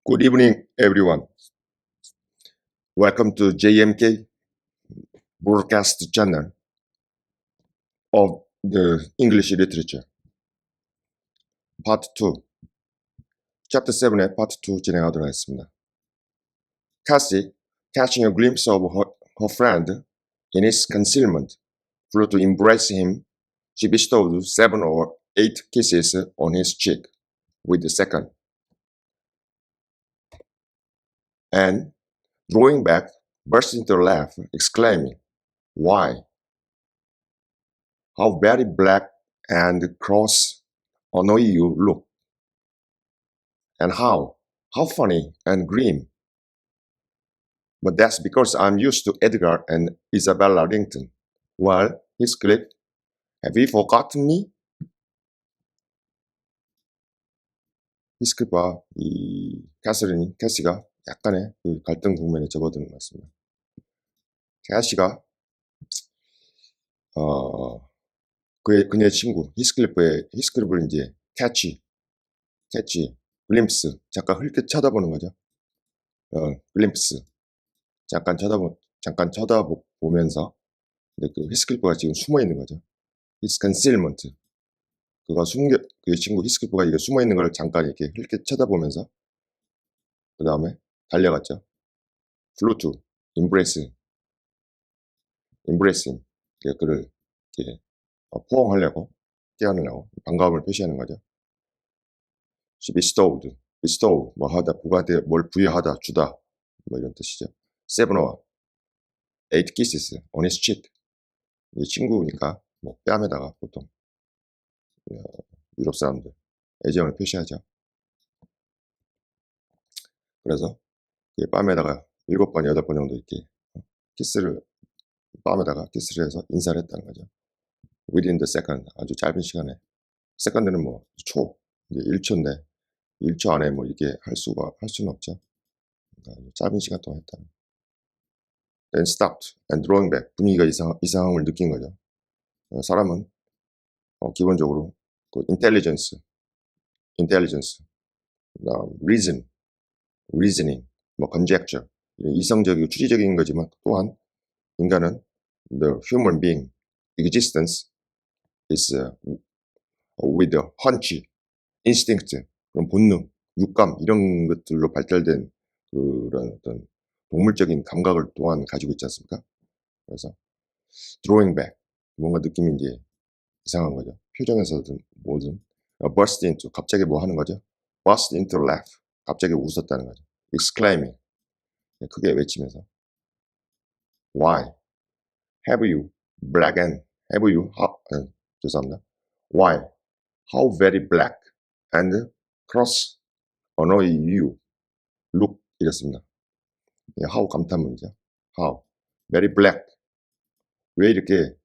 Good evening, everyone. Welcome to JMK broadcast channel of the English literature. Part 2. Chapter 7의 Part 2 진행하도록 하겠습니다. Cassie, catching a glimpse of her friend in his concealment, flew to embrace him. She bestowed 7 or 8 kisses on his cheek, with the second. And, drawing back, burst into a laugh, exclaiming, "Why? How very black and cross annoy you look. And how funny and grim. But that's because I'm used to Edgar and Isabella Linton. Well, Heathcliff, have you forgotten me?" 히스클과 이 캐시가 약간의 그 갈등 국면에 접어드는 것 같습니다. 캐시가 그녀의 친구 히스클리프를 이제 캐치, 글림스, 잠깐 흘끗 쳐다보는 거죠. 글림스, 잠깐 쳐다보면서 근데 그 히스클리프가 지금 숨어 있는 거죠. His concealment. 그 친구 히스클리프가 이게 숨어 있는 걸 잠깐 이렇게 흘끗 쳐다보면서 그 다음에 달려갔죠. Flew to embrace him. 그를 이렇게 포옹하려고, 깨안으려고 반가움을 표시하는 거죠. She bestow, 뭐 하다, 뭘 부여하다, 주다, 뭐 이런 뜻이죠. 7 or 8 kisses on his cheek. 이 친구니까 뭐 뺨에다가 보통 유럽 사람들 애정을 표시하죠. 그래서 뺨에다가 7번, 8번 정도 이렇게 뺨에다가 키스를 해서 인사를 했다는 거죠. Within the second, 아주 짧은 시간에. second는 뭐 초, 이제 1초인데 1초 안에 뭐 이렇게 할 수는 없죠. 그러니까 짧은 시간 동안 했다는. Then stopped and drawing back. 분위기가 이상함을 느낀 거죠. 사람은 기본적으로 그 intelligence, reasoning, 뭐 conjecture, 이성적이고 추리적인 거지만 또한 인간은 the human being existence is with a hunch, instinct, 그런 본능, 육감 이런 것들로 발달된 그런 어떤 동물적인 감각을 또한 가지고 있지 않습니까? 그래서 drawing back, 뭔가 느낌이 이제 이상한 거죠. 표정에서든 뭐든 burst into, 갑자기 뭐 하는 거죠? burst into laugh, 갑자기 웃었다는 거죠. exclaiming, 크게 외치면서 why have you 죄송합니다. why how very black and cross annoy you look 이랬습니다. how 감탄문이죠. how very black, 왜 이렇게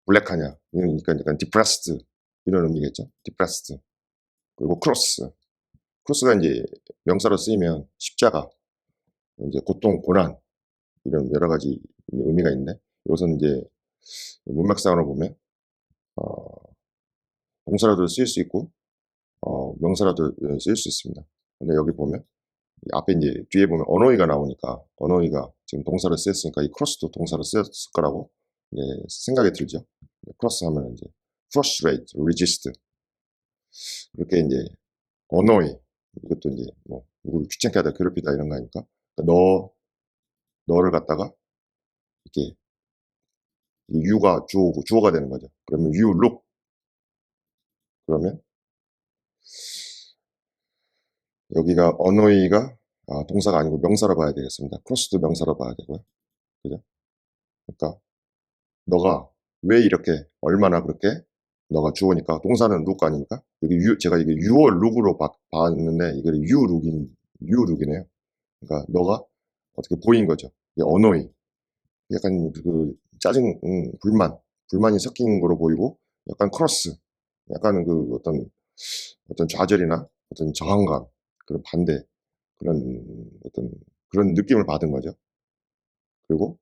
블랙하냐, 그러니까 depressed 이런 의미겠죠. depressed. 그리고 cross가 이제 명사로 쓰이면 십자가, 이제 고통, 고난 이런 여러 가지 의미가 있는데 이것은 이제 문맥상으로 보면 동사로도 쓰일 수 있고 명사로도 쓰일 수 있습니다. 근데 여기 보면 앞에 이제 뒤에 보면 언어이가 나오니까 언어이가 지금 동사로 쓰였으니까 이 크로스도 동사로 쓰였을 거라고 생각이 들죠. 크로스 하면 이제 frustrate, resist 이렇게 이제 언어이 이것도 이제 뭐 누구를 귀찮게 하다, 괴롭히다 이런 거 아닙니까? 그러니까 너를 갖다가 이렇게 you가 주어가 되는 거죠. 그러면 you look, 그러면 여기가 언어이가 동사가 아니고 명사로 봐야 되겠습니다. 크로스도 명사로 봐야 되고요. 그죠? 그러니까 너가 왜 이렇게 얼마나 그렇게 너가 주어니까 동사는 look 아닙니까? 여기 제가 이게 your look으로 봤는데 이게 you look이네요. 그러니까 너가 어떻게 보인 거죠. 이게 언어이 약간 그 짜증, 불만이 섞인 거로 보이고 약간 크로스, 약간 그 어떤 좌절이나 어떤 저항감, 그런 반대, 그런 느낌을 받은 거죠. 그리고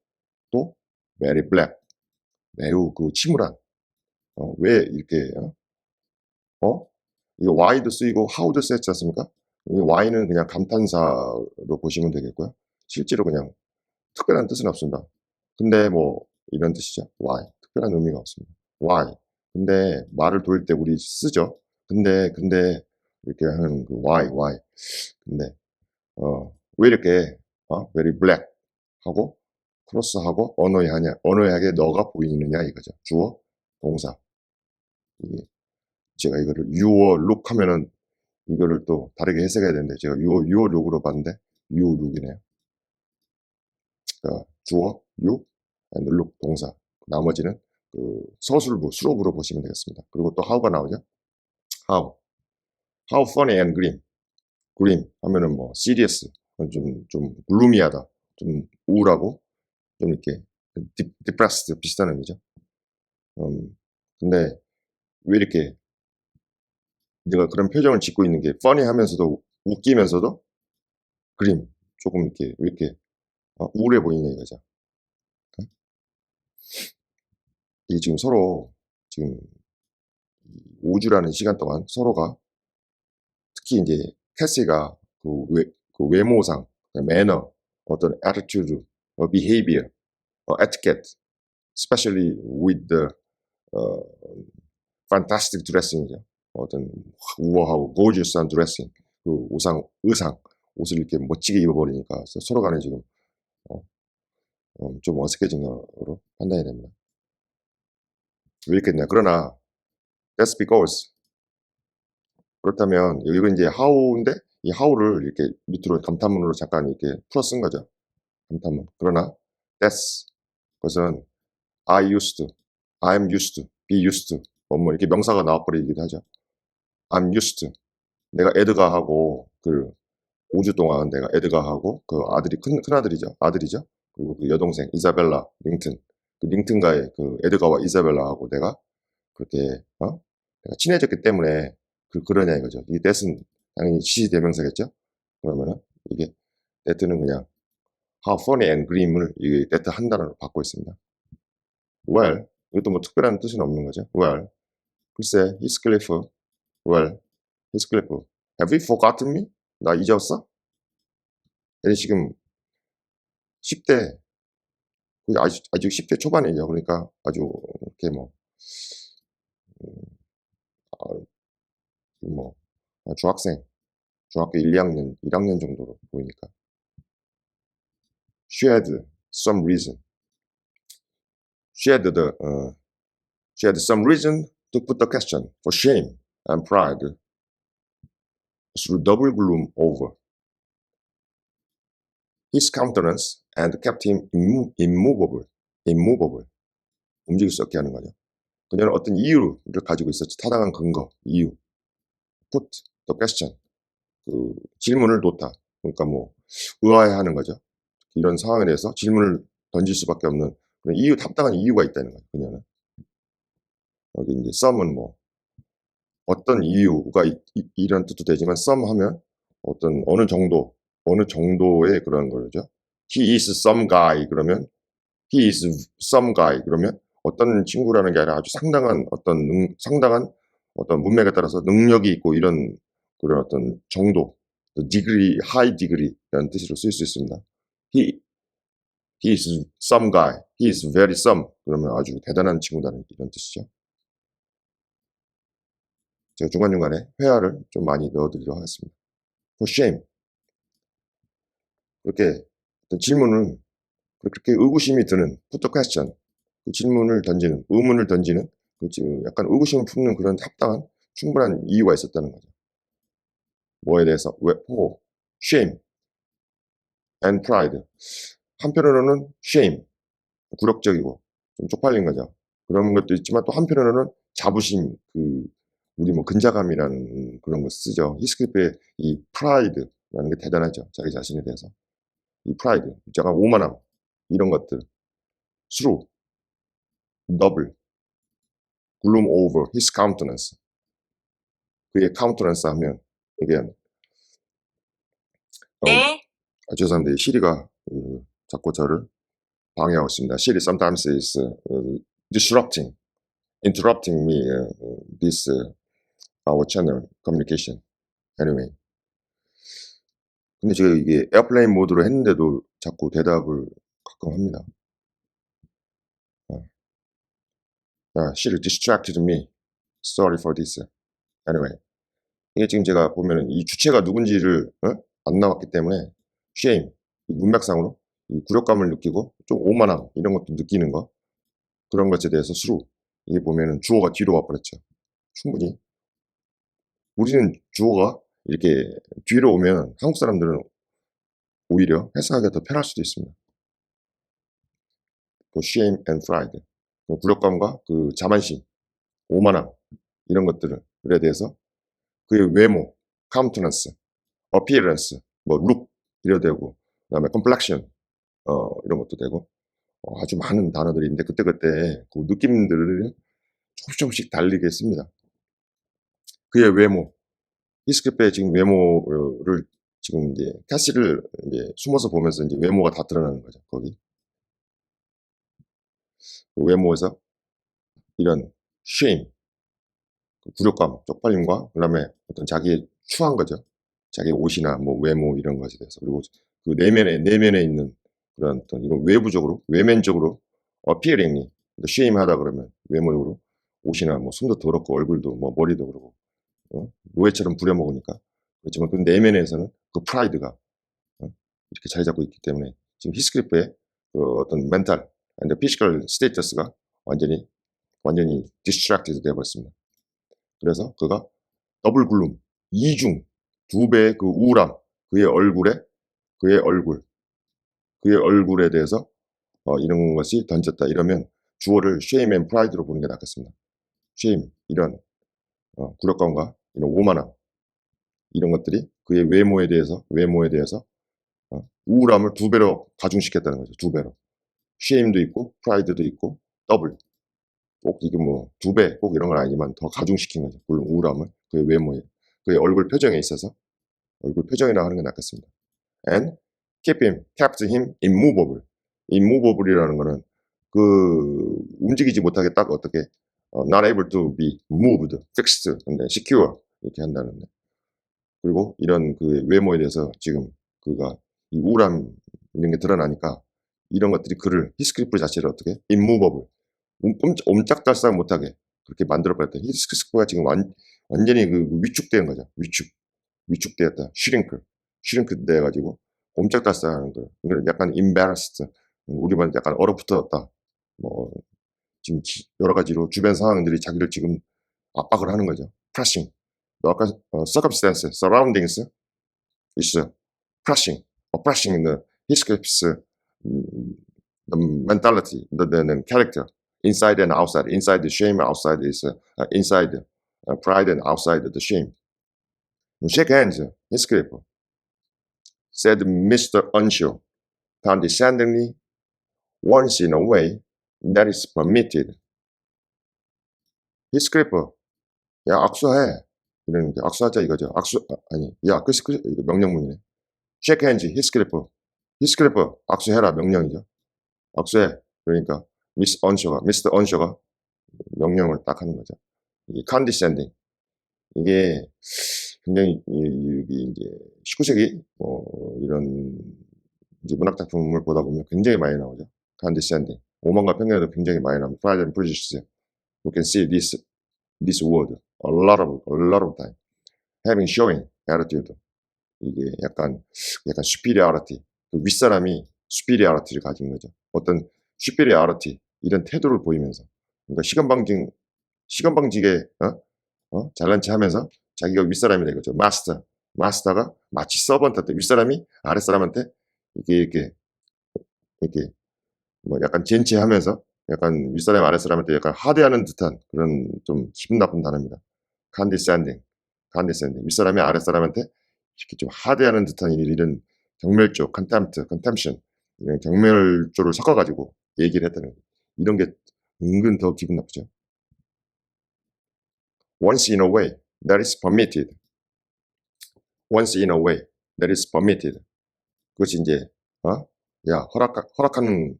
또 very black, 매우 그 침울한, 왜 이렇게 이거 why도 쓰이고 how도 쓰였지 않습니까? 이 why는 그냥 감탄사로 보시면 되겠고요. 실제로 그냥 특별한 뜻은 없습니다. 근데 뭐 이런 뜻이죠. why. 특별한 의미가 없습니다. why. 근데 말을 돌릴 때 우리 쓰죠. 근데 이렇게 하는 그 why. 근데 왜 이렇게 very black 하고 크로스하고 언어야하게 너가 보이느냐 이거죠. 주어, 동사. 이게 제가 이거를 your look 하면은 이거를 또 다르게 해석해야 되는데 제가 your look으로 봤는데 you look이네요. 그러니까 주어, you, and look 동사. 나머지는 그 서술부, 수로부로 보시면 되겠습니다. 그리고 또 how가 나오죠. how funny and grim 하면은 뭐 serious, 좀 gloomi하다, 좀 우울하고 좀 이렇게 depressed 비슷한 의미죠. 근데 왜 이렇게 내가 그런 표정을 짓고 있는 게 funny 하면서도 웃기면서도 grim 조금 이렇게 왜 이렇게 우울해 보이냐 이거죠. 이게 지금 서로 지금 5주라는 시간 동안 서로가 특히 이제 캐시가 그 외모상, 매너, 어떤 attitude, behavior, etiquette, especially with the 어, fantastic dressing이죠. 어떤 우아하고 gorgeous한 dressing, 그 의상, 옷을 이렇게 멋지게 입어버리니까 서로 간에 지금 어, 좀 어색해진 거로 판단이 됩니다. 왜 이렇겠냐? 그러나 that's because 그렇다면 이건 이제 how인데 이 how를 이렇게 밑으로 감탄문으로 잠깐 이렇게 풀어 쓴 거죠. 감탄문. 그러나 that's 그것은 I used to, I'm used to, be used to 뭐 이렇게 명사가 나와버리기도 하죠. I'm used to. 내가 에드가하고 그 5주 동안 내가 에드가하고 그 아들이 큰 아들이죠. 그리고 그 여동생 이사벨라 링튼. 그 링튼과의 그 에드가와 이사벨라하고 내가 그렇게 내가 친해졌기 때문에 그러냐 이거죠. 이 that은 당연히 시대명사겠죠. 그러면은 이게 that는 그냥 how funny and grim을 이게 that 한 단어로 바꿔 있습니다. Well, 이것도 뭐 특별한 뜻은 없는 거죠. Well, 글쎄, 히스클리프, well, 히스클리프, have you forgotten me? 나 잊었어? 얘 지금 10대, 아직 10대 초반이죠. 그러니까 아주 이렇게 아, 뭐, 중학생, 중학교 1, 2학년, 1학년 정도로 보이니까. She had some reason. She had she had some reason to put the question for shame and pride through double gloom over his countenance and kept him immovable. 움직일 수 없게 하는 거죠. 그녀는 어떤 이유를 가지고 있었지. 타당한 근거, 이유. put the question. 그 질문을 놓다. 그러니까 뭐 의아해하는 거죠. 이런 상황에 대해서 질문을 던질 수밖에 없는 그런 합당한 이유가 있다는 거죠. 그녀는. 여기 이제 some은 뭐 어떤 이유가 이런 뜻도 되지만 some 하면 어느 정도의 그런 거죠. He is some guy 그러면 he is some guy 그러면 어떤 친구라는 게 아니라 아주 상당한 어떤 문맥에 따라서 능력이 있고 이런 그런 어떤 정도, degree, high degree라는 뜻으로 쓸 수 있습니다. He is some guy, he is very some 그러면 아주 대단한 친구다는 이런 뜻이죠. 제가 중간중간에 회화를 좀 많이 넣어드리도록 하겠습니다. For shame. 그렇게 어떤 질문을 그렇게 의구심이 드는 put the question. 그 질문을 던지는 의문을 던지는 약간 의구심을 품는 그런 합당한 충분한 이유가 있었다는 거죠. 뭐에 대해서 for shame and pride. 한편으로는 shame 굴욕적이고 좀 쪽팔린 거죠. 그런 것도 있지만 또 한편으로는 자부심 우리 뭐 근자감이라는 그런 거 쓰죠. 히스클리프의 이 pride라는 게 대단하죠. 자기 자신에 대해서 이 pride, 약간 오만함 이런 것들 through double gloom over his countenance. 그의 countenance 하면 이게 네. 죄송한데 시리가 자꾸 저를 방해하고 있습니다. Siri sometimes is interrupting me this our channel communication. Anyway, 근데 제가 이게 에어플레인 모드로 했는데도 자꾸 대답을 가끔 합니다. She distracted me. Sorry for this. Anyway. 이게 지금 제가 보면은 이 주체가 누군지를 안 나왔기 때문에 shame, 이 문맥상으로 이 굴욕감을 느끼고 좀 오만함 이런 것도 느끼는 거 그런 것에 대해서 수루 이게 보면은 주어가 뒤로 와버렸죠. 충분히 우리는 주어가 이렇게 뒤로 오면 한국 사람들은 오히려 해석하기가 더 편할 수도 있습니다. 그 shame and pride, 그 굴욕감과 그 자만심, 오만함 이런 것들에 대해서 그의 외모, countenance, appearance, 뭐 look 이래도 되고 그다음에 complexion 이런 것도 되고 아주 많은 단어들이 있는데 그때그때 그 느낌들을 조금씩 달리게 씁니다. 그의 외모, 히스크립의 지금 외모를 지금 이제 캐시를 이제 숨어서 보면서 이제 외모가 다 드러나는 거죠. 거기 그 외모에서 이런 shame, 그 굴욕감, 쪽팔림과 그다음에 어떤 자기의 추한 거죠. 자기 옷이나 뭐 외모 이런 것에 대해서 그리고 그 내면에 있는 그런 어떤 이건 외부적으로 외면적으로 appearing이 shame하다 그러면 외모적으로 옷이나 뭐 손도 더럽고 얼굴도 뭐 머리도 그러고 노예처럼 부려먹으니까 그렇지만 그 내면에서는 그 프라이드가 이렇게 자리 잡고 있기 때문에 지금 히스크리프의 그 어떤 멘탈, 피지컬 스테이터스가 완전히 디스트랙티드 되어버렸습니다. 그래서 그가 더블 글룸, 이중, 두 배의 그 우울함, 그의 얼굴에 대해서 이런 것이 던졌다. 이러면 주어를 shame and pride로 보는 게 낫겠습니다. shame, 이런 굴욕감과 이런 오만함, 이런 것들이 그의 외모에 대해서 우울함을 두 배로 가중시켰다는 거죠. 두 배로. shame도 있고 pride도 있고 더블. 꼭 이게 뭐 두 배 꼭 이런 건 아니지만 더 가중시킨 거죠. 물론 우울함을 그의 외모에, 그의 얼굴 표정에 있어서 얼굴 표정이라 하는 게 낫겠습니다. And kept him immovable. immovable이라는 거는 그 움직이지 못하게 딱 어떻게 not able to be moved, fixed, 근데 secure 이렇게 한다는데 그리고 이런 그 외모에 대해서 지금 그가 이 우울함 이런 게 드러나니까 이런 것들이 그를 히스크리프 자체를 어떻게 immovable, 옴짝달싹 못하게 그렇게 만들어버렸다. 히스크리프가 지금 완전히 그 위축된 거죠. 위축되었다. 슈링크 돼가지고 옴짝달싹하는 거. 약간 embarrassed. 우리만 약간 얼어붙었다. 뭐 지금 여러 가지로 주변 상황들이 자기를 지금 압박을 하는 거죠. pressing. 아까 circumstance, surroundings is pressing the Heathcliff's the mentality, the character, inside and outside. Inside the shame, outside is inside pride, and outside the shame. Shake hands, Heathcliff, said Mr. Unshaw, condescendingly, once in a way that is permitted. Heathcliff, 야 악수해. 이러는데 악수하자 이거죠. 아니, 야 이거 명령문이네. Shake hands, Heathcliff, 악수해라 명령이죠. 악수해. 그러니까 미스터 언셔가 명령을 딱 하는 거죠. 이 condescending, 이게 굉장히 이제 19세기 이런 이제 문학 작품을 보다 보면 굉장히 많이 나오죠. condescending, 오만과 편견도 굉장히 많이 나옵니다. Pride and Prejudice, you can see this word a lot of time. Having, showing attitude, 이게 약간 superiority, 그 윗사람이 superiority를 가진 거죠. 어떤 superiority 이런 태도를 보이면서, 그러니까 시건방지게 잘난 체하면서 자기가 윗사람이 된 거죠. 마스터가 마치 서번트한테, 윗사람이 아랫사람한테 이렇게 뭐 약간 젠치하면서 약간 윗사람 아랫사람한테 약간 하대하는 듯한 그런 좀 기분 나쁜 단어입니다. condescending. 윗사람이 아랫사람한테 이렇게 좀 하대하는 듯한 이런 경멸조, contemption, 이런 경멸조를 섞어가지고 얘기를 했다는 거예요. 이런 게 은근 더 기분 나쁘죠. Once in a way that is permitted. Once in a way that is permitted. 그것이 이제 야 허락하는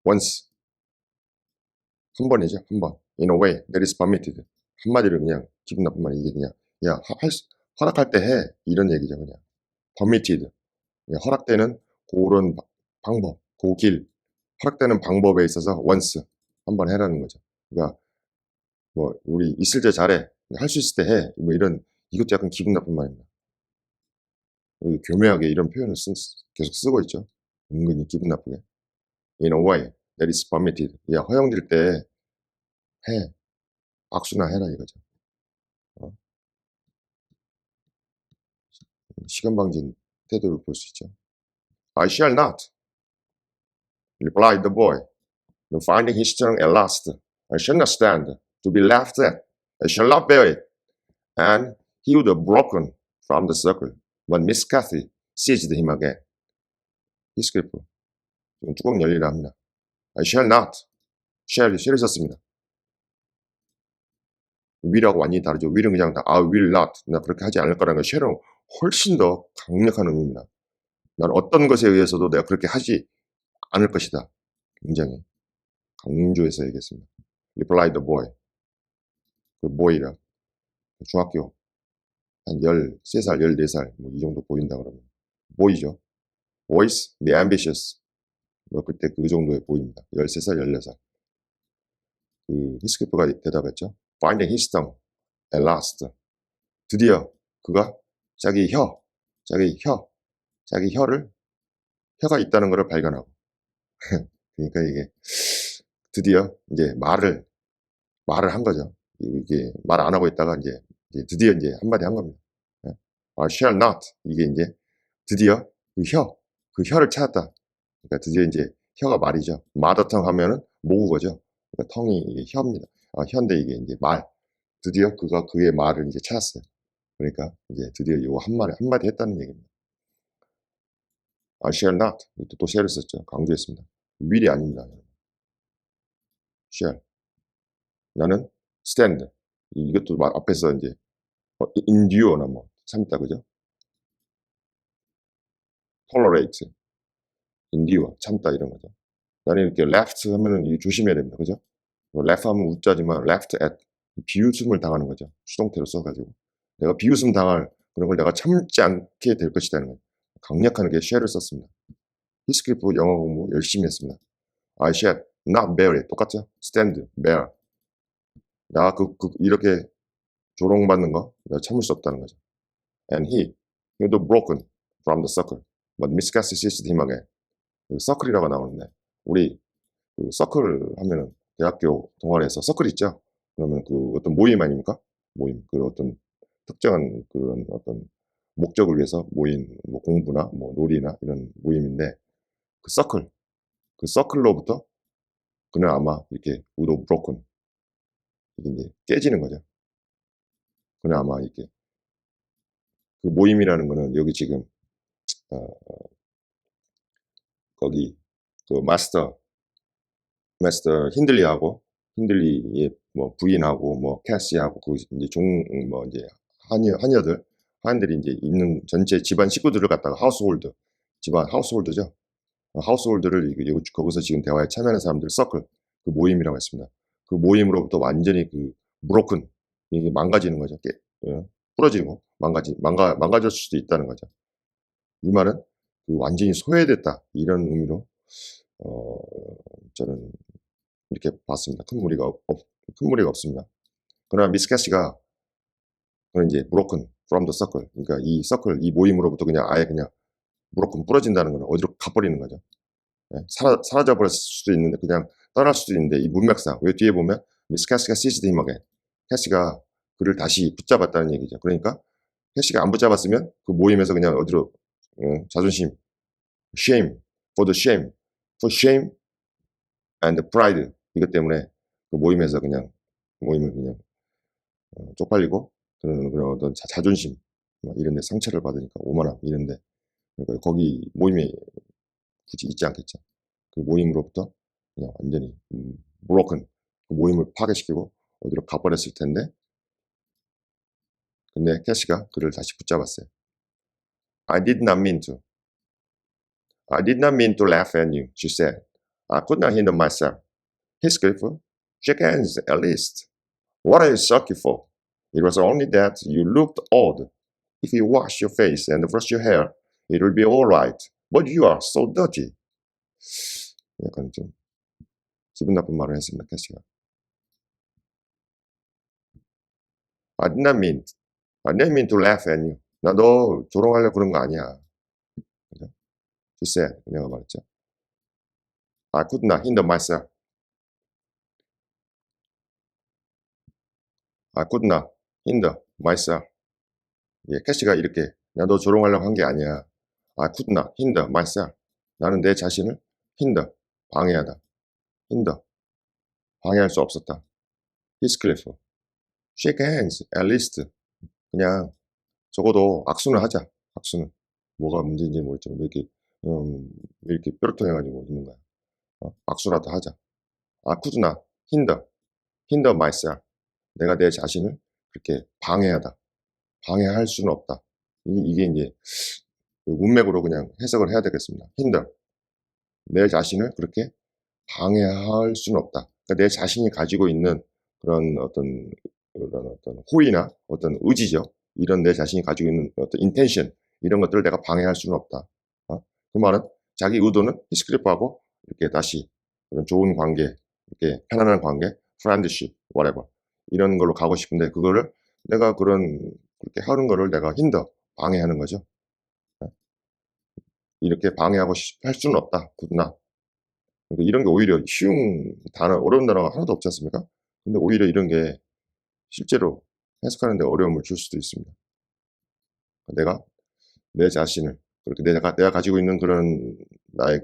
once, 한 번이죠. 한 번. In a way that is permitted. 한마디로 그냥 기분 나쁜 말, 이게 그냥 야 허락할 때 해 이런 얘기죠. 그냥 permitted. 허락되는 그런 방법, 그 길, 허락되는 방법에 있어서 once 한번 해라는 거죠. 그러니까 뭐 우리 있을 때 잘해, 할 수 있을 때 해, 뭐 이런 이것도 약간 기분 나쁜 말입니다. 교묘하게 이런 표현을 계속 쓰고 있죠. 은근히 기분 나쁘게. In a way that is permitted. 야, 허용될 때 해. 악수나 해라 이거죠. 어? 시건방진 태도를 볼 수 있죠. I shall not, replied the boy, finding his tongue at last. I shall not stand to be laughed at. I shall not bear it. And he would have broken from the circle when Miss Cathy seized him again. 히스클리프 지금 뚜껑 열리라 합니다. I shall not. shall을 썼습니다. will하고 완전히 다르죠. will은 그냥 다 I will not. 나 그렇게 하지 않을 거라는 거. shall은 훨씬 더 강력한 의미입니다. 난 어떤 것에 의해서도 내가 그렇게 하지 않을 것이다. 굉장히 강조해서 얘기했습니다. Reply the boy. 그 boy라 중학교 한 13살, 14살 뭐 이 정도 보인다 그러면 boy죠. Boys, be ambitious. 뭐 그때 그 정도의 보입니다. 13살, 14살. 그 히스키프가 대답했죠. Finding his tongue at last. 드디어 그가 자기 혀가 있다는 것을 발견하고. 그러니까 이게 드디어 이제 말을 한 거죠. 이게 말 안 하고 있다가 이제 드디어 이제 한마디 한 겁니다. I shall not. 이게 이제 드디어 그 혀를 찾았다. 그러니까 드디어 이제 혀가 말이죠. 마더텅 하면은 모국어죠. 그러니까 텅이 이게 혀입니다. 혀인데 이게 이제 말. 드디어 그가 그의 말을 이제 찾았어요. 그러니까 이제 드디어 요 한마디 했다는 얘기입니다. I shall not. 또 shall을 썼죠. 강조했습니다. will이 아닙니다. shall. 나는 stand. 이것도 앞에서 이제 endure나 뭐 참다 그죠? tolerate, endure 참다 이런 거죠. 나는 이렇게 left 하면은 이거 조심해야 됩니다. 그죠? left 하면 웃자지만 left at 비웃음을 당하는 거죠. 수동태로 써가지고 내가 비웃음 당할 그런 걸 내가 참지 않게 될 것이라는 거예요. 강력한 게 shall을 썼습니다. 히스클리프 영어 공부 열심히 했습니다. I shall not bear it. 똑같죠? stand, bear. 나 이렇게 조롱받는 거 내가 참을 수 없다는 거죠. And he would have broken from the circle. But Miss Cassie seized him again. 서클이라고 나오는데 우리 그 서클 하면은 대학교 동아리에서 서클 있죠? 그러면 그 어떤 모임 아닙니까? 모임. 그 어떤 특정한 그런 어떤 목적을 위해서 모인 뭐 공부나 뭐 놀이나 이런 모임인데 그 서클로부터 그는 아마 이렇게 would have broken 이게 이제 깨지는 거죠. 그는 아마 이렇게 그 모임이라는 거는 여기 지금 거기 그 마스터 힌들리의 뭐 부인하고 뭐 캐시하고 그 이제 뭐 이제 하인들이 이제 있는 전체 집안 식구들을 갖다가 하우스홀드죠. 하우스홀드를 거기서 지금 대화에 참여하는 사람들 서클 그 모임이라고 했습니다. 그 모임으로부터 완전히 그 브로큰 이게 망가지는 거죠. 부러지고 망가질 수도 있다는 거죠. 이 말은 그 완전히 소외됐다 이런 의미로 저는 이렇게 봤습니다. 큰 무리가 없습니다. 그러나 미스 캐시가 그는 이제 broken from the circle. 그러니까 이 모임으로부터 그냥 아예 그냥 broken 부러진다는 거는 어디로 가버리는 거죠. 사라져 버릴 수도 있는데 그냥 떠날 수도 있는데 이 문맥상 왜 뒤에 보면 미스 캐시가 seized him again. 캐시가 그를 다시 붙잡았다는 얘기죠. 그러니까 캐시가 안 붙잡았으면 그 모임에서 그냥 어디로 자존심, shame, for shame and pride 이것 때문에 그 모임에서 그냥 모임을 그냥 쪽팔리고 그런 어떤 자존심 이런 데 상처를 받으니까 오만함 이런데 그러니까 거기 모임에 굳이 있지 않겠죠. 그 모임으로부터 그냥 완전히 broken 그 모임을 파괴시키고 어디로 가버렸을 텐데 근데 캐시가 그를 다시 붙잡았어요. I did not mean to laugh at you, she said. I could not hinder myself. Heathcliff, shake hands at least. What are you sulky for? It was only that you looked odd. If you wash your face and brush your hair, It'll be alright. But you are so dirty. 약간 좀 기분 나쁜 말을 했습니다. 캐시가. I didn't mean to laugh at you. 나 너 조롱하려고 그런 거 아니야. 그죠? She said. 내가 말했죠. I could not hinder myself. I could not hinder myself. 예, 캐시가 이렇게 나 너 조롱하려고 한 게 아니야. I could not hinder myself. 나는 내 자신을 hinder, 방해하다. hinder, 방해할 수 없었다. Heathcliff, shake hands, at least. 그냥 적어도 악수는 하자. 악수는. 뭐가 문제인지 모르겠지만 왜 이렇게 뾰루통해가지고 있는 거야. 악수라도 하자. I could not hinder myself. 내가 내 자신을 그렇게 방해하다. 방해할 수는 없다. 이게 이제 문맥으로 그냥 해석을 해야 되겠습니다. hinder. 내 자신을 그렇게 방해할 수는 없다. 그러니까 내 자신이 가지고 있는 그런 어떤 호의나 어떤 의지죠. 이런 내 자신이 가지고 있는 어떤 인텐션 이런 것들을 내가 방해할 수는 없다. 그 말은 자기 의도는 히스클리프하고 이렇게 다시 그런 좋은 관계, 이렇게 편안한 관계, friendship, whatever 이런 걸로 가고 싶은데 그거를 내가 그렇게 하는 거를 내가 방해하는 거죠. 이렇게 방해하고 할 수는 없다. 굿나. 그러니까 이런 게 오히려 쉬운 단어, 어려운 단어가 하나도 없지 않습니까? 근데 오히려 이런 게 실제로 해석하는 데 어려움을 줄 수도 있습니다. 내가 내 자신을 그렇게 내가 가지고 있는 그런 나의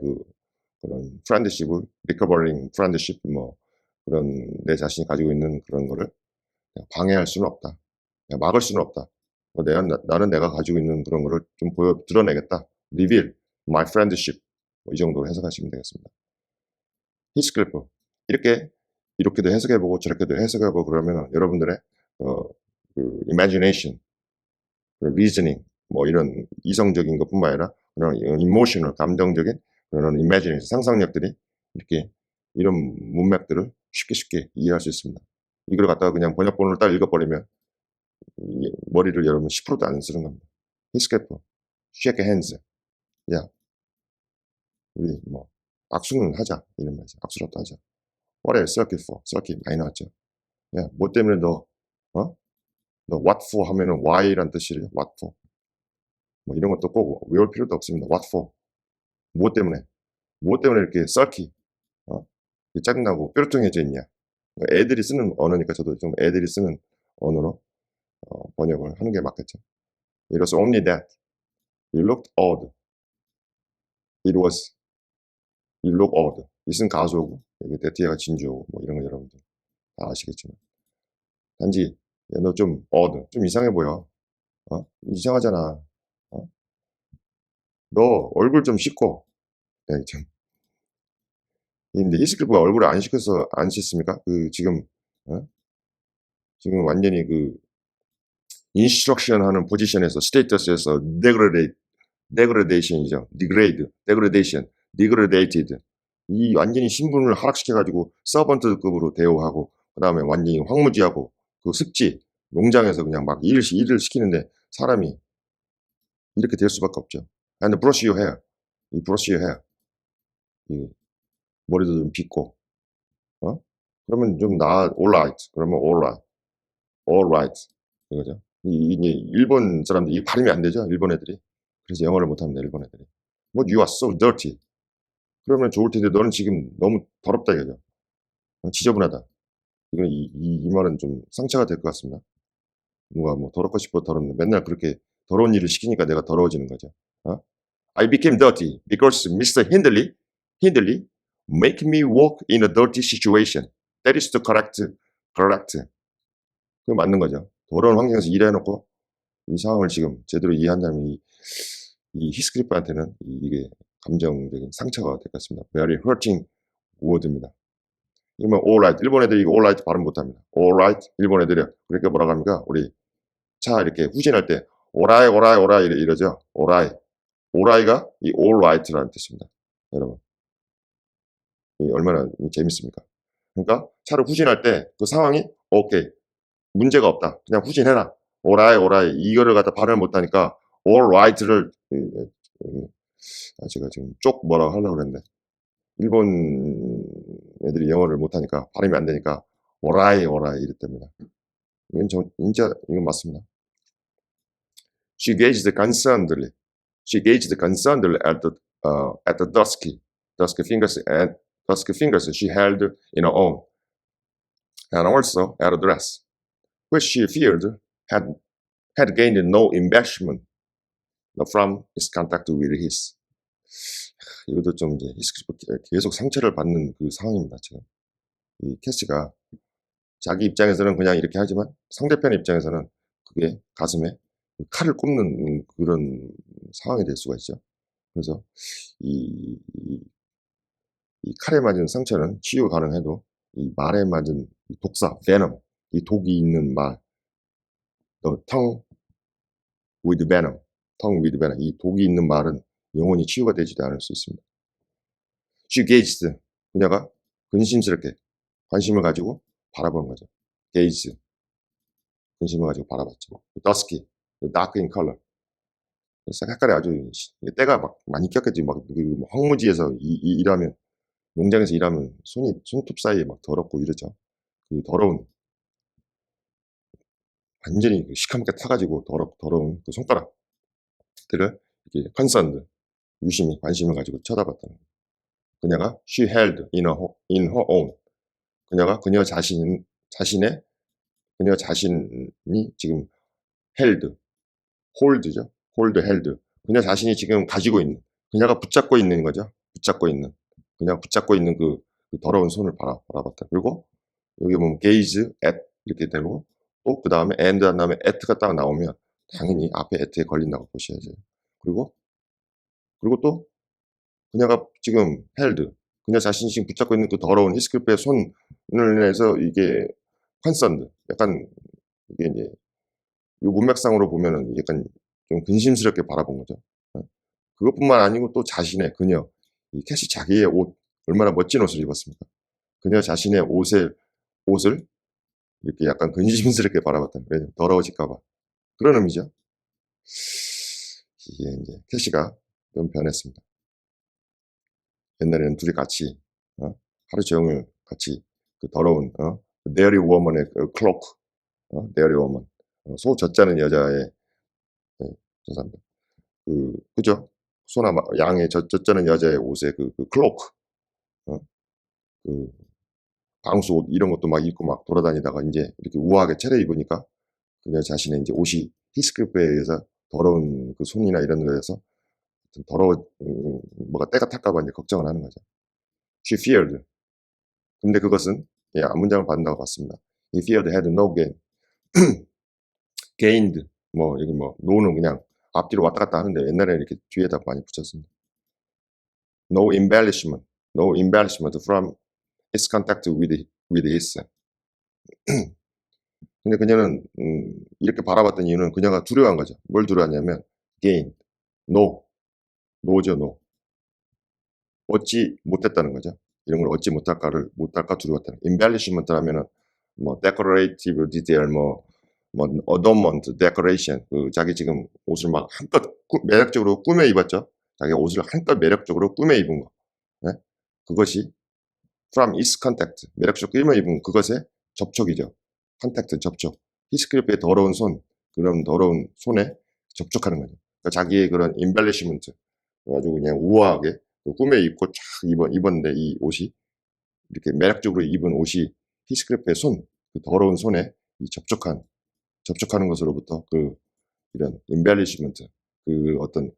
그런 프렌드십을 리커버링 프렌드십 뭐 그런 내 자신이 가지고 있는 그런 거를 방해할 수는 없다. 막을 수는 없다. 나는 내가 가지고 있는 그런 거를 좀 드러내겠다. reveal my friendship 이 정도로 해석하시면 되겠습니다. 히스클리프 이렇게도 해석해보고 저렇게도 해석해보고 그러면 여러분들의 imagination, reasoning 뭐 이런 이성적인 것뿐만 아니라 그런 emotional, 감정적인 그런 imagination, 상상력들이 이렇게 이런 문맥들을 쉽게 이해할 수 있습니다. 이걸 갖다가 그냥 번역본을 딱 읽어버리면 머리를 여러분 10%도 안 쓰는 겁니다. 히스클리프, shake hands. 야, 우리 뭐 악수는 하자 이런 말이죠. 악수라도 하자. What are you circuit for? circuit 많이 나왔죠. 야, 뭐 때문에 너 what for 하면은 why란 뜻이래요. what for. 뭐 이런 것도 꼭 외울 필요도 없습니다. what for. 뭐 때문에 이렇게 썰키, 짜증나고 뾰루통해져 있냐. 애들이 쓰는 언어니까 저도 좀 애들이 쓰는 언어로 번역을 하는 게 맞겠죠. It was only that you looked odd. You look odd. it은 가수고 여기 that가 진주고 뭐 이런 거 여러분들 다 아시겠지만 단지 너 좀 odd, 좀 이상해 보여. 이상하잖아. 너 얼굴 좀 씻고. 네, 좀. 근데 히스클리프가 얼굴을 안 씻어서 안 씻습니까? 지금 완전히 인스트럭션 하는 포지션에서 스테이터스에서 데그레데이션이죠. 디그레이티드. 이 완전히 신분을 하락시켜가지고 서번트급으로 대우하고 그 다음에 완전히 황무지하고 그 습지 농장에서 그냥 막 일을 시키는데 사람이 이렇게 될 수밖에 없죠. And brush your hair. 이 brush your hair. 이 머리도 좀 빗고, 그러면 좀 alright. 그러면 alright. 이거죠. 이게 일본 사람들, 이 발음이 안 되죠. 일본 애들이. 그래서 영어를 못합니다. 일본 애들이. But you are so dirty. 그러면 좋을 텐데 너는 지금 너무 더럽다 이거죠. 지저분하다. 이 말은 좀 상처가 될 것 같습니다. 누가 뭐 더럽고 싶어 더럽네. 맨날 그렇게 더러운 일을 시키니까 내가 더러워지는 거죠. I became dirty because Mr. Hindley make me walk in a dirty situation. That is the correct. 그게 맞는 거죠. 더러운 환경에서 일해놓고 이 상황을 지금 제대로 이해한다면 이 히스클리프한테는 이게 감정적인 상처가 될 것 같습니다. Very hurting word입니다. 이거 alright. 일본 애들이 이거 alright 발음 못합니다. alright. 일본 애들이 그러니까 뭐라고 합니까? 우리 차 이렇게 후진할 때 오라이 이러죠. 오라이가 이 alright라는 뜻입니다. 여러분. 얼마나 재밌습니까? 그러니까 차를 후진할 때 그 상황이 오케이. 문제가 없다. 그냥 후진해라. 오라이 이거를 갖다 발음을 못하니까 alright를 제가 지금 쪽 뭐라고 하려고 그랬는데 일본 애들이 영어를 못하니까 발음이 안 되니까 오라이 오라이 이랬답니다. 이건 진짜 이건 맞습니다. She gazed concernedly. She gazed concernedly at the dusky fingers she held in her own, and also at the dress, which she feared had had gained no embellishment from its contact with his. 이것도 좀 이제 계속 상처를 받는 그 상황입니다. 지금 이 캐시가 자기 입장에서는 그냥 이렇게 하지만 상대편 입장에서는 그게 가슴에 칼을 꼽는 그런 상황이 될 수가 있죠. 그래서 이, 이, 이 칼에 맞은 상처는 치유 가능해도 이 말에 맞은 이 독사, venom, 이 독이 있는 말, tongue with venom, tongue with venom, 이 독이 있는 말은 영원히 치유가 되지도 않을 수 있습니다. She gazed, 그녀가 근심스럽게 관심을 가지고 바라보는 거죠. gaze, 근심을 가지고 바라봤죠. dusky, dark in color. 색깔이 아주 때가 막 많이 꼈겠지. 막 황무지에서 일하면 농장에서 일하면 손톱 사이에 막 더럽고 이러죠. 그 더러운 완전히 시커멓게 타가지고 더러운 그 손가락들을 이렇게 concerned 유심히 관심을 가지고 쳐다봤다는 거예요. 그녀가 she held in her own. 그녀가 그녀 자신의 그녀 자신이 지금 held, hold죠. hold, held. 그녀 자신이 지금 가지고 있는, 그녀가 붙잡고 있는 거죠. 붙잡고 있는. 그냥 붙잡고 있는 그 더러운 손을 바라봤다. 그리고 여기 보면 gaze at 이렇게 되고 또 그 다음에 and 한 다음에 at가 딱 나오면 당연히 앞에 at에 걸린다고 보셔야죠. 그리고 또 그녀가 지금 held, 그녀 자신이 지금 붙잡고 있는 그 더러운 히스클프의 손을 내서 이게 concerned, 약간 이게 이제 이 문맥상으로 보면은 약간 좀 근심스럽게 바라본 거죠. 그것뿐만 아니고 또 자신의 그녀, 이 캐시 자기의 옷, 얼마나 멋진 옷을 입었습니까? 그녀 자신의 옷을 이렇게 약간 근심스럽게 바라봤다는, 왜냐면 더러워질까봐. 그런 의미죠. 이게 이제 캐시가 좀 변했습니다. 옛날에는 둘이 같이, 하루 종일 같이 그 더러운, 데어리 워먼의 그 클로크, 데어리 워먼, 소 젖자는 여자의, 네, 죄송합니다. 그죠? 소나 양의 젖자는 여자의 옷에 그 클로크, 어, 그 방수 옷 이런 것도 막 입고 막 돌아다니다가 이제 이렇게 우아하게 차려입으니까 그녀 자신의 이제 옷이 히스크리프에 의해서 더러운 그 손이나 이런 거에서 좀 뭐가 때가 탈까봐 이제 걱정을 하는 거죠. She feared. 근데 그것은 예, 앞문장을 받는다고 봤습니다. He feared had no gained. 뭐 여기 뭐 no는 그냥 앞뒤로 왔다 갔다 하는데 옛날에는 이렇게 뒤에다 많이 붙였습니다. No embellishment from his contact with his. 근데 그녀는 이렇게 바라봤던 이유는 그녀가 두려워한 거죠. 뭘 두려워하냐면 gain, no죠, no. 얻지 못했다는 거죠. 이런 걸 얻지 못할까 두려웠다는. embellishment 하면은 뭐 decorative detail, 뭐 adornment, decoration. 그 자기 지금 옷을 막 한껏 매력적으로 꾸며 입었죠. 자기 옷을 한껏 매력적으로 꾸며 입은 거. 네? 그것이 from its contact, 매력적으로 꾸며 입은 그것의 접촉이죠. 컨택트, 접촉. 히스크리프의 더러운 손, 그런 더러운 손에 접촉하는 거죠. 그러니까 자기의 그런 embellishment, 아주 그냥 우아하게 꾸며 입고 쫙 입었는데 이 옷이 이렇게 매력적으로 입은 옷이 히스크리프의 손, 그 더러운 손에 이 접촉하는 것으로부터 그 이런 embellishment, 그 어떤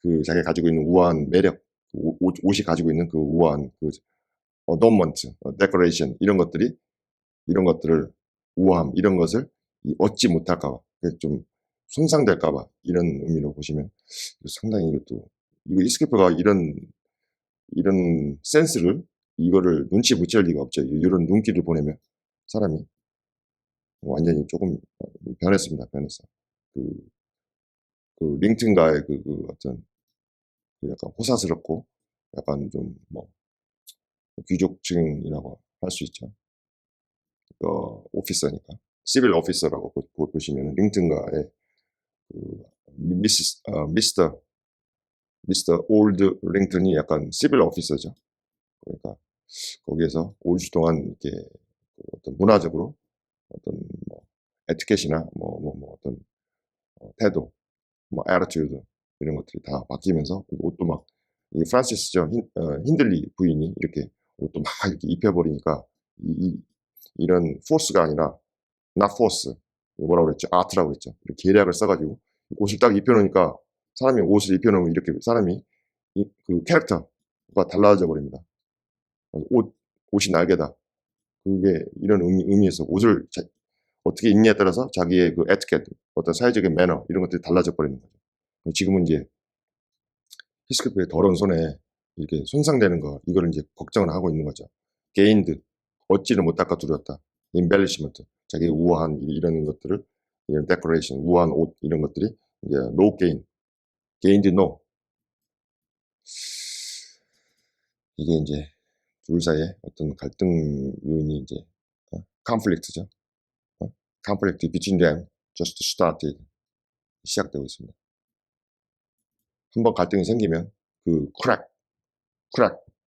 그 자기가 가지고 있는 우아한 매력, 옷이 가지고 있는 그 우아한 그 adornment, decoration 이런 것들을 우아함 이런 것을 얻지 못할까봐 좀 손상될까봐 이런 의미로 보시면 상당히 이것도 이거 히스크리프가 이런 센스를 이거를 눈치 못 챌 리가 없죠. 이런 눈길을 보내면 사람이 완전히 조금 변했습니다. 변했어. 그, 그 링튼가의 그 어떤 그 약간 호사스럽고 약간 좀 뭐 귀족층이라고 할 수 있죠. 오피서니까 시빌 오피서라고 보시면 링튼가의 그 미스터 미스터 올드 링턴이 약간 시빌 오피서죠. 그러니까 거기에서 5주 동안 이렇게 어떤 문화적으로 어떤 뭐 에티켓이나 어떤 태도, 뭐 attitude 이런 것들이 다 바뀌면서 옷도 막 이 프란시스죠 힌들리 부인이 이렇게 옷도 막 이렇게 입혀버리니까 이런 포스가 아니라 not force 뭐라고 그랬죠? 아트라고 그랬죠. 이렇게 계략을 써가지고 옷을 딱 입혀놓으니까 사람이 옷을 입혀놓으면 이렇게 사람이 그 캐릭터가 달라져 버립니다. 옷이 날개다. 그게 이런 의미에서 옷을 어떻게 입냐에 따라서 자기의 그 에티켓, 어떤 사회적인 매너 이런 것들이 달라져 버리는 거죠. 지금은 이제 히스크리프의 더러운 손에 이렇게 손상되는 거 이거를 이제 걱정을 하고 있는 거죠. 게인드 얻지를 못할까 두려웠다. embellishment 자기의 우아한 이런 것들을 이런 데코레이션 우아한 옷 이런 것들이 이제 no gain, gained no 이게 이제 둘 사이에 어떤 갈등 요인이 이제 conflict죠. conflict between them just started 시작되고 있습니다. 한번 갈등이 생기면 그 크랙,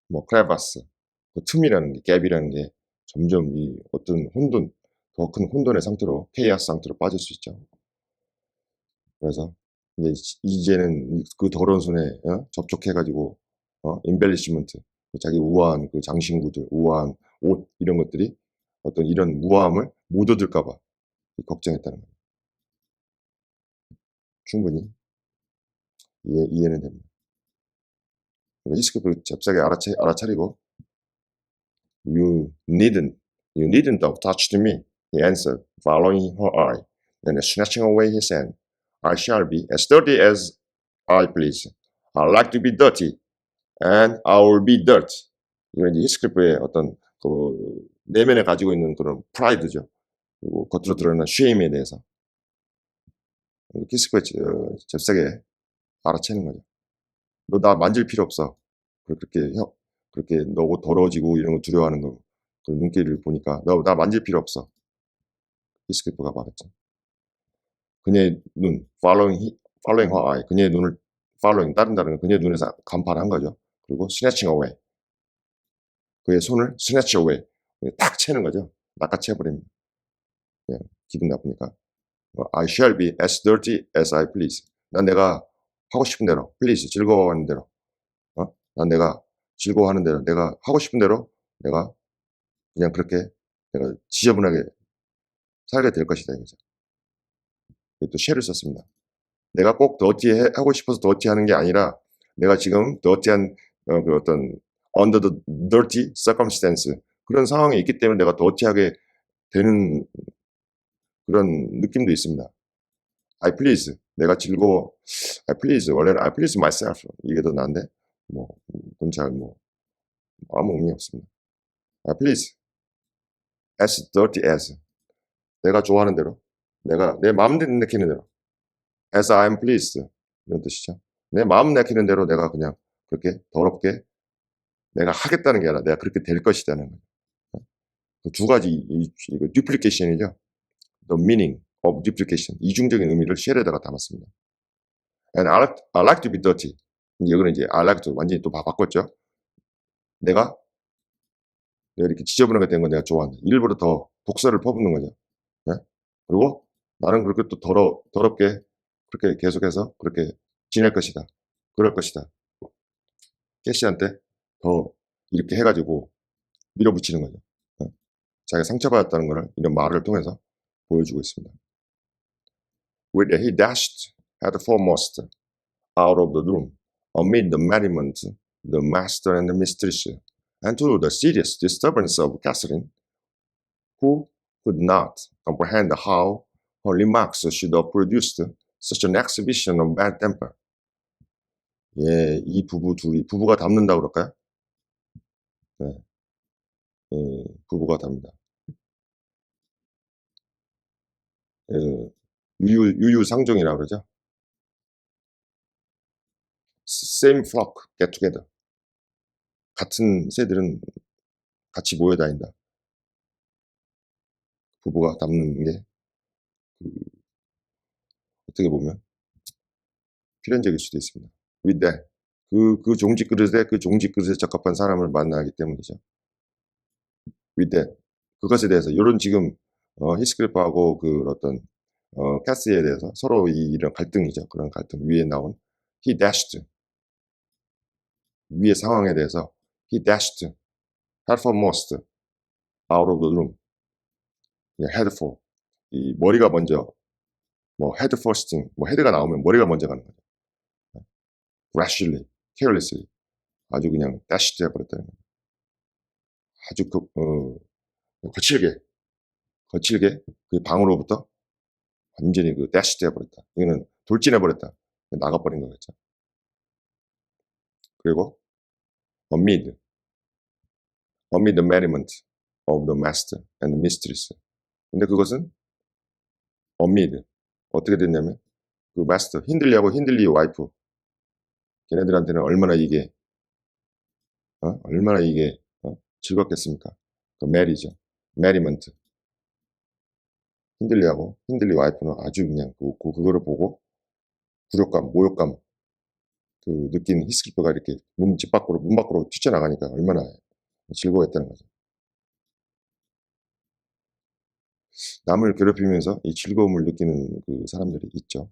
뭐 크레바스, 그 틈이라는 게 갭이라는 게 점점 이 어떤 혼돈, 더 큰 혼돈의 상태로 케이아스 상태로 빠질 수 있죠. 그래서 이제는 그 더러운 손에 접촉해가지고 인벨리시먼트 자기 우아한 그 장신구들, 우아한 옷 이런 것들이 어떤 이런 우아함을 못 얻을까봐 걱정했다는 거예요. 충분히 이해는 됩니다. 히스크도 잽싸게 알아차리고 You needn't, you needn't have touched me, he answered, following her eye. Then snatching away his hand, I shall be as dirty as I please. I like to be dirty, and I will be dirt. 이건 이제 히스크리프의 어떤 그 내면에 가지고 있는 그런 프라이드죠. 그리고 겉으로 드러나는 쉐임에 대해서 히스크리프가 잽싸게 알아채는 거죠. 너 나 만질 필요 없어. 그렇게 너 옷 더러워지고 이런 거 두려워하는 거, 그 눈길을 보니까 너 나 만질 필요 없어. 히스크리프가 말했죠. 그녀의 눈, following her eye, 그녀의 눈을 following, 따른다는 그녀의 눈에서 간파한 거죠. 그리고 snatching away, 그의 손을 snatch away, 딱 채는 거죠. 낚아채버립니다. 예, 기분 나쁘니까. I shall be as dirty as I please. 난 내가 하고 싶은 대로, please, 즐거워하는 대로. 난 내가 즐거워하는 대로, 내가 하고 싶은 대로 내가 그냥 그렇게 내가 지저분하게 살게 될 것이다. 이거죠. 또 쉘을 썼습니다. 내가 꼭 하고 싶어서 더티하는 게 아니라 내가 지금 더티한 그 어떤 under the dirty circumstance 그런 상황에 있기 때문에 내가 더티하게 되는 그런 느낌도 있습니다. I please 내가 즐거워. I please 원래는 I please myself 이게 더 나은데 뭐 그건 잘 뭐 아무 의미 없습니다. I please as dirty as 내가 좋아하는 대로 내가 내 마음 내키는 대로 as I am pleased 이런 뜻이죠. 내 마음 내키는 대로 내가 그냥 그렇게 더럽게 내가 하겠다는 게 아니라 내가 그렇게 될 것이라는 거예요. 두 가지 이거 duplication이죠. The meaning of duplication 이중적인 의미를 쉘에다가 담았습니다. And I like to be dirty. 이거는 이제 I like to 완전히 또 바꿨죠. 내가 이렇게 지저분하게 된 건 내가 좋아한다. 일부러 더 독설을 퍼붓는 거죠. 네? 그리고 나는 그렇게 또 더럽게 그렇게 계속해서 그렇게 지낼 것이다. 그럴 것이다. 캐시한테 더 이렇게 해가지고 밀어붙이는 거죠. 네? 자기가 상처받았다는 것을 이런 말을 통해서 보여주고 있습니다. With he dashed headforemost out of the room, amid the merriment, the master and the mistress, and to the serious disturbance of Catherine, who could not comprehend how her remarks should have produced such an exhibition of bad temper. 예, 이 부부가 닮는다 그럴까요? 네, 부부가 닮는다. 유유상종이라 그러죠. Same flock get together. 같은 새들은 같이 모여 다닌다. 부부가 닮는 게 어떻게 보면 필연적일 수도 있습니다. With that, 그 종지 그릇에 적합한 사람을 만나기 때문이죠. with that. 그것에 대해서 요런 지금 히스클리프하고 그 어떤 캐시에 대해서 서로 이런 갈등이죠. 그런 갈등 위에 나온 he dashed 위의 상황에 대해서 he dashed headforemost out of the room. headful 이 머리가 먼저 뭐 head firsting 뭐 헤드가 나오면 머리가 먼저 가는 거죠. rashly, carelessly 아주 그냥 dashed 해버렸다는 거예요. 아주 거칠게 그 방으로부터 완전히 그 dashed 해버렸다. 이거는 돌진해버렸다. 나가버린 거겠죠. 그리고 amid the merriment of the master and the mistress. 근데 그것은 amid 어떻게 됐냐면 그 마스터 힌들리 와이프 걔네들한테는 얼마나 이게 즐겁겠습니까? 그 메리죠. 메리먼트. 힌들리 와이프는 아주 그냥 그거를 보고 굴욕감, 모욕감 그 느낀 히스키퍼가 이렇게 문 밖으로 뛰쳐나가니까 얼마나 즐거웠다는 거죠. 남을 괴롭히면서 이 즐거움을 느끼는 그 사람들이 있죠.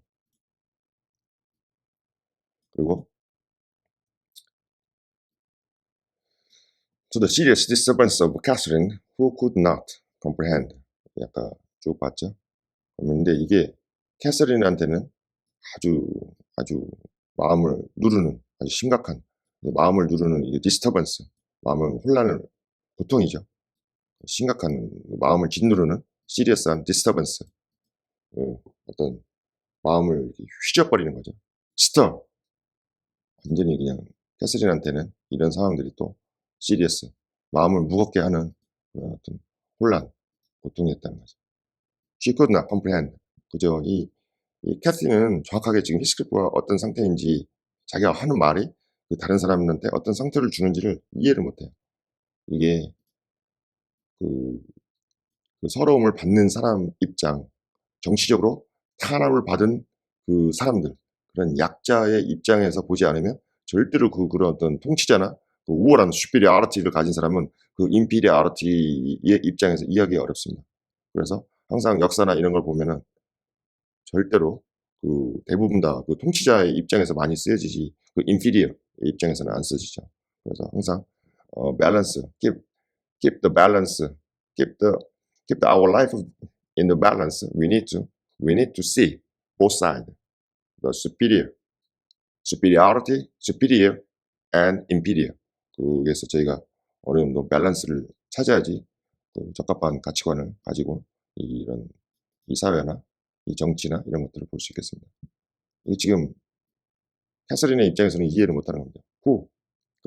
그리고 to the serious disturbance of Catherine, who could not comprehend. 약간 쭉 봤죠. 그런데 이게 캐서린한테는 아주 마음을 누르는 아주 심각한 마음을 누르는 이게 디스터번스, 마음을 혼란을 고통이죠. 심각한 마음을 짓누르는 시리어스한 디스터번스, 어떤 마음을 휘저버리는 거죠. 스터 완전히 그냥 캐서린한테는 이런 상황들이 또 시리어스, 마음을 무겁게 하는 그런 어떤 혼란, 고통이었다는 거죠. She could not comprehend. 그죠? 이 캐시는 정확하게 지금 히스클리프가 어떤 상태인지 자기가 하는 말이 그 다른 사람한테 어떤 상태를 주는지를 이해를 못해요. 이게 그, 그 서러움을 받는 사람 입장, 정치적으로 탄압을 받은 그 사람들, 그런 약자의 입장에서 보지 않으면 절대로 그런 어떤 통치자나 그 우월한 superiority를 가진 사람은 그 inferiority의 입장에서 이해하기 어렵습니다. 그래서 항상 역사나 이런 걸 보면은 절대로 그 대부분 다 그 통치자의 입장에서 많이 쓰여지지 그 inferior 입장에서는 안 쓰지죠. 그래서 항상 balance, keep the balance, keep the our life in the balance. We need to see both sides, the superior and inferior. 그래서 저희가 어느 정도 밸런스를 찾아야지 그 적합한 가치관을 가지고 이런 이 사회나 이 정치나 이런 것들을 볼 수 있겠습니다. 이게 지금 캐서린의 입장에서는 이해를 못하는 겁니다. 그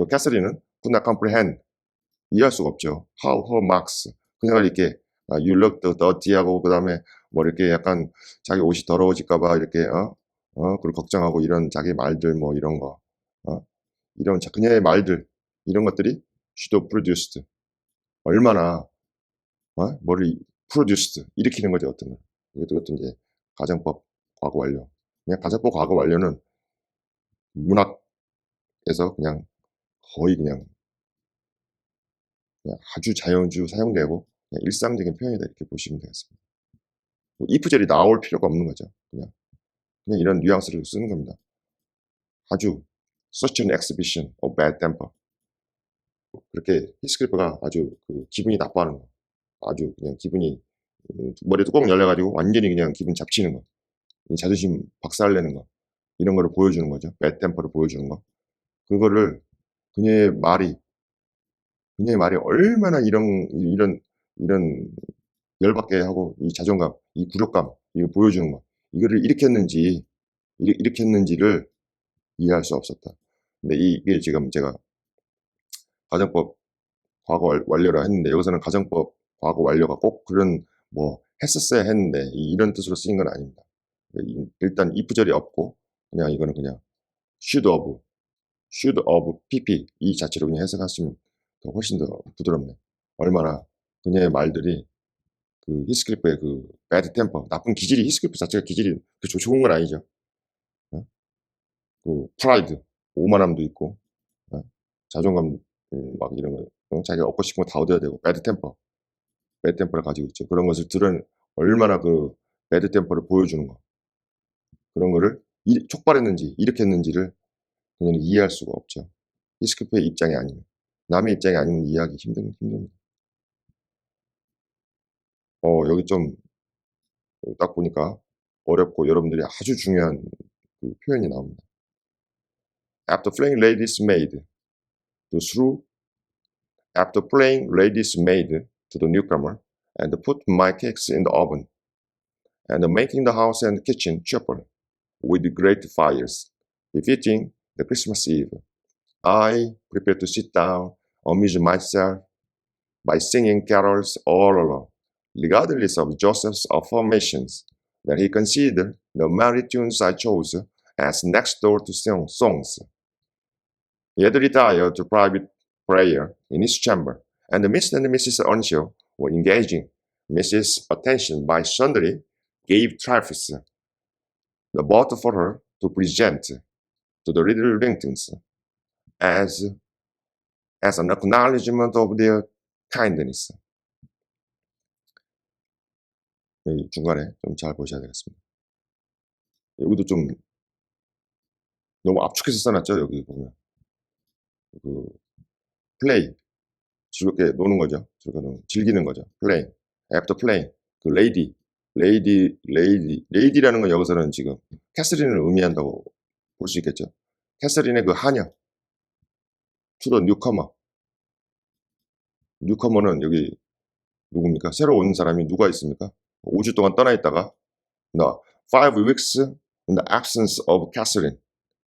캐서린은 could not comprehend 이해할 수가 없죠. How her marks 그냥 이렇게 you look dirty하고 그 다음에 뭐 이렇게 약간 자기 옷이 더러워질까봐 이렇게 그걸 걱정하고 이런 자기 말들 뭐 이런 거 이런 그녀의 말들 이런 것들이 should have produced 얼마나 뭐를 produced 일으키는 거죠 어떤 거. 이것도 이제 가정법 과거 완료. 그냥 가정법 과거 완료는 문학에서 그냥 거의 그냥 아주 자연주 사용되고 그냥 일상적인 표현이다 이렇게 보시면 되겠습니다. 뭐 if절이 나올 필요가 없는 거죠. 그냥 이런 뉘앙스를 쓰는 겁니다. 아주 such an exhibition of bad temper. 그렇게 히스클리프가 아주 그 기분이 나빠하는 거. 아주 그냥 기분이 머리 뚜껑 열려가지고 완전히 그냥 기분 잡치는 거. 자존심 박살내는 거. 이런 거를 보여주는 거죠. bad temper를 보여주는 거. 그거를 그녀의 말이 얼마나 이런 열받게 하고 이 자존감, 이 굴욕감, 이거 보여주는 거. 이거를 일으켰는지를 이해할 수 없었다. 근데 이게 지금 제가 가정법 과거 완료라 했는데 여기서는 가정법 과거 완료가 꼭 그런 뭐 했었어야 했는데 이런 뜻으로 쓰인 건 아닙니다. 일단 if절이 없고 그냥 이거는 그냥 should of pp 이 자체로 그냥 해석하시면 더 훨씬 더 부드럽네. 얼마나 그녀의 말들이 그 히스클리프의 그 bad temper 나쁜 기질이 히스클리프 자체가 기질이 좋은 건 아니죠. 그 프라이드 오만함도 있고, 자존감, 막 이런 거, 자기가 얻고 싶은 거 다 얻어야 되고, 배드 템퍼를 가지고 있죠. 그런 것을 얼마나 그 배드 템퍼를 보여주는 거, 그런 거를 촉발했는지, 일으켰는지를 그냥 이해할 수가 없죠. 히스크피의 입장이 아니면, 남의 입장이 아니면 이해하기 힘듭니다. 여기 좀 딱 보니까 어렵고 여러분들이 아주 중요한 그 표현이 나옵니다. After playing ladies maid to through after playing ladies maid to the newcomer and put my cakes in the oven and making the house and kitchen cheerful with great fires befitting the Christmas Eve. I prepared to sit down, amuse myself by singing carols all along, regardless of Joseph's affirmations that he considered the merry tunes I chose as next door to songs. He had retired to private prayer in his chamber, and Mr. and Mrs. Earnshaw were engaging Mrs. attention by sundry gave trifles, the bought for her to present to the little Wingtons as an acknowledgement of their kindness. 여기 중간에 좀 잘 보셔야 되겠습니다. 여기도 좀 너무 압축해서 써놨죠. 여기 보면 그 play, 즐겁게 노는 거죠. 즐기는 거죠. play, after play, 그 lady라는 건 여기서는 지금 캐서린을 의미한다고 볼 수 있겠죠. 캐서린의 그 하녀, to the newcomer는 여기 누굽니까? 새로 온 사람이 누가 있습니까? 5주 동안 떠나 있다가 the 5 weeks in the absence of Catherine.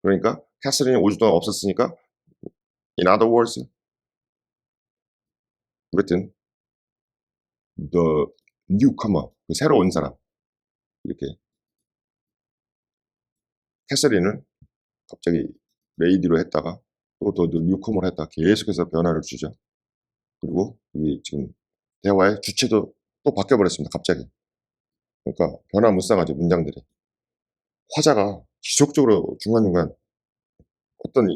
그러니까 캐서린이 5주 동안 없었으니까 in other words, written the newcomer, 그 새로 온 사람, 이렇게 캐서린을 갑자기 레이디로 했다가 또 더 뉴커머로 했다가 계속해서 변화를 주죠. 그리고 이 지금 대화의 주체도 또 바뀌어버렸습니다. 갑자기. 그러니까 변화무쌍하죠. 문장들이. 화자가 지속적으로 중간중간 어떤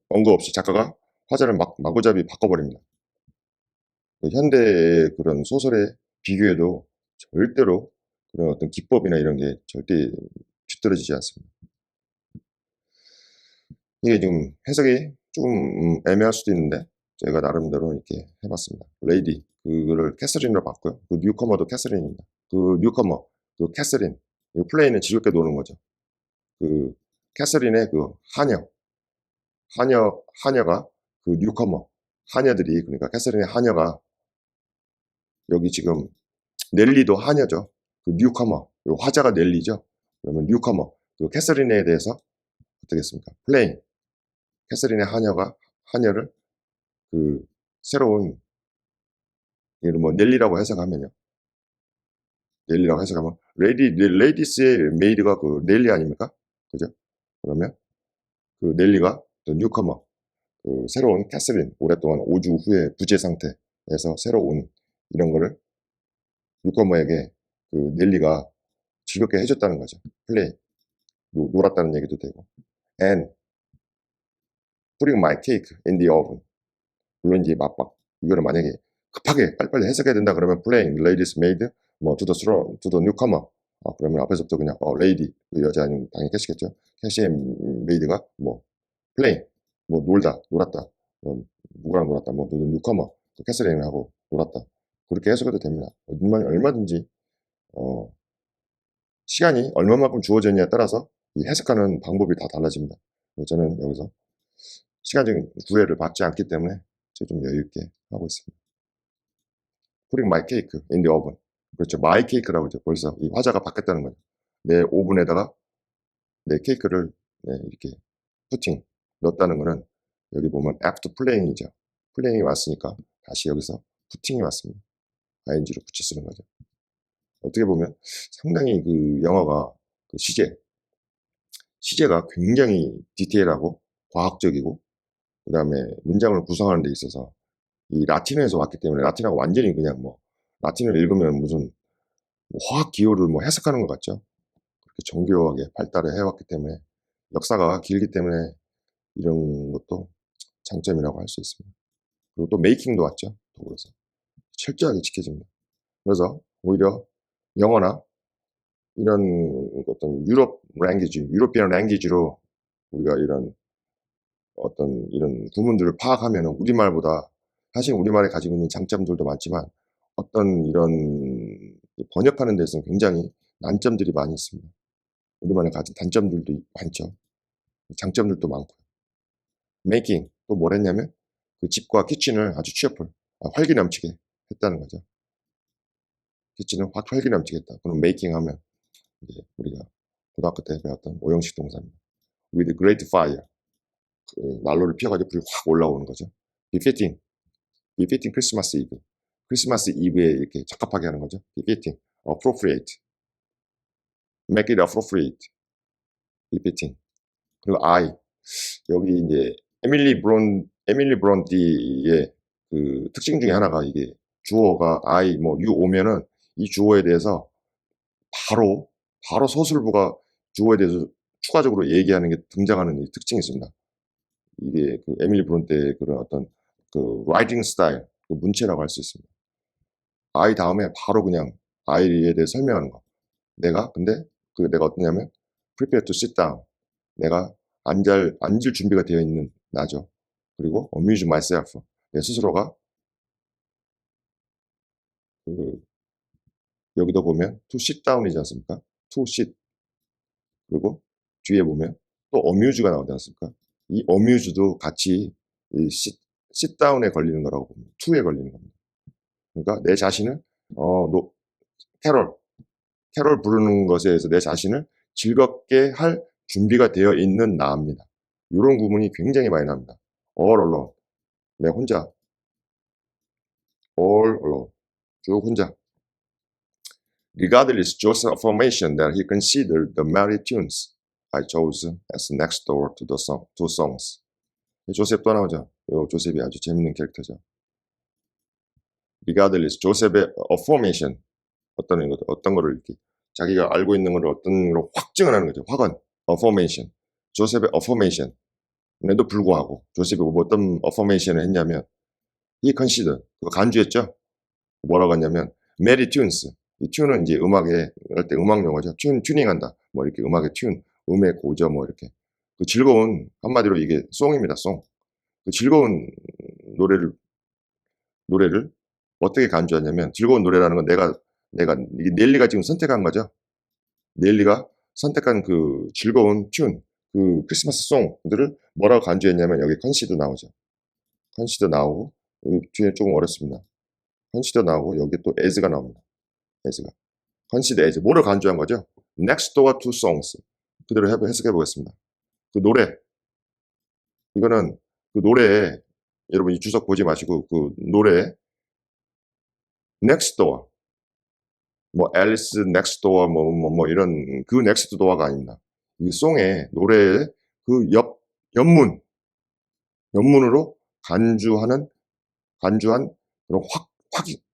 언거 없이 작가가 화자를 마구잡이 바꿔버립니다. 현대의 그런 소설의 비교에도 절대로 그런 어떤 기법이나 이런 게 절대 뒤떨어지지 않습니다. 이게 지금 해석이 좀 애매할 수도 있는데 제가 나름대로 이렇게 해봤습니다. 레이디, 그거를 캐서린으로 봤고요. 그 뉴커머도 캐서린입니다. 그 뉴커머, 그 캐서린, 이 플레이는 즐겁게 노는 거죠. 그 캐서린의 그 하녀가 그 뉴커머, 하녀들이, 그러니까 캐서린의 하녀가, 여기 지금 넬리도 하녀죠. 그 뉴커머, 화자가 넬리죠. 그러면 뉴커머, 그 캐서린에 대해서 어떻게 했습니까? 플레이, 캐서린의 하녀를 그 새로운, 예를 뭐 넬리라고 해석하면 레이디스의 메이드가 그 넬리 아닙니까? 그죠? 그러면 그 넬리가 또 뉴커머, 그 새로운 캐서린, 오랫동안 5주 후에 부재 상태에서 새로 온 이런 거를 뉴커머에게 그 넬리가 즐겁게 해줬다는 거죠. 플레이, 놀았다는 얘기도 되고. And putting my cake in the oven. 물론 이제 이거를 만약에 급하게 빨리빨리 해석해야 된다 그러면 playing ladies maid, 뭐 to the newcomer. 그러면 앞에서부터 그냥 lady, 그 여자는 당연히 캐시겠죠. 캐시의 메이드가 뭐 playing, 뭐 놀았다, 누구랑 놀았다, 뭐 to the newcomer, 캐서린하고 놀았다. 그렇게 해석해도 됩니다. 얼마든지 시간이 얼마만큼 주어졌냐에 따라서 이 해석하는 방법이 다 달라집니다. 저는 여기서 시간적인 구애를 받지 않기 때문에 좀 여유 있게 하고 있습니다. Putting my cake in the oven. 그렇죠. my cake라고 하죠. 벌써 이 화자가 바뀌었다는 거죠. 내 오븐에다가 내 케이크를 이렇게 putting, 넣었다는 거는 여기 보면 after playing이죠. playing이 왔으니까 다시 여기서 putting이 왔습니다. ing로 붙여 쓰는 거죠. 어떻게 보면 상당히 그 영어가 그 시제가 굉장히 디테일하고 과학적이고, 그 다음에 문장을 구성하는 데 있어서 이 라틴어에서 왔기 때문에 라틴어가 완전히 그냥 뭐 라틴어를 읽으면 무슨 화학 기호를 뭐 해석하는 것 같죠. 그렇게 정교하게 발달을 해왔기 때문에, 역사가 길기 때문에 이런 것도 장점이라고 할 수 있습니다. 그리고 또 메이킹도 왔죠. 더불어서 철저하게 지켜집니다. 그래서 오히려 영어나 이런 어떤 유로피안 랭귀지로 우리가 이런 어떤 이런 구문들을 파악하면 우리말보다 사실 우리말이 가지고 있는 장점들도 많지만 어떤 이런 번역하는 데서는 굉장히 난점들이 많이 있습니다. 우리말에 가진 단점들도 많죠. 장점들도 많고요. 메이킹 또 뭘 했냐면 그 집과 키친을 아주 활기 넘치게 했다는 거죠. 키친을 확 활기 넘치게 했다. 그럼 메이킹 하면 이제 우리가 고등학교 때 배웠던 오형식 동사입니다. With great fire. 그 난로를 피워가지고 불이 확 올라오는 거죠. befitting 크리스마스 이브. 크리스마스 이브에 이렇게 적합하게 하는 거죠. befitting, appropriate, make it appropriate, befitting. 그리고 I 여기 이제 에밀리 브론티의 그 특징 중에 하나가 이게 주어가 I 뭐 you 오면은 이 주어에 대해서 바로 서술부가 주어에 대해서 추가적으로 얘기하는 게 등장하는 이 특징이 있습니다. 이게 그 에밀리 브론테의 그런 어떤 그 라이팅 스타일, 그 문체라고 할 수 있습니다. I 다음에 바로 그냥 I에 대해 설명하는 거. 근데 내가 어떠냐면 prepare to sit down. 내가 앉을 준비가 되어 있는 나죠. 그리고 amuse myself. 내 스스로가 그 여기도 보면 to sit down이지 않습니까? to sit. 그리고 뒤에 보면 또 amuse가 나오지 않습니까? 이 amuse도 같이 이 sit down에 걸리는 거라고 봅니다. to에 걸리는 겁니다. 그러니까 내 자신을 캐롤 부르는 것에 대해서 내 자신을 즐겁게 할 준비가 되어 있는 나입니다. 이런 구문이 굉장히 많이 납니다. all alone. 내 혼자. all alone. 쭉 혼자. Regardless Joseph's affirmation that he considered the merry tunes I chose as next door to the two songs. 조셉 또 나오죠. 조셉이 아주 재밌는 캐릭터죠. Regardless 조셉의 affirmation 어떤 거를 이렇게 자기가 알고 있는 걸 어떤 걸로 확증을 하는 거죠. 확언, affirmation. 조셉의 affirmation에도 불구하고 조셉이 어떤 affirmation을 했냐면 he considered 그거 간주했죠. 뭐라고 했냐면 merry tunes. 이 튠은 이제 음악에 할 때 음악 용어죠. 튜닝한다. 뭐 이렇게 음악의 튠, 음의 고저 뭐 이렇게 그 즐거운 한마디로 이게 송입니다. 송. 그 즐거운 노래를 어떻게 간주하냐면 즐거운 노래라는 건 내가 넬리가 지금 선택한 거죠. 넬리가 선택한 그 즐거운 그 크리스마스 송들을 뭐라고 간주했냐면 여기 컨시드 나오죠. 컨시드 나오고 여기 뒤에 조금 어렵습니다. 컨시드 나오고 여기 또 as가 나옵니다. as가. 컨시드 as. 뭐를 간주한 거죠? next door two songs. 그대로 해석해 보겠습니다. 그 노래. 이거는 그 노래에 여러분 이 주석 보지 마시고 그 노래 next door. 뭐 앨리스 넥스트 도어 뭐 이런 그 넥스트 도어가 아닙니다. 이 송의 노래의 그 옆문으로 간주한 그런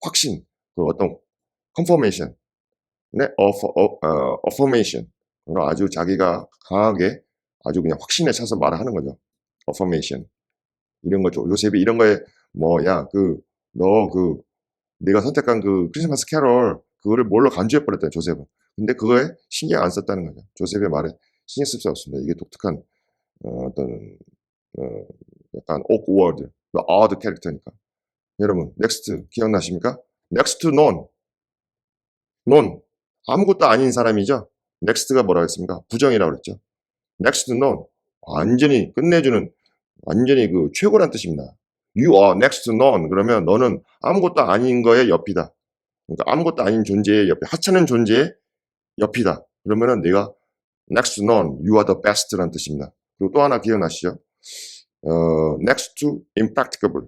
확신 그 어떤 컨퍼메이션의 어퍼메이션 그런 아주 자기가 강하게 아주 그냥 확신에 차서 말을 하는 거죠. 어퍼메이션 이런 거죠. 요셉이 이런 거에 뭐야 네가 선택한 그 크리스마스 캐럴 그거를 뭘로 간주해 버렸다 조셉은. 근데 그거에 신경 안 썼다는 거죠. 조셉의 말에 신경 쓸 수 없습니다. 이게 독특한 어떤 약간 awkward, odd 캐릭터니까. 여러분, 넥스트 기억나십니까? 넥스트 논 아무것도 아닌 사람이죠. 넥스트가 뭐라고 했습니까? 부정이라고 그랬죠. 넥스트 논 완전히 끝내주는 완전히 그 최고란 뜻입니다. You are next to none. 그러면 너는 아무것도 아닌 거에 옆이다. 그러니까 아무것도 아닌 존재의 옆에 하찮은 존재의 옆이다. 그러면은 내가 next to none, you are the best라는 뜻입니다. 그리고 또 하나 기억나시죠? next to impracticable.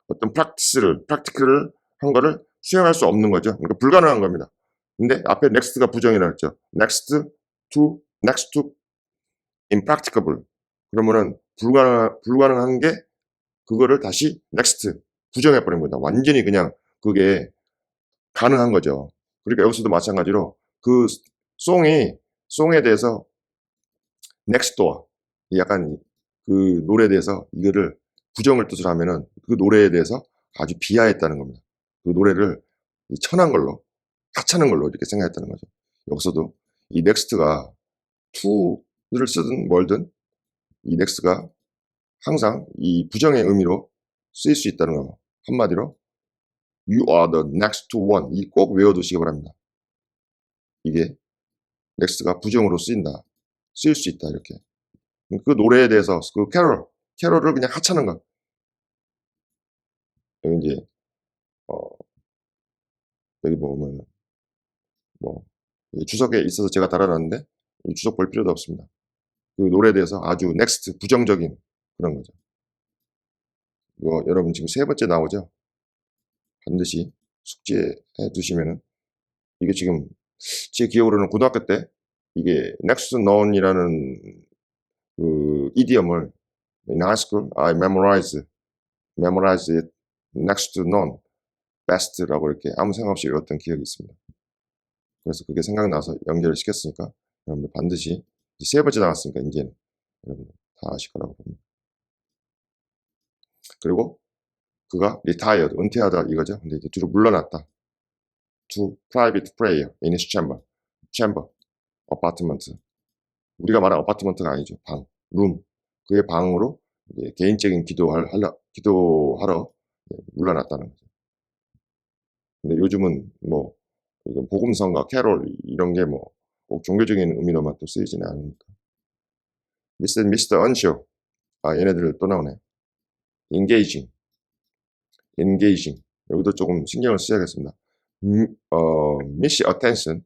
어떤 practical을 한 거를 수행할 수 없는 거죠. 그러니까 불가능한 겁니다. 근데 앞에 next가 부정이라고 했죠. next to impracticable. 그러면은 불가능한 게 그거를 다시 next 부정해버린 겁니다. 완전히 그냥 그게 가능한 거죠. 그러니까 여기서도 마찬가지로 그 송에 대해서 next door 약간 그 노래에 대해서 이거를 부정을 뜻으로 하면은 그 노래에 대해서 아주 비하했다는 겁니다. 그 노래를 천한 걸로, 하찮은 걸로 이렇게 생각했다는 거죠. 여기서도 이 넥스트가 to를 쓰든 뭘든 이 넥스트가 항상 이 부정의 의미로 쓰일 수 있다는 거. 한마디로 you are the next one. 이 꼭 외워두시기 바랍니다. 이게 넥스트가 부정으로 쓰인다. 쓰일 수 있다. 이렇게. 그 노래에 대해서 그 캐럴을 그냥 하찮은 것. 여기 이제 여기 보면 뭐 주석에 있어서 제가 달아놨는데 이 주석 볼 필요도 없습니다. 그 노래에 대해서 아주 넥스트 부정적인 그런 거죠. 이거 여러분 지금 세 번째 나오죠? 반드시 숙지해 두시면은 이게 지금 제 기억으로는 고등학교 때 이게 next known이라는 그 이디엄을 in high school I memorize it next to none best라고 이렇게 아무 생각 없이 외웠던 기억이 있습니다. 그래서 그게 생각나서 연결을 시켰으니까 여러분들 반드시 세 번째 나왔으니까 이제는 여러분들 다 아실 거라고 봅니다. 그리고 그가 retired, 은퇴하다 이거죠. 근데 이제 뒤로 물러났다. to private prayer in his chamber, apartment. 우리가 말한 아파트먼트가 아니죠. 방, 룸. 그의 방으로 이제 개인적인 기도하러 물러났다는 거죠. 근데 요즘은 뭐 복음성가, 캐롤 이런 게 뭐 꼭 종교적인 의미로만 또 쓰이지는 않으니까. 미스터 언쇼. 아, 얘네들 또 나오네. engaging. 여기도 조금 신경을 써야겠습니다. miss attention.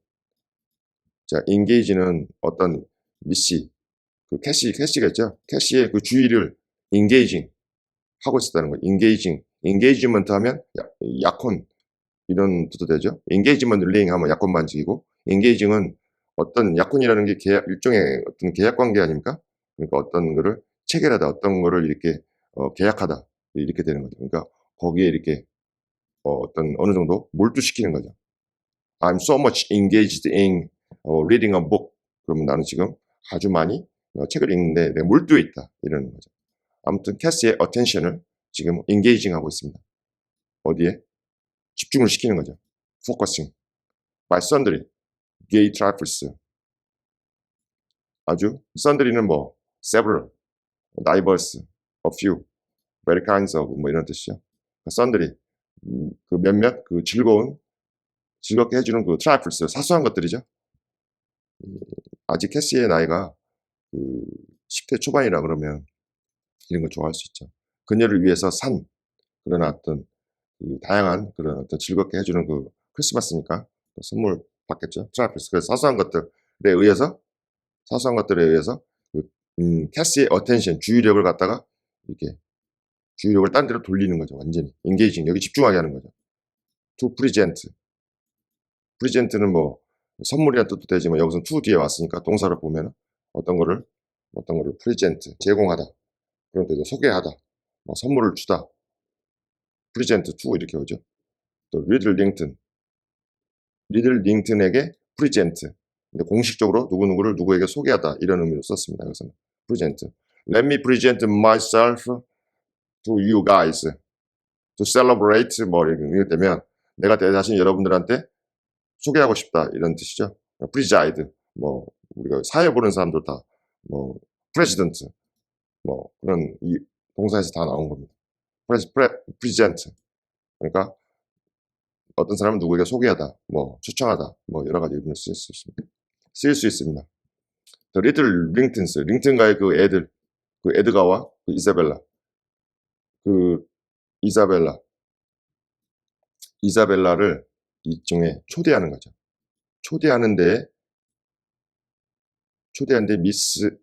자, engage는 어떤 미시, 그 캐시가 있죠. 캐시의 그 주의를 engaging 하고 있었다는 거예요. engagement 하면 약혼 이런 뜻도 되죠. engagement ring 하면 약혼 반직이고 engaging은 어떤 약혼이라는 게 일종의 어떤 계약 관계 아닙니까? 그러니까 어떤 거를 체결하다, 어떤 거를 이렇게 계약하다 이렇게 되는 거죠. 그러니까 거기에 이렇게 어떤 어느 정도 몰두시키는 거죠. I'm so much engaged in reading a book. 그러면 나는 지금 아주 많이 책을 읽는데 내가 몰두해 있다 이러는 거죠. 아무튼 캐시의 attention을 지금 engaging 하고 있습니다. 어디에? 집중을 시키는 거죠. focusing. by sundry, gay trifles. 아주 sundry는 뭐 several, diverse, a few, very kinds of 뭐 이런 뜻이죠. sundry, 그 몇몇 그 즐겁게 해주는 그 trifles, 사소한 것들이죠. 아직 캐시의 나이가 그 10대 초반이라 그러면 이런 거 좋아할 수 있죠. 그녀를 위해서 산 그런 어떤 그 다양한 그런 어떤 즐겁게 해주는 그 크리스마스니까 선물 받겠죠. 트라피스. 그래서 사소한 것들에 의해서 그, 캐시의 어텐션 주의력을 갖다가 이렇게 주의력을 딴 데로 돌리는 거죠. 완전히 engaging 여기 집중하게 하는 거죠. to present는 뭐 선물이라는 뜻도 되지만 여기서는 to 뒤에 왔으니까 동사를 보면 어떤 거를 present 제공하다 그런 데도 소개하다 뭐 선물을 주다 present to 이렇게 오죠. 또 리들 링튼에게 present 근데 공식적으로 누구누구를 누구에게 소개하다 이런 의미로 썼습니다. 여기서는 present. Let me present myself to you guys to celebrate 뭐 이렇게 되면 내가 내 자신 여러분들한테 소개하고 싶다 이런 뜻이죠. preside 뭐 우리가 사회 보는 사람들 다 뭐 president 뭐 그런 이 동사에서 다 나온 겁니다. present 그러니까 어떤 사람은 누구에게 소개하다, 뭐 초청하다, 뭐 여러 가지 의미로 쓰일 수 있습니다. The Little Ringtons, 링튼가의 그 애들, 그 에드가와 그 그 이사벨라를 일종의 초대하는 거죠. 초대하는데 미스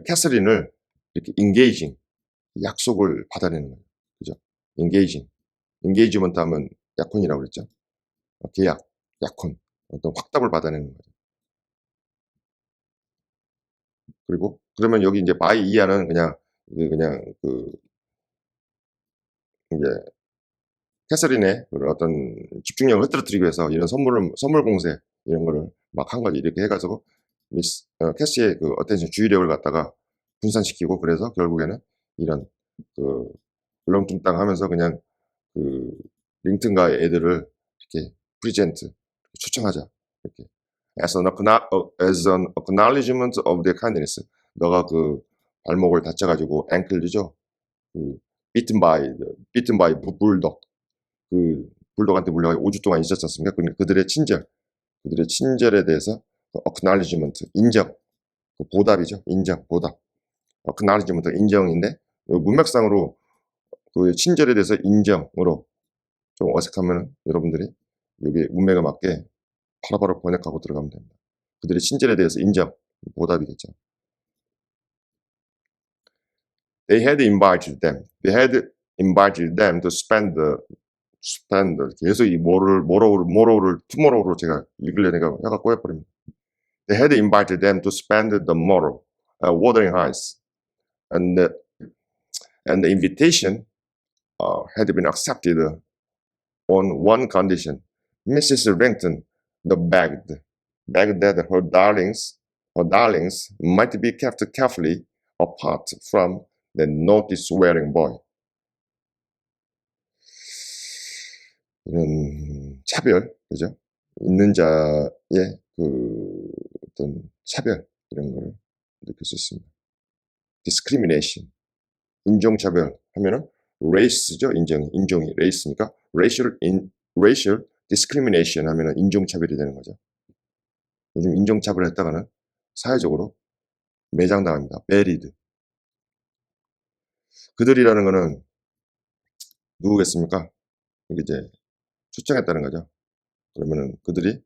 캐서린을 이렇게 engaging 약속을 받아내는 거예요. 그죠? engagement 하면 약혼이라고 그랬죠. 계약, 약혼, 어떤 확답을 받아내는 거죠. 그리고 그러면 여기 이제 by 이하는 그냥 그 이제 캐서린의 어떤 집중력을 흐트러뜨리기 위해서 이런 선물 공세 이런 거를 막 한 거지. 이렇게 해가지고 캐시의 그 어텐션 주의력을 갖다가 분산시키고 그래서 결국에는 이런 그 울렁뚱땅하면서 그냥 그 링튼가 애들을 이렇게 프리젠트 초청하자 이렇게 as an acknowledgement of their kindness. 너가 그 발목을 다쳐가지고 앵클이죠. 그 beaten by 불독 그 불독한테 물려가지고 5주 동안 있었지 않습니까? 그들의 친절에 대해서 acknowledgement 인정, 그 보답이죠. 인정, 보답. acknowledgement 인정인데 문맥상으로 그 친절에 대해서 인정으로 좀 어색하면 여러분들이 여기 문맥에 맞게 바로바로 번역하고 들어가면 됩니다. 그들의 친절에 대해서 인정, 보답이겠죠. They had invited them to spend 계속 이 moreover를 tomorrow로 제가 읽으려니까 약간 꼬여버립니다. They had invited them to spend the morrow Wuthering Heights, and the invitation had been accepted on one condition. Mrs. Rington begged that her darlings might be kept carefully apart from the naughty swearing boy. 이런 차별, 그죠? 있는 자의 그 어떤 차별 이런 걸 느낄 수 있습니다. discrimination, 인종차별 하면은 race죠, 인종이 race니까 racial discrimination 하면은 인종차별이 되는 거죠. 요즘 인종차별을 했다가는 사회적으로 매장당합니다. buried. 그들이라는 거는 누구겠습니까? 이제 초청했다는 거죠. 그러면은 그들이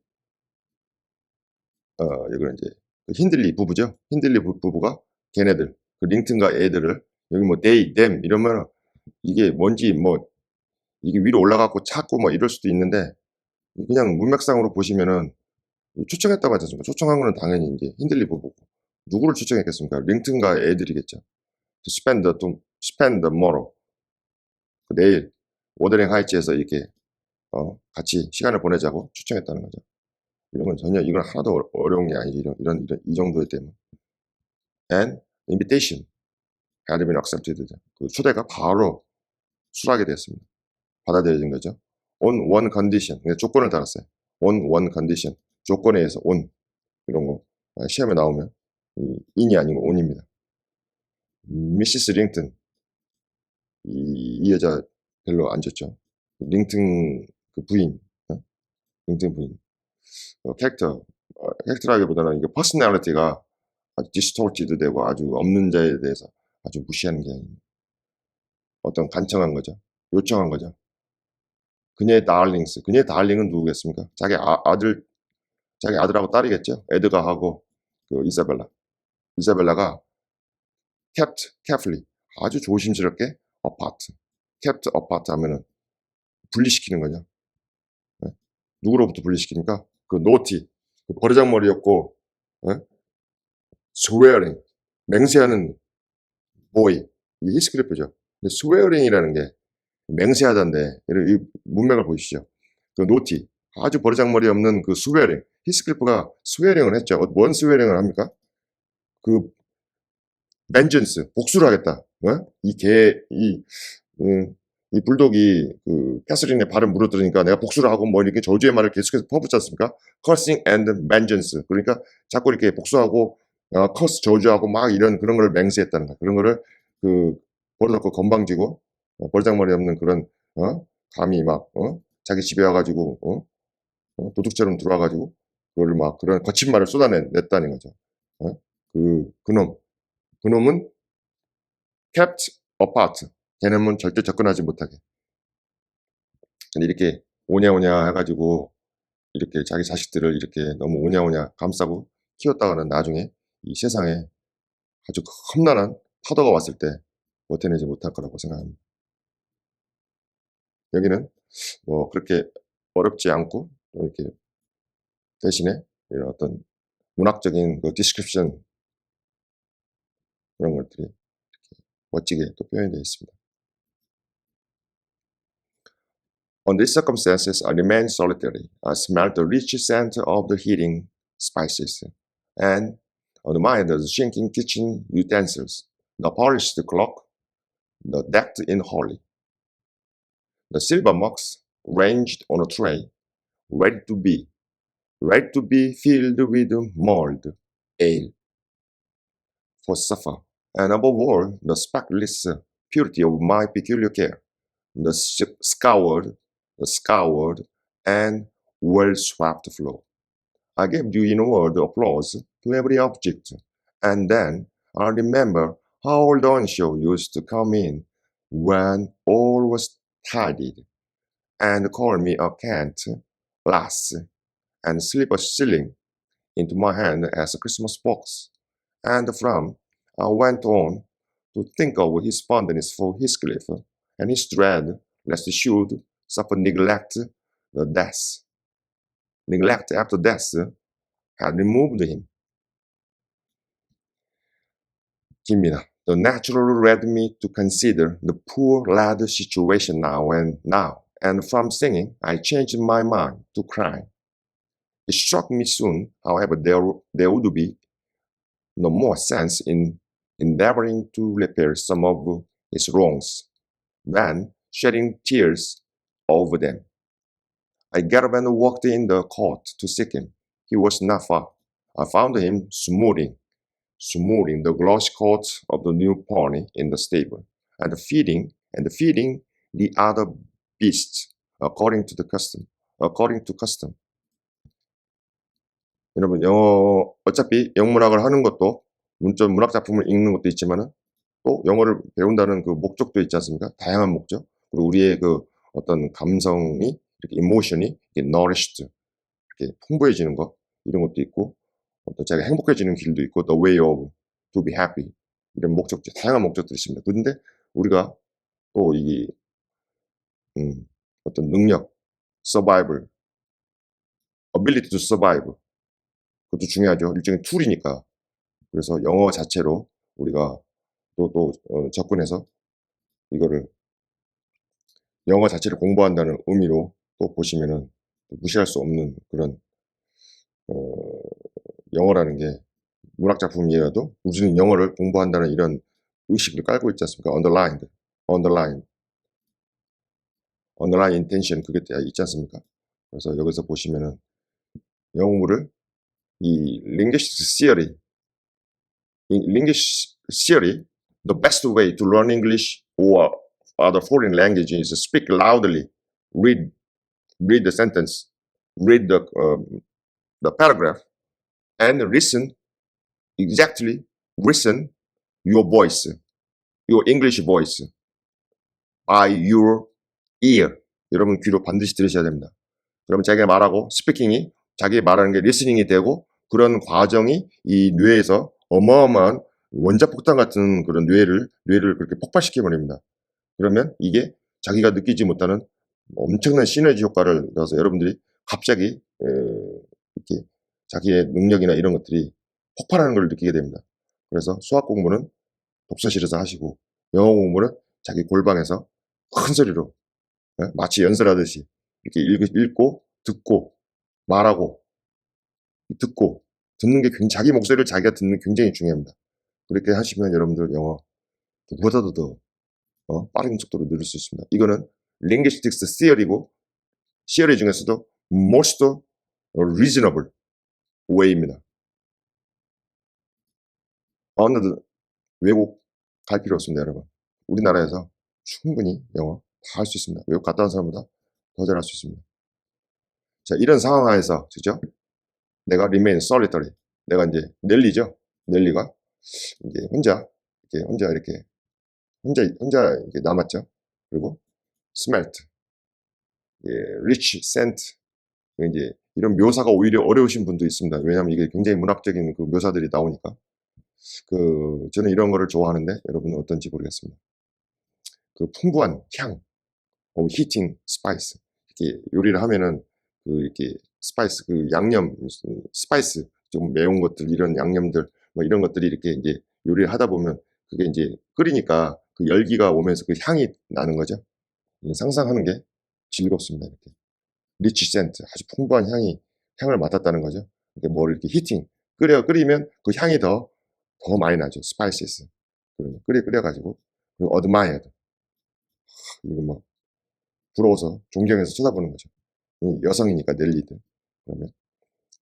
여기는 이제 힌들리 부부죠. 힌들리 부부가 걔네들 그 링튼과 애들을 여기 뭐 they, them 이러면 이게 뭔지 뭐 이게 위로 올라가고 찾고 뭐 이럴 수도 있는데 그냥 문맥상으로 보시면은 초청했다고 하지 않습니까? 초청한 거는 당연히 이제 힌들리 부부고 누구를 초청했겠습니까? 링튼과 애들이겠죠. to spend the morrow 내일 워더링 하이츠에서 이렇게 같이 시간을 보내자고 초청했다는 거죠. 이런 건 전혀 이건 하나도 어려운 게 아니지 이런 이 정도의 때문에. And invitation had been accepted. 그 초대가 바로 수락이 됐습니다. 받아들여진 거죠. On one condition. 조건을 달았어요. On one condition. 조건에 의해서 on 이런 거 시험에 나오면 in이 아니고 on입니다. 미시스 링튼 이 여자 별로 안 좋죠. 링튼 그 부인, 링튼 부인. 캐릭터라기보다는 이게 퍼스널리티가 아주 디스토티드 되고 아주 없는 자에 대해서 아주 무시하는 게 아닙니다. 어떤 간청한 거죠. 요청한 거죠. 그녀의 달링은 누구겠습니까? 자기 아들하고 딸이겠죠. 에드가하고 그 이사벨라가 kept carefully 아주 조심스럽게 kept apart 하면은 분리시키는 거죠. 네? 누구로부터 분리시키니까 그 naughty 그 버르장머리였고 swearing 맹세하는 boy 이 히스크리프죠. 근데 swearing이라는 게 맹세하다인데 이 문맥을 보시죠. 그 naughty 아주 버르장머리 없는 그 swearing 히스크리프가 swearing을 했죠. 뭔 swearing을 합니까? 그 vengeance 복수를 하겠다. 이 불독이 그 캐서린의 발을 물어뜯으니까 내가 복수를 하고 뭐 이렇게 저주의 말을 계속해서 퍼붓지 않습니까? cursing and vengeance. 그러니까 자꾸 이렇게 복수하고 curse 저주하고 막 이런 그런 걸 맹세했다는 거야. 그런 거를 그 버릇없고 건방지고 버르장머리 없는 그런 감히 막 자기 집에 와가지고 도둑처럼 들어와가지고 그걸 막 그런 거친 말을 쏟아냈다는 거죠. 그놈은 kept apart. 걔네는 절대 접근하지 못하게. 이렇게 오냐오냐 해가지고 이렇게 자기 자식들을 이렇게 너무 오냐오냐 감싸고 키웠다가는 나중에 이 세상에 아주 험난한 파도가 왔을 때 버텨내지 못할 거라고 생각합니다. 여기는 뭐 그렇게 어렵지 않고 이렇게 대신에 이런 어떤 문학적인 그 디스크립션 그런 것들이 이렇게 멋지게 또 표현되어 있습니다. On these circumstances, I remained solitary. I smelled the rich scent of the heating spices, and admired the shrinking kitchen utensils, the polished clock, the decked in holly. The silver mugs ranged on a tray, ready to be filled with mulled ale for supper, and above all, the speckless purity of my peculiar care, the scoured and well-swept floor. I gave due inward applause to every object, and then I remember how old Earnshaw used to come in when all was tidied, and call me a cant lass, and slip a shilling into my hand as a Christmas box. And from I went on to think of his fondness for Heathcliff, and his dread lest he should suffer neglect after death had removed him. Kimina, the natural led me to consider the poor lad's situation now, and from singing I changed my mind to crying. It struck me soon, however, there would be no more sense in endeavoring to repair some of his wrongs than shedding tears over them. I got up and walked in the court to seek him. He was not far. I found him smoothing the glossy coat of the new pony in the stable, and feeding the other beasts according to custom. 여러분, 어차피 영문학을 하는 것도 문학 작품을 읽는 것도 있지만은 또 영어를 배운다는 그 목적도 있지 않습니까? 다양한 목적. 그리고 우리의 그 어떤 감성이 이렇게 이모션이 이렇게 nourished, 이렇게 풍부해지는 것, 이런 것도 있고, 또 자기가 행복해지는 길도 있고, the way of to be happy, 이런 목적들, 다양한 목적들이 있습니다. 그런데 우리가 또 이 어떤 능력, survival, ability to survive, 그것도 중요하죠. 일종의 툴이니까. 그래서 영어 자체로 우리가 또 접근해서 이거를 영어 자체를 공부한다는 의미로 또 보시면은 무시할 수 없는 그런 영어라는 게 문학 작품이라도 우리는 영어를 공부한다는 이런 의식을 깔고 있지 않습니까? underline intention 그게 있지 않습니까? 그래서 여기서 보시면은 영어를 이 linguistic theory, the best way to learn English or other foreign languages is to speak loudly, read the sentence, read the paragraph, and listen your voice, your English voice by your ear. 여러분 귀로 반드시 들으셔야 됩니다. 그러면 자기가 말하고 스피킹이 자기 말하는 게 리스닝이 되고 그런 과정이 이 뇌에서 어마어마한 원자폭탄 같은 그런 뇌를 그렇게 폭발시켜 버립니다. 그러면 이게 자기가 느끼지 못하는 엄청난 시너지 효과를 넣어서 여러분들이 갑자기 이렇게 자기의 능력이나 이런 것들이 폭발하는 걸 느끼게 됩니다. 그래서 수학 공부는 독서실에서 하시고 영어 공부는 자기 골방에서 큰 소리로 마치 연설하듯이 이렇게 읽고 듣고 말하고 듣고 듣는 게 자기 목소리를 자기가 듣는 게 굉장히 중요합니다. 그렇게 하시면 여러분들 영어 누구보다도 더 빠른 속도로 늘릴 수 있습니다. 이거는 linguistics theory고 theory 중에서도 most reasonable way입니다. 어느 외국 갈 필요 없습니다, 여러분. 우리나라에서 충분히 영어 다 할 수 있습니다. 외국 갔다 온 사람보다 더 잘할 수 있습니다. 자, 이런 상황 하에서, 그죠? 내가 remain solitary. 내가 이제 넬리죠? 넬리가 이제 혼자 이렇게 남았죠. 그리고 smelt, rich scent. 이제 이런 묘사가 오히려 어려우신 분도 있습니다. 왜냐하면 이게 굉장히 문학적인 그 묘사들이 나오니까. 저는 이런 거를 좋아하는데 여러분은 어떤지 모르겠습니다. 그 풍부한 향, 히팅 스파이스. 이렇게 요리를 하면은 이렇게 스파이스 양념 스파이스 좀 매운 것들 이런 양념들 뭐 이런 것들이 이렇게 이제 요리를 하다 보면 그게 이제 끓이니까 그 열기가 오면서 그 향이 나는 거죠. 상상하는 게 즐겁습니다. 이렇게 리치 센트 아주 풍부한 향을 맡았다는 거죠. 이렇게 뭘 이렇게 히팅 끓이면 그 향이 더 많이 나죠. 스파이시스. 끓여가지고, 그리고 admired. 이거 뭐, 부러워서, 존경해서 쳐다보는 거죠. 여성이니까 넬리드. 그러면,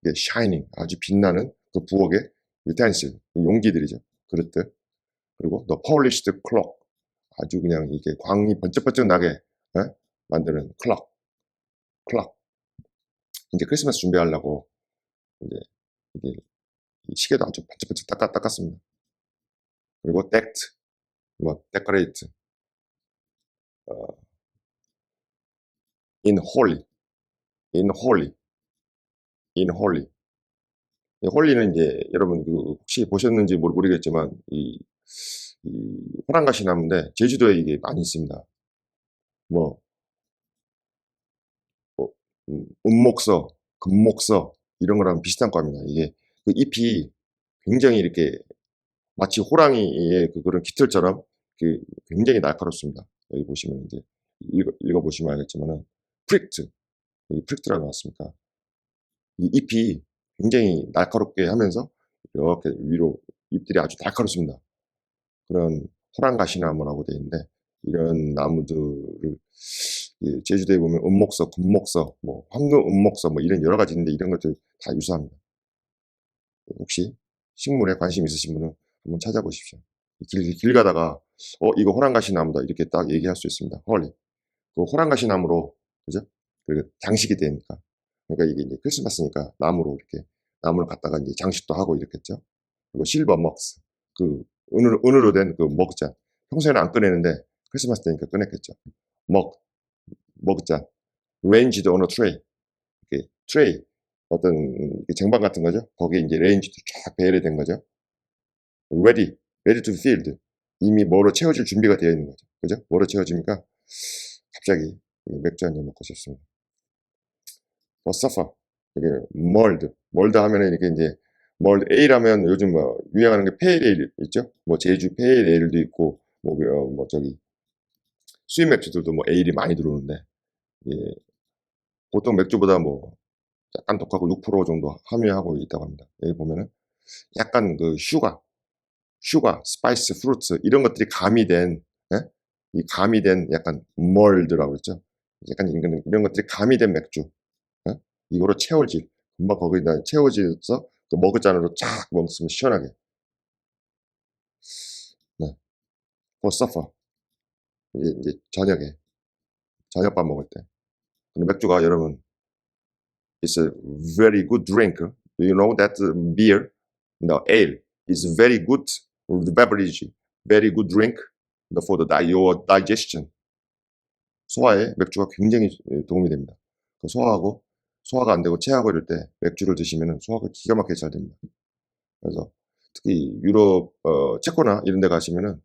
이게 shining. 아주 빛나는 그 부엌의 유텐실. 용기들이죠. 그릇들. 그리고 the polished clock. 아주 그냥 이게 광이 번쩍번쩍 나게, 만드는 클럭. 이제 크리스마스 준비하려고, 이제, 이게, 이 시계도 아주 번쩍번쩍 닦았습니다. 그리고 decked, 뭐, decorate, 어, in holy, in holy, in holy. 이 홀리는 이제 여러분 그 혹시 보셨는지 모르겠지만 이 호랑가시 나무인데 제주도에 이게 많이 있습니다. 뭐, 뭐 은목서, 금목서 이런 거랑 비슷한 과입니다. 이게 그 잎이 굉장히 이렇게 마치 호랑이의 그런 깃털처럼 그 굉장히 날카롭습니다. 여기 보시면 이제 읽어보시면 알겠지만은 프릭트, 여기 프릭트라고 나왔습니까? 이 잎이 굉장히 날카롭게 하면서 이렇게 위로 잎들이 아주 날카롭습니다. 그런 호랑가시나무라고 되어 있는데 이런 나무들을 제주도에 보면 은목서, 금목서, 뭐 황금 은목서 뭐 이런 여러 가지 있는데 이런 것들 다 유사합니다. 혹시 식물에 관심 있으신 분은 한번 찾아보십시오. 길 가다가 이거 호랑가시 나무다 이렇게 딱 얘기할 수 있습니다. 헐리. 그 호랑가시 나무로 그죠? 그 장식이 되니까. 그러니까 이게 이제 크리스마스니까 나무로 이렇게 나무를 갖다가 이제 장식도 하고 이렇겠죠. 그리고 실버 먹스 그 은으로 된 그 먹잔 평소에는 안 꺼내는데 크리스마스 때니까 꺼냈겠죠. 먹 먹잔 레인지드 오너 트레이 이렇게 트레이 어떤 쟁반 같은 거죠. 거기에 이제 레인지도 쫙 배열이 된 거죠. ready to field 이미 뭐로 채워질 준비가 되어 있는 거죠. 그죠? 뭐로 채워집니까? 갑자기 맥주 한 잔 먹고 싶습니다. suffer 이게 멀드 하면은 이렇게 이제 멀드 A라면 요즘 뭐 유행하는 게 페일 에일 있죠? 뭐 제주 페일 에일도 있고 뭐 저기 수입 맥주들도 뭐 에일이 많이 들어오는데 예, 보통 맥주보다 뭐 약간 독하고 6% 정도 함유하고 있다고 합니다. 여기 보면은 약간 그 스파이스, 프루트 이런 것들이 가미된 예? 이 가미된 약간 멀드라고 그랬죠. 약간 이런 것들이 가미된 맥주 예? 이거로 채워질 금방 거기다 채워져서 그 머그잔으로 쫙 먹으면 시원하게 네. for supper 이제 저녁밥 먹을 때 근데 맥주가 여러분 is a very good drink. You know that beer, no ale, is very good beverage, very good drink for your digestion. 소화에 맥주가 굉장히 도움이 됩니다. 소화가 안 되고 체하고 이럴 때 맥주를 드시면 소화가 기가 막히게 잘 됩니다. 그래서 특히 유럽, 체코나 이런 데 가시면은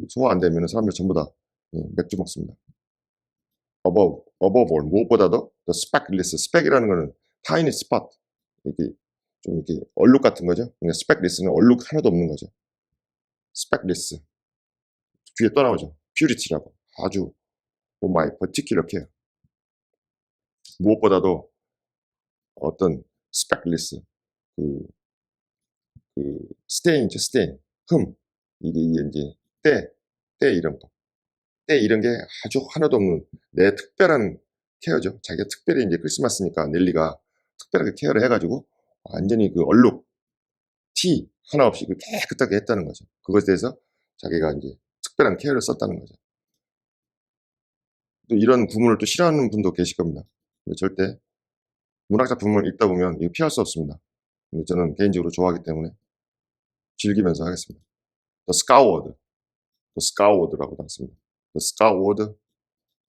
소화 안 되면 사람들 전부 다 맥주 먹습니다. above all, 무엇보다도 the speckless, spec이라는 거는 tiny spot, 이렇게 좀 이렇게 얼룩 같은 거죠. 그러니까 speckless는 얼룩 하나도 없는 거죠. speckless 뒤에 또 나오죠. purity라고 아주 for my particular care. 무엇보다도 어떤 speckless 그, stain이죠, stain 이게 이제 때 이런 거. 때 이런 게 아주 하나도 없는 내 특별한 케어죠. 자기가 특별히 이제 크리스마스니까 넬리가 특별하게 케어를 해가지고 완전히 그 얼룩, 티 하나 없이 깨끗하게 했다는 거죠. 그것에 대해서 자기가 이제 특별한 케어를 썼다는 거죠. 또 이런 부분을 또 싫어하는 분도 계실 겁니다. 근데 절대 문학작품을 읽다 보면 이거 피할 수 없습니다. 근데 저는 개인적으로 좋아하기 때문에 즐기면서 하겠습니다. The Scoured라고 나왔습니다. The Scoured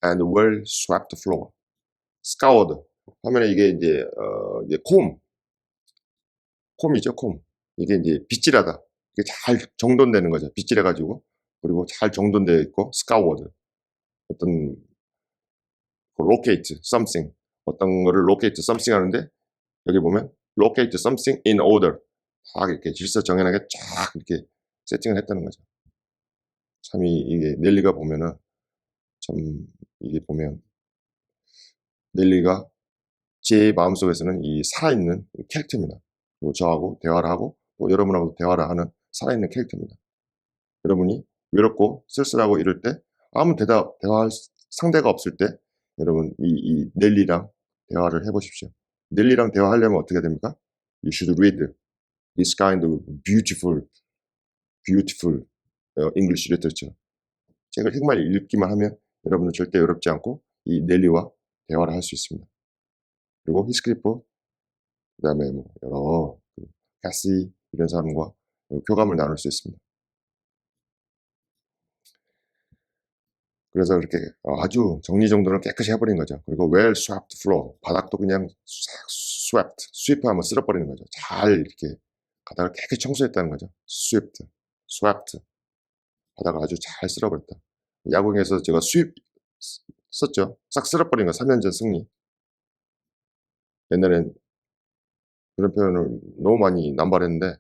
and well swept floor. Scoured 하면 이게 이제 이제 콤이죠, 콤. 이게 이제 빗질하다. 이게 잘 정돈되는 거죠. 빗질해가지고 그리고 잘 정돈되어 있고 scoured 어떤 locate something 어떤 거를 locate something 하는데 여기 보면 locate something in order 딱 이렇게 질서 정연하게 쫙 이렇게 세팅을 했다는 거죠. 참 이게 넬리가 보면은 참 이게 보면 넬리가 제 마음속에서는 이 살아있는 캐릭터입니다. 뭐 저하고 대화를 하고 또 여러분하고 대화를 하는 살아있는 캐릭터입니다. 여러분이 외롭고 쓸쓸하고 이럴 때 아무 대화할 상대가 없을 때 여러분 이 넬리랑 대화를 해보십시오. 넬리랑 대화하려면 어떻게 됩니까? You should read this kind of beautiful English literature. 책을 정말 읽기만 하면 여러분은 절대 외롭지 않고 이 넬리와 대화를 할 수 있습니다. 그리고 히스클리프, 그 다음에 뭐 여러 가시 이런 사람과 교감을 나눌 수 있습니다. 그래서 이렇게 아주 정리정돈을 깨끗이 해버린 거죠. 그리고 well swept floor, 바닥도 그냥 swept, sweep하면 쓸어버리는 거죠. 잘 이렇게 바닥을 깨끗이 청소했다는 거죠. swept, 바닥을 아주 잘 쓸어버렸다. 야구에서 제가 sweep 썼죠. 싹 쓸어버린 거 3년전 승리. 옛날엔 그런 표현을 너무 많이 남발했는데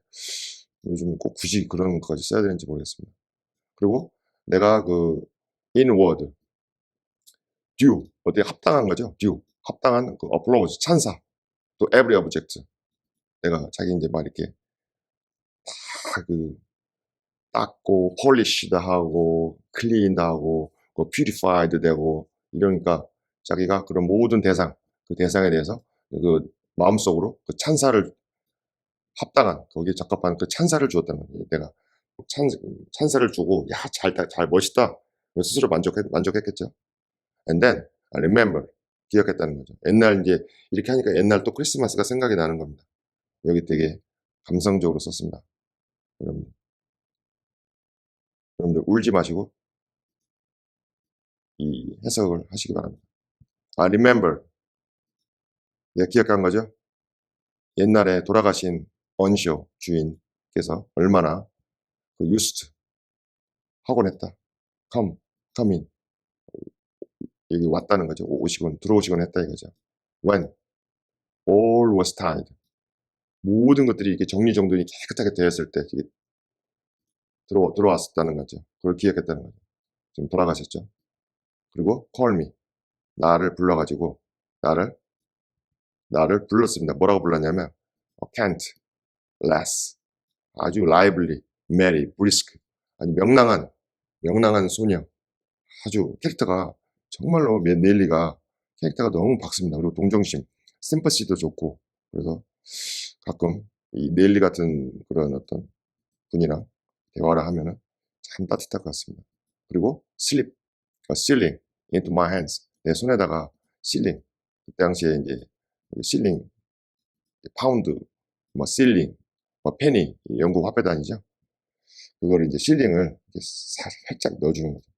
요즘 꼭 굳이 그런 것까지 써야 되는지 모르겠습니다. 그리고 내가 inward, due, 어떻게 합당한 거죠. due, 합당한 applause, 찬사, 또 every object. 내가 자기 이제 막 이렇게 다 닦고 polish도 하고 clean도 하고 purified 되고 이러니까 자기가 그런 모든 대상, 그 대상에 대해서 마음속으로 찬사를 합당한 거기에 적합한 찬사를 주었다는 거예요. 내가 찬사를 주고 잘 멋있다. 스스로 만족했겠죠. And then remember, 기억했다는 거죠. 옛날 이제 이렇게 하니까 옛날 또 크리스마스가 생각이 나는 겁니다. 여기 되게 감성적으로 썼습니다. 여러분들 울지 마시고 이 해석을 하시기 바랍니다. remember, 내가 기억한 거죠. 옛날에 돌아가신 언쇼 주인께서 얼마나 used 하곤 했다. come in, 여기 왔다는 거죠. 들어오시곤 했다 이거죠. When all was tied, 모든 것들이 이렇게 정리정돈이 깨끗하게 되었을 때 들어왔었다는 거죠. 그걸 기억했다는 거죠. 지금 돌아가셨죠. 그리고 call me, 나를 불러가지고 나를 불렀습니다. 뭐라고 불렀냐면 can't, less, 아주 lively, merry, brisk, 아주 명랑한 소녀. 아주 캐릭터가 정말로 넬리가 캐릭터가 너무 밝습니다. 그리고 동정심, 심퍼시도 좋고. 그래서 가끔 이 넬리 같은 그런 어떤 분이랑 대화를 하면은 참 따뜻할 것 같습니다. 그리고 ceiling into my hands, 내 손에다가 ceiling, 그때 당시에 이제 ceiling, 파운드, 뭐 ceiling, 뭐 페니, 영국 화폐 단위죠. 그거를 이제 ceiling 살짝 넣어주는 거죠.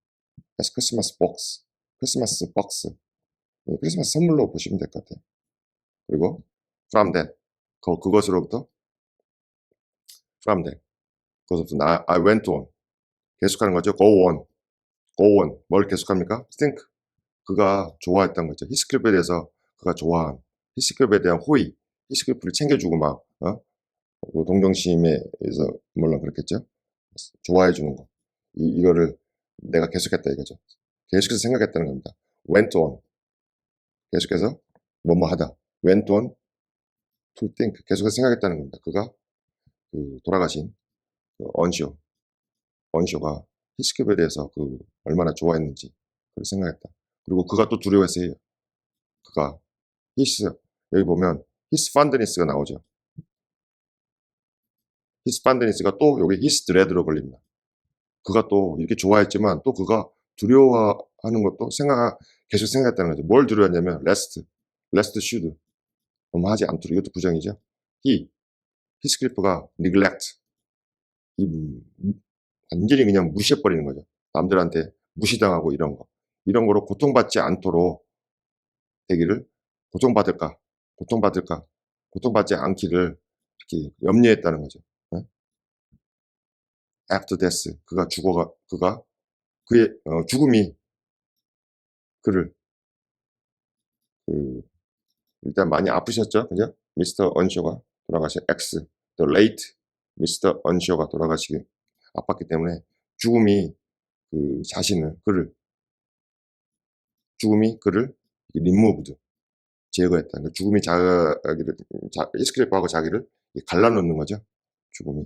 그래서 크리스마스 박스, 크리스마스 선물로 보시면 될 것 같아요. 그리고 from that, 그것으로부터 I went on, 계속하는 거죠. go on, 뭘 계속합니까? think, 그가 좋아했던 거죠. 히스클리프에 대해서 그가 좋아한, 히스클리프에 대한 호의, 히스클리프를 챙겨주고 막 동정심에 의해서 물론 그렇겠죠. 좋아해 주는 거, 이거를 내가 계속했다 이거죠. 계속해서 생각했다는 겁니다. went on, 계속해서 뭐뭐 하다. went on to think, 계속해서 생각했다는 겁니다. 그가 돌아가신 언쇼가 히스클리프에 대해서 얼마나 좋아했는지 그걸 생각했다. 그리고 그가 또 두려워했어요. 그가 여기 보면 히스판드니스가 나오죠. 히스판드니스가 또 여기 히스드레드로 걸립니다. 그가 또 이렇게 좋아했지만 또 그가 두려워하는 것도 계속 생각했다는 거죠. 뭘 두려워했냐면 lest should, 하지 않도록, 이것도 부정이죠. 히스클리프가 neglect, 완전히 그냥 무시해버리는 거죠. 남들한테 무시당하고 이런 거로 고통받지 않도록 되기를, 고통받지 않기를 이렇게 염려했다는 거죠. after death, 그의 죽음이 그를 일단 많이 아프셨죠, 그죠? 미스터 언쇼가 돌아가신 the late 미스터 언쇼가 돌아가시기 아팠기 때문에 죽음이 그를 removed, 제거했다. 그러니까 죽음이 히스클리프하고 자기를 갈라놓는 거죠. 죽음이.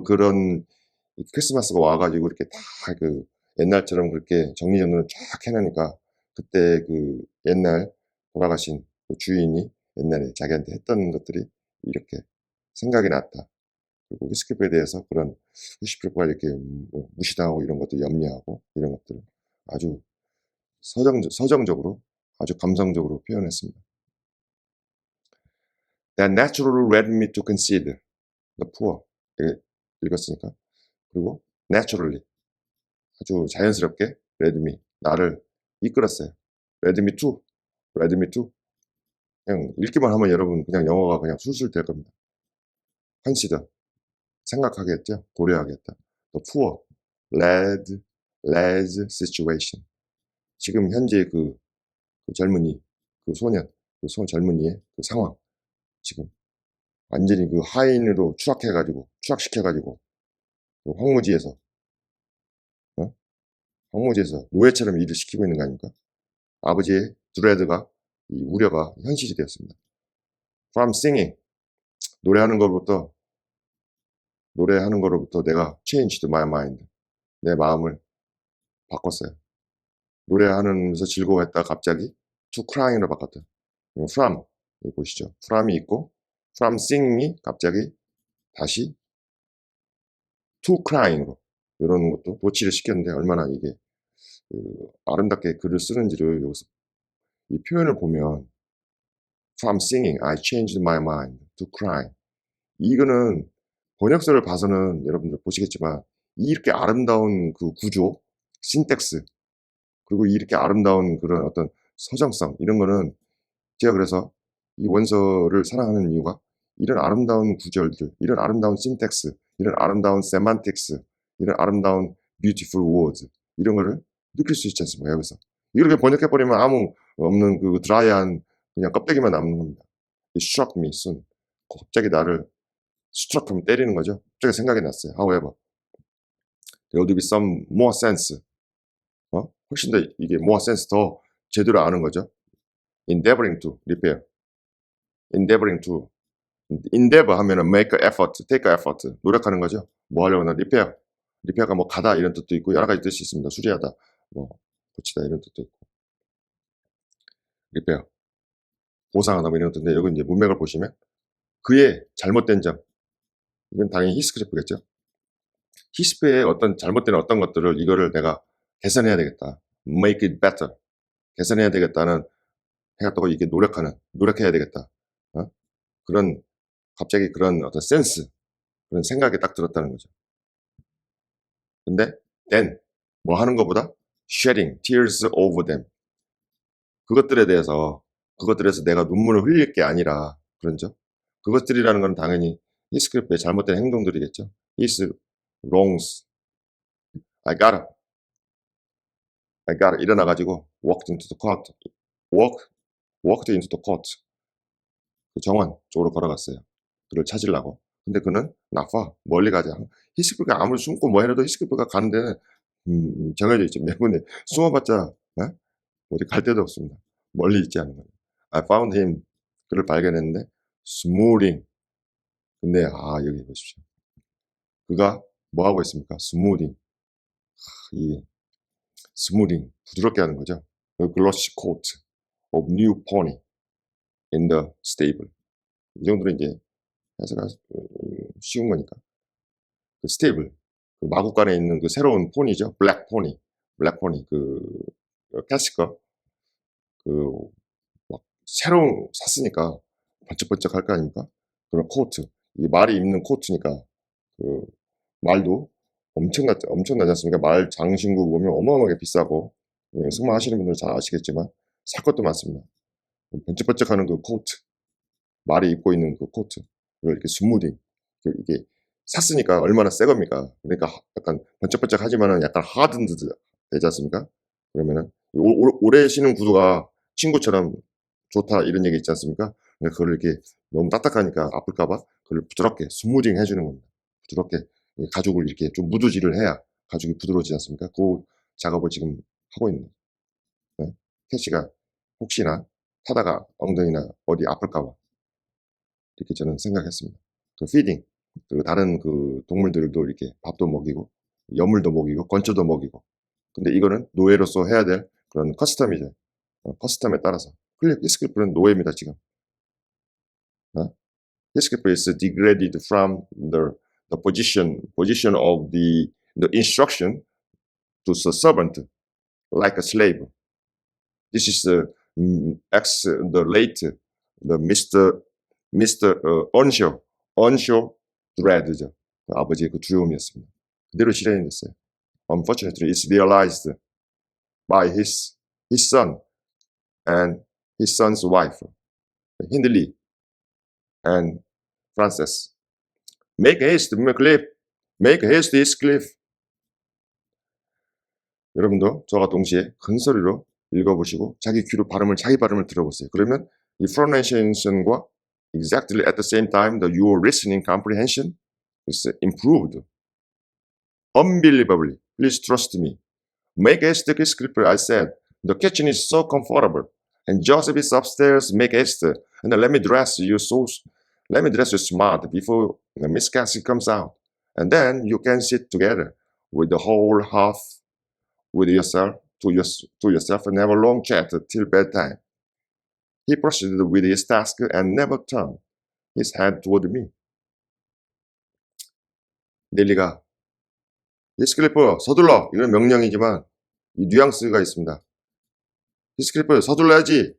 그런 크리스마스가 와가지고 이렇게 다 그 옛날처럼 그렇게 정리정돈을 쫙 해놓으니까 그때 그 옛날 돌아가신 그 주인이 옛날에 자기한테 했던 것들이 이렇게 생각이 났다. 그리고 히스클리프에 대해서 그런 히스클리프가 이렇게 뭐 무시당하고 이런 것도 염려하고 이런 것들을 아주 서정적으로 아주 감성적으로 표현했습니다. That naturally led me to consider the poor. 읽었으니까. 그리고 naturally 아주 자연스럽게 led me 나를 이끌었어요. led me to led me to 그냥 읽기만 하면 여러분 그냥 영어가 그냥 술술 될 겁니다. consider 생각하겠죠. 고려하겠다. The poor led situation 지금 현재 그 젊은이 그 소년 젊은이의 그 상황 지금 완전히 그 하인으로 추락시켜가지고 그 황무지에서 어? 황무지에서 노예처럼 일을 시키고 있는 거 아닙니까? 아버지의 드레드가 이 우려가 현실이 되었습니다. From singing 노래하는 거로부터 내가 changed my mind 내 마음을 바꿨어요. 노래하면서 즐거워했다가 갑자기 to crying으로 바꿨다. from 여기 보시죠. from이 있고 from singing이 갑자기 다시 to crying으로 이런 것도 도치를 시켰는데 얼마나 이게 아름답게 글을 쓰는지를 여기서 이 표현을 보면 from singing I changed my mind to crying 이거는 번역서를 봐서는 여러분들 보시겠지만 이렇게 아름다운 그 구조, 신텍스 그리고 이렇게 아름다운 그런 어떤 서정성 이런 거는 제가 그래서 이 원서를 사랑하는 이유가 이런 아름다운 구절들, 이런 아름다운 신텍스, 이런 아름다운 세만틱스, 이런 아름다운 beautiful words 이런 거를 느낄 수 있지 않습니까? 여기서 이렇게 번역해버리면 아무 없는 그 드라이한 그냥 껍데기만 남는 겁니다. It struck me soon. 갑자기 나를 struck 하면 때리는 거죠. 갑자기 생각이 났어요. However, there would be some more sense. 훨씬 더 이게 more sense 더 제대로 아는 거죠. Endeavoring to repair. Endeavoring to endeavor 하면은 make an effort, take an effort 노력하는 거죠. 뭐 하려고 하나 repair. repair가 뭐 가다 이런 뜻도 있고 여러 가지 뜻이 있습니다. 수리하다, 뭐 고치다 이런 뜻도 있고 repair 보상하다 뭐 이런 뜻인데 여기 이제 문맥을 보시면 그의 잘못된 점 이건 당연히 히스클리프겠죠. 히스크의 어떤 잘못된 어떤 것들을 이거를 내가 개선해야 되겠다. make it better. 개선해야 되겠다는 해갔다고 이게 노력해야 되겠다. 그런 갑자기 그런 어떤 센스 그런 생각이 딱 들었다는 거죠. 근데 then 뭐 하는 것보다 shedding tears over them 그것들에서 내가 눈물을 흘릴 게 아니라 그런죠. 그것들이라는 건 당연히 히스클리프의 잘못된 행동들이겠죠. his wrongs I gotta 일어나가지고 walked into the court walked into the court 그 정원 쪽으로 걸어갔어요. 그를 찾으려고. 근데 그는 나빠 멀리 가자. 히스클리프가 아무리 숨고 뭐 해도 히스클리프가 가는 데는 정해져 있죠. 몇 군데 숨어봤자 어디 갈 데도 없습니다. 멀리 있지 않은 거예요. I found him 그를 발견했는데 스무딩 근데 여기 보십시오. 그가 뭐 하고 있습니까? 스무딩 이 스무딩 부드럽게 하는 거죠. The glossy coat of new pony in the stable 이 정도로 이제 해석가 쉬운 거니까 그 스테이블 그 마구간에 있는 그 새로운 포니죠. 블랙 포니 그 캐시커 그 막 새로 샀으니까 번쩍번쩍 할 거 아닙니까? 그런 코트 이 말이 입는 코트니까 그 말도 엄청나지 않습니까? 말 장신구 보면 어마어마하게 비싸고 승마하시는 분들 잘 아시겠지만 살 것도 많습니다. 번쩍번쩍하는 그 코트 말이 입고 있는 그 코트 그걸 이렇게 스무딩 이게 샀으니까 얼마나 새 겁니까? 그러니까 약간 번쩍번쩍하지만은 약간 하든드 되지 않습니까? 그러면은 오래 신은 구두가 친구처럼 좋다 이런 얘기 있지 않습니까? 그러니까 그걸 이렇게 너무 딱딱하니까 아플까봐 그걸 부드럽게 스무딩 해주는 겁니다. 부드럽게 가죽을 이렇게 좀 무드질을 해야 가죽이 부드러워지지 않습니까? 그 작업을 지금 하고 있는 거예요. 네? 캐시가 혹시나 타다가 엉덩이나 어디 아플까봐 이렇게 저는 생각했습니다. 그 피딩, 그리고 다른 그 동물들도 이렇게 밥도 먹이고, 여물도 먹이고, 건초도 먹이고. 근데 이거는 노예로서 해야 될 그런 커스텀이죠. 커스텀에 따라서. 히스클리프는 노예입니다, 지금. Hiskip is degraded from the position of the instruction to the servant, like a slave. This is the late the Mr. Earnshaw Dread죠. 아버지의 그 두려움이었습니다. 그대로 실현이 됐어요. Unfortunately, it's realized by his son and his son's wife, Hindley and Frances. Make haste, Cliff. Make haste, Heathcliff. 여러분도 저와 동시에 큰 소리로 읽어보시고 자기 발음을 들어보세요. 그러면 이 pronunciation과 exactly at the same time your listening comprehension is improved. Unbelievably. Please trust me. Make haste, Heathcliff, I said. The kitchen is so comfortable. And Joseph is upstairs. Make haste. And let me dress you smart before Miss Cassie comes out. And then you can sit together with the whole house with yourself to yourself and have a long chat till bedtime. He proceeded with his task and never turned his head toward me. 넬리가 히스클리프 서둘러 이런 명령이지만 이 뉘앙스가 있습니다. 히스클리프 서둘러야지.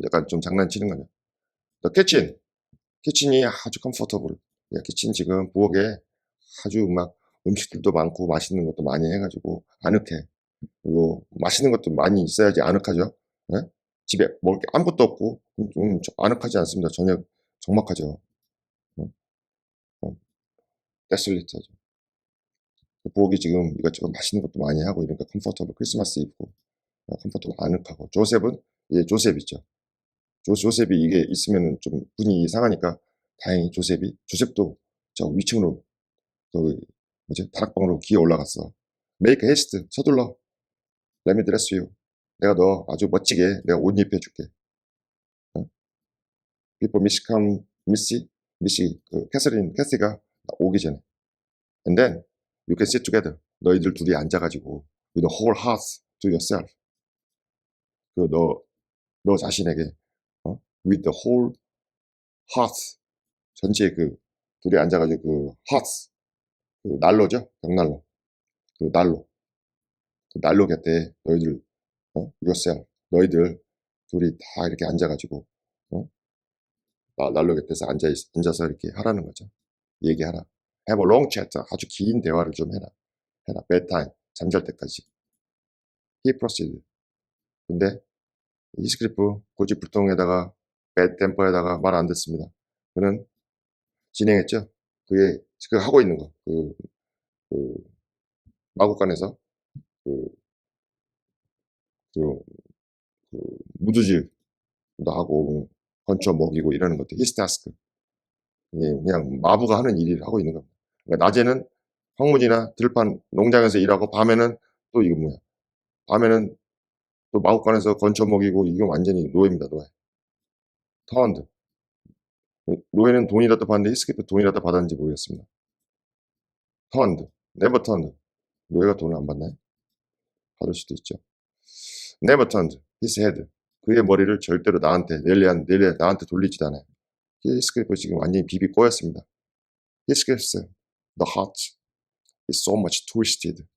약간 좀 장난치는 거죠. The kitchen이 아주 컴포터블. 키친 지금 부엌에 아주 막 음식들도 많고 맛있는 것도 많이 해가지고 아늑해. 그리고 맛있는 것도 많이 있어야지 아늑하죠. 네? 집에 먹을 게 아무것도 없고 아늑하지 않습니다. 전혀 적막하죠. 데솔리트하죠. 부엌이 지금 이것저것 맛있는 것도 많이 하고 이러니까 컴포터블 크리스마스 입고 컴포터블 아늑하고 조셉은 조셉이죠. 조셉이 이게 있으면 좀 분위기 이상하니까 다행히 조셉도 저 위층으로 그 다락방으로 기어 올라갔어. Make haste, 서둘러. Let me dress you. 내가 너 아주 멋지게 내가 옷 입혀줄게. Before 미시 캐시가 오기 전에. And then you can sit together. 너희들 둘이 앉아가지고 with the whole heart to yourself. 너 자신에게 with the whole heart 전체 둘이 앉아가지고 그 heart 난로죠, 벽난로. 난로 곁에 너희들 yourself 너희들 둘이 다 이렇게 앉아가지고 난로 곁에서 앉아서 이렇게 하라는 거죠. 얘기하라. Have a long chat. 아주 긴 대화를 좀 해라. bedtime. 잠잘 때까지. He proceeded. 근데 히스클리프 고집불통에다가 bad temper에다가 말 안 듣습니다. 그는 진행했죠. 그게 하고 있는 거. 마구간에서 무드질도 하고 건초 먹이고 이러는 것들. His task. 그냥 마부가 하는 일을 하고 있는 겁니다. 그러니까 낮에는 황무지나 들판 농장에서 일하고 밤에는 또 이거 밤에는 또 마구간에서 건초 먹이고 이게 완전히 노예입니다. 노예. turned. 노예는 돈이라도 받는데 히스클리프 돈이라도 받았는지 모르겠습니다. turned. never turned. 노예가 돈을 안 받나요? 받을 수도 있죠. never turned his head. 그의 머리를 절대로 나한테 돌리지도 않아요. 히스클리프 지금 완전히 비비 꼬였습니다. 히스클리프, the heart is so much twisted.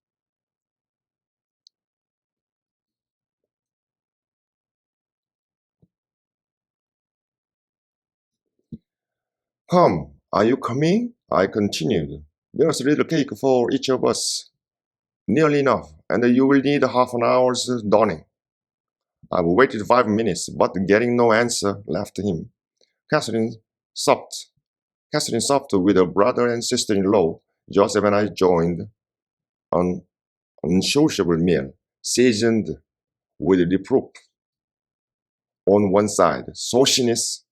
Come, are you coming? I continued. There's a little cake for each of us. Nearly enough, and you will need half an hour's donning. I've waited 5 minutes, but getting no answer left him. Catherine supped with her brother and sister-in-law. Joseph and I joined an unsociable meal, seasoned with reproof. On one side, sauciness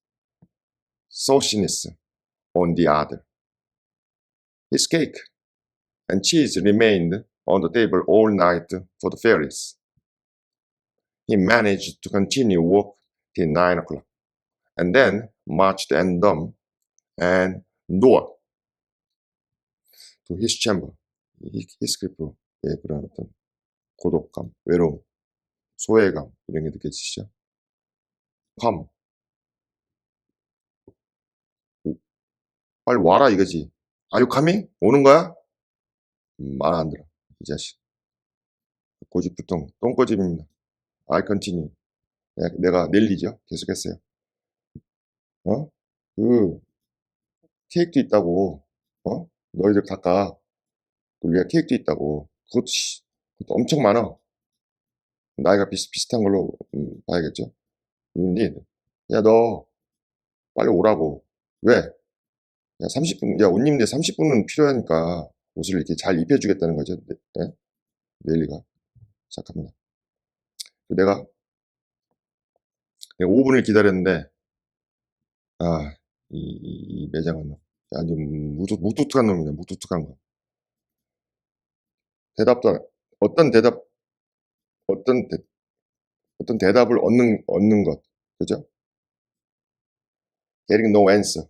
on the other. His cake and cheese remained on the table all night for the fairies. He managed to continue work till 9 o'clock, and then marched and dumb and Noah to his chamber. 히스클리프의 그런 어떤 고독감, 외로움, 소외감 이런 게 느껴지시죠? Come, 빨리 와라 이거지. Are you coming? 오는 거야? 말 안 들어. 이 자식. 고집부통 똥꼬집입니다. I continue. 내가 넬리죠. 계속했어요. 그 케이크도 있다고. 너희들 각각 우리가 케이크도 있다고. 그것도 엄청 많아. 나이가 비슷한 걸로 봐야겠죠. need. 야, 너 빨리 오라고. 왜? 야, 30분, 야, 옷 입는데 30분은 필요하니까 옷을 이렇게 잘 입혀주겠다는 거죠. 네? 넬리가. 시작합니다. 내가 5분을 기다렸는데, 이 매장은 아주 무뚝뚝한 놈이네, 무뚝뚝한 거. 대답도, 어떤 대답, 어떤, 대, 어떤 대답을 얻는 것. 그죠? getting no answer.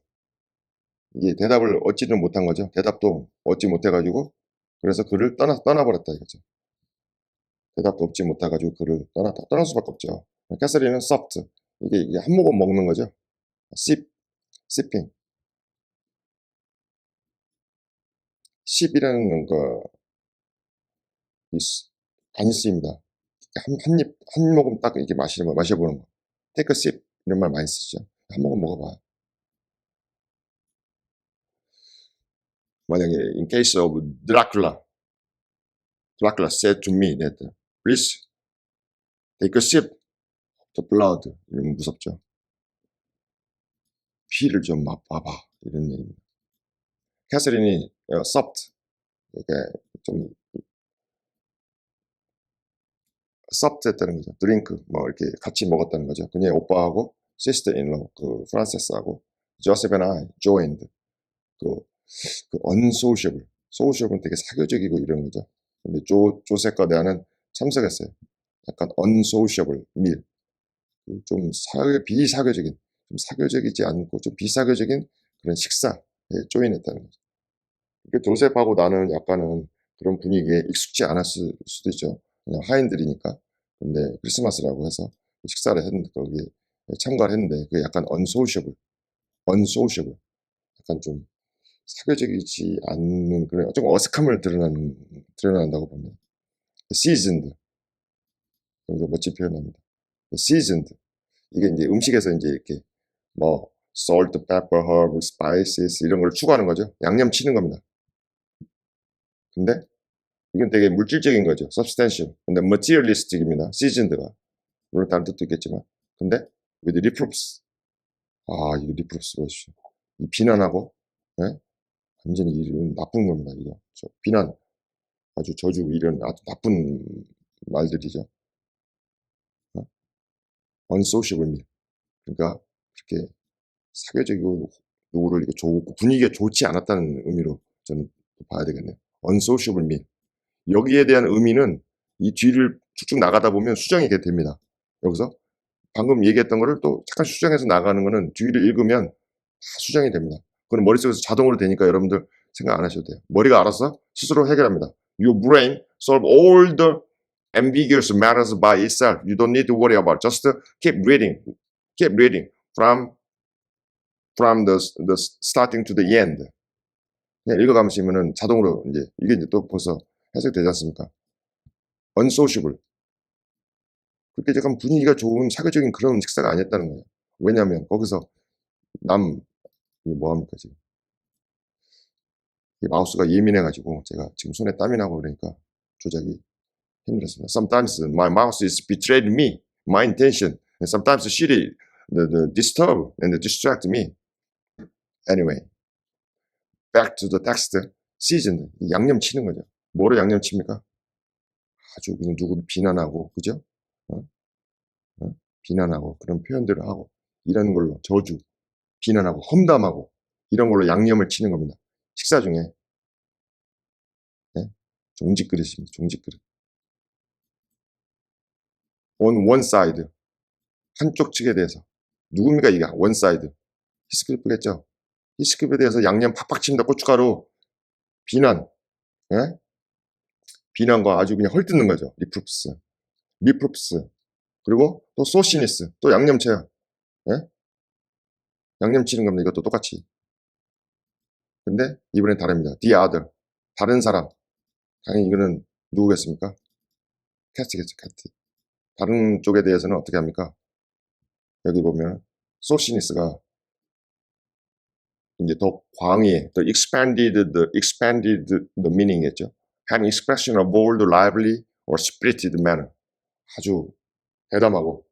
이게 대답을 얻지는 못한 거죠. 대답도 얻지 못해가지고, 그래서 그를 떠나버렸다 이거죠. 대답도 얻지 못해가지고 그를 떠날 수밖에 없죠. 캐서린은 soft. 이게 한 모금 먹는 거죠. sipping. sip이라는 거, 단수입니다. 한 모금 딱 이렇게 마셔보는 거. take a sip. 이런 말 많이 쓰죠. 한 모금 먹어봐. 만약에 in case of Dracula said to me that please take a sip of the blood. 이러면 무섭죠. 피를 좀 맛봐봐. 이런 얘기입니다. 캐서린이 soft. 이렇게 좀 soft 했다는 거죠. 드링크 뭐 이렇게 같이 먹었다는 거죠. 그녀의 오빠하고 sister-in-law 그 프란세스하고 Joseph and I joined 그 unsociable. sociable은 되게 사교적이고 이런 거죠. 근데 조셉과 대화는 참석했어요. 약간 unsociable meal. 좀 비사교적인, 좀 사교적이지 않고 좀 비사교적인 그런 식사에 조인했다는 거죠. 조셉하고 나는 약간은 그런 분위기에 익숙지 않았을 수도 있죠. 그냥 하인들이니까. 근데 크리스마스라고 해서 식사를 했는데 거기에 참가를 했는데 그게 약간 unsociable. 약간 좀 사교적이지 않는 그런 좀 어색함을 드러난다고 봅니다. seasoned. 좀 멋진 표현입니다. seasoned. 이게 이제 음식에서 이제 이렇게 뭐 salt, pepper, herb, spices 이런 걸 추가하는 거죠. 양념 치는 겁니다. 근데 이건 되게 물질적인 거죠. substantial. 근데 materialistic입니다. seasoned가. 물론 다른 뜻도 있겠지만. 근데 with reproofs. 이거 reproofs 보십시오. 이 비난하고, 네? 완전히 이런 나쁜 겁니다. 이거. 비난, 아주 저주 이런 아주 나쁜 말들이죠. unsociable meal. 그러니까 그렇게 사교적이고 누구를 이렇게 좋고 분위기가 좋지 않았다는 의미로 저는 봐야 되겠네요. unsociable meal. 여기에 대한 의미는 이 뒤를 쭉쭉 나가다 보면 수정이 됩니다. 여기서 방금 얘기했던 거를 또 잠깐 수정해서 나가는 거는 뒤를 읽으면 다 수정이 됩니다. 그건 머릿속에서 자동으로 되니까 여러분들 생각 안 하셔도 돼요. 머리가 알아서 스스로 해결합니다. Your brain solve all the ambiguous matters by itself. You don't need to worry about. Just keep reading. Keep reading from the starting to the end. 그냥 읽어가시면은 자동으로 이게 이제 또 벌써 해석되지 않습니까? unsociable. 그렇게 약간 분위기가 좋은 사교적인 그런 식사가 아니었다는 거예요. 왜냐하면 거기서 뭐합니까 지금? 이 마우스가 예민해가지고 제가 지금 손에 땀이 나고 그러니까 조작이 힘들었습니다. Sometimes my mouse is betrayed me, my intention, and sometimes she disturb and distract me. Anyway, back to the text. seasoned. 양념 치는 거죠. 뭐로 양념 칩니까? 아주 그냥 누구를 비난하고, 그죠? 비난하고 그런 표현들을 하고 이런 걸로 저주, 비난하고 험담하고 이런 걸로 양념을 치는 겁니다. 식사 중에 종지 그릇입니다. 종지 그릇. on one side 한쪽 측에 대해서 누굽니까 이게? 원사이드. 히스클리프겠죠. 히스클리프에 대해서 양념 팍팍 친다 고춧가루 비난, 예? 비난과 아주 그냥 헐뜯는 거죠. 리프루프스. 그리고 또 소시니스, 또 양념쳐요. 예? 양념 치는 겁니다. 이것도 똑같이. 근데 이번엔 다릅니다. The other. 다른 사람. 당연히 이거는 누구겠습니까? 캐스트겠죠, 캐스트. 다른 쪽에 대해서는 어떻게 합니까? 여기 보면 소시니스가 이제 더 광의에, 더 expanded the meaning이겠죠. An expression of bold, lively, or spirited manner. 아주 대담하고,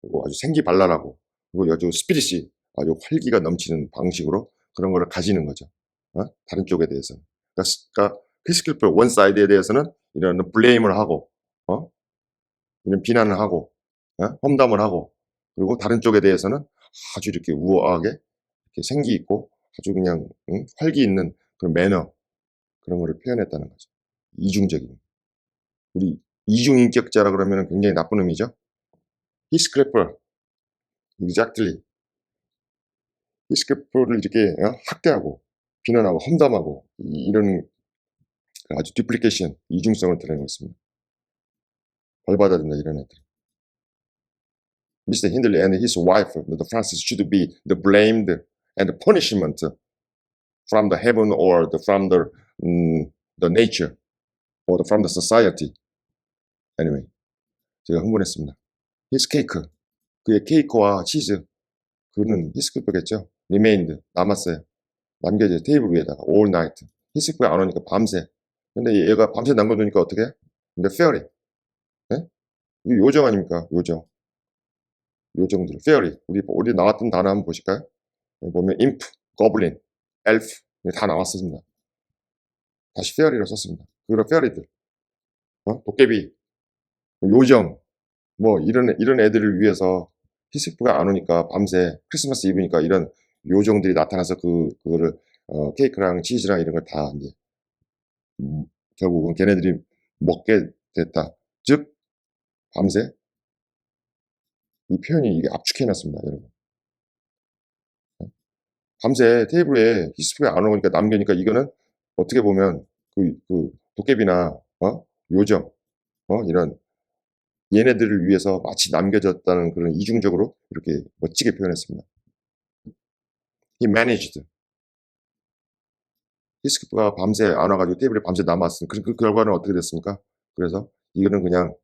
그리고 아주 생기발랄하고, 그리고 아주 스피릿이 아주 활기가 넘치는 방식으로 그런 거를 가지는 거죠. 다른 쪽에 대해서는. 그러니까 히스클리프 원사이드에 대해서는 이런 블레임을 하고, 이런 비난을 하고, 험담을 하고, 그리고 다른 쪽에 대해서는 아주 이렇게 우아하게, 이렇게 생기 있고, 아주 그냥 활기 있는 그런 매너, 그런 거를 표현했다는 거죠. 이중적인. 우리 이중인격자라 그러면 굉장히 나쁜 의미죠. 히스클리프, exactly. 히스클리프를 이렇게 학대하고, 비난하고, 험담하고, 이런 아주 디플리케이션, 이중성을 드러내고 있습니다. 벌받아야 된다, 이런 애들. Mr. Hindley and his wife, the Francis, should be the blamed and the punishment from the heaven or from the nature or from the society. Anyway, 제가 흥분했습니다. His cake, 그의 케이크와 치즈, 그는 히스클리프겠죠. Remained, 남았어요. 남겨져 테이블 위에다가 all night. 히스클리프가 안 오니까 밤새. 근데 얘가 밤새 남겨두니까 어떻게 해? 근데 fairy, 네? 이거 요정 아닙니까? 요정들, fairy. 우리 나왔던 단어 한번 보실까요? 여기 보면 imp, goblin, elf 다 나왔습니다. 다시 fairy로 썼습니다. 그런 fairy들, 도깨비, 요정, 뭐 이런 애들을 위해서 히스클리프가 안 오니까 밤새 크리스마스 이브니까 이런 요정들이 나타나서 그거를 케이크랑 치즈랑 이런 걸 다 이제 결국은 걔네들이 먹게 됐다. 즉 밤새 이 표현이 이게 압축해놨습니다, 여러분. 밤새 테이블에 히스클리프가 안 오니까 남겨니까 이거는 어떻게 보면 그 도깨비나 요정 이런 얘네들을 위해서 마치 남겨졌다는 그런 이중적으로 이렇게 멋지게 표현했습니다. He managed. 히스클리프가 밤새 안 와가지고 테이블에 밤새 남았으니 그 결과는 어떻게 됐습니까? 그래서 이거는 그냥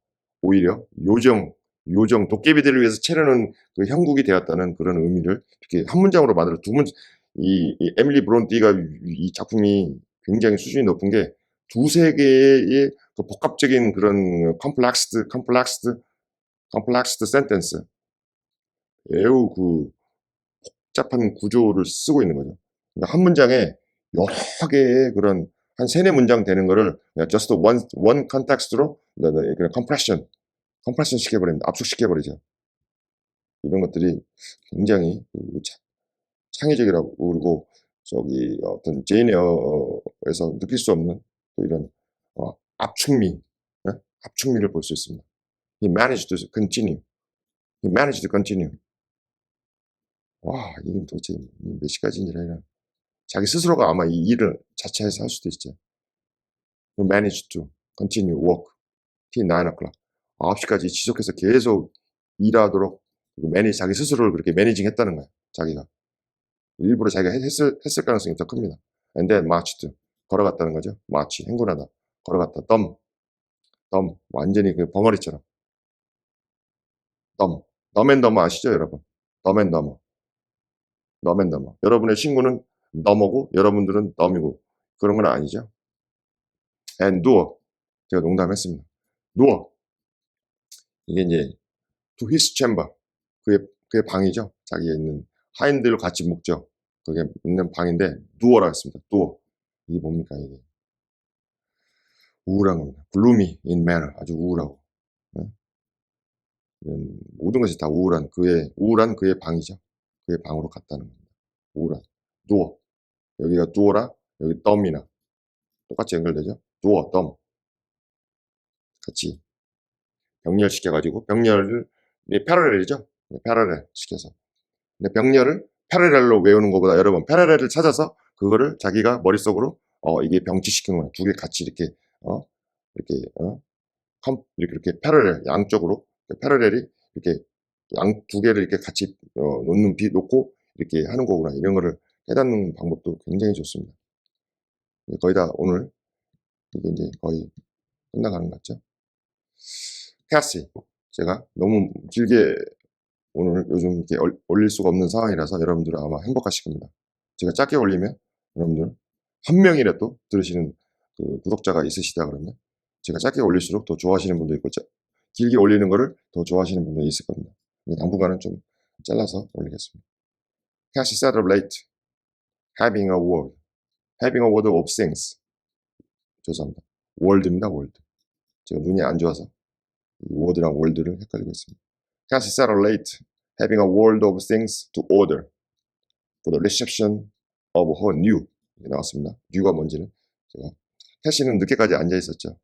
오히려 요정 도깨비들을 위해서 차려놓은 그 형국이 되었다는 그런 의미를 이렇게 한 문장으로 만들어 이 에밀리 브론티가 이 작품이 굉장히 수준이 높은 게 두세 개의 그 복합적인 그런 컴플렉스드 센텐스 매우 그 복잡한 구조를 쓰고 있는 거죠. 그러니까 한 문장에 여러 개의 그런 한 세네 문장 되는 거를 그냥 just one context로 그냥 컴프레션 시켜버립니다. 압축시켜버리죠. 이런 것들이 굉장히 창의적이라고 그리고 저기 어떤 제인 에어에서 느낄 수 없는 또 이런 압축미, 압축미를 볼 수 있습니다. He managed to continue. He managed to continue. 와, 이게 도대체 몇 시까지인지 라 자기 스스로가 아마 이 일을 자체해서 할 수도 있죠. He managed to continue work till 9 o'clock. 9시까지 지속해서 계속 일하도록 자기 스스로를 그렇게 매니징했다는 거예요. 자기가. 일부러 자기가 했을 가능성이 더 큽니다. And then marched. 걸어갔다는 거죠. march, 행군하다. 걸어갔다. dumb. 완전히 그 벙어리처럼. dumb and dumber 아시죠, 여러분? dumb and dumber. 여러분의 친구는 dumber고 여러분들은 dumb이고 그런 건 아니죠. And door. 제가 농담했습니다. door. 이게 이제 to his chamber. 그의 방이죠. 자기가 있는 하인들과 같이 묵죠. 그게 있는 방인데 duo라고 했습니다. duo. 이게 뭡니까 이게? 우울한 겁니다. gloomy in manner. 아주 우울하고. 모든 것이 다 우울한 그의 방이죠. 그의 방으로 갔다는 겁니다. 우울한. duo. 여기가 duo라 여기 dumb이나 똑같이 연결되죠. duo, dumb. 같이 병렬시켜가지고 병렬을 패러렐이죠. 패러렐 시켜서 근데 병렬을 패러렐로 외우는 것보다 여러분 패러렐을 찾아서 그거를 자기가 머릿속으로 이게 병치시키는 거야. 두 개 같이 이렇게 이렇게 이렇게 패러렐 양쪽으로 패러렐이 이렇게 양 두 개를 이렇게 같이 놓고 이렇게 하는 거구나. 이런 거를 깨닫는 방법도 굉장히 좋습니다. 거의 다 오늘 이게 이제 거의 끝나가는 것 같죠? 캐시 제가 너무 길게 오늘 요즘 이렇게 올릴 수가 없는 상황이라서 여러분들은 아마 행복하실 겁니다. 제가 짧게 올리면 여러분들 한 명이라도 들으시는 그 구독자가 있으시다 그러면 제가 짧게 올릴수록 더 좋아하시는 분도 있고 길게 올리는 거를 더 좋아하시는 분도 있을 겁니다. 당분간은 좀 잘라서 올리겠습니다. Cash celebrate having a word, having a word of things. 죄송합니다. 월드입니다. 월드. 제가 눈이 안 좋아서 word랑 월드를 헷갈리고 있습니다. Cash celebrate having a world of things to order for the reception of her new. 나왔습니다. new가 뭔지는 제가 캐시는 늦게까지 앉아 있었죠.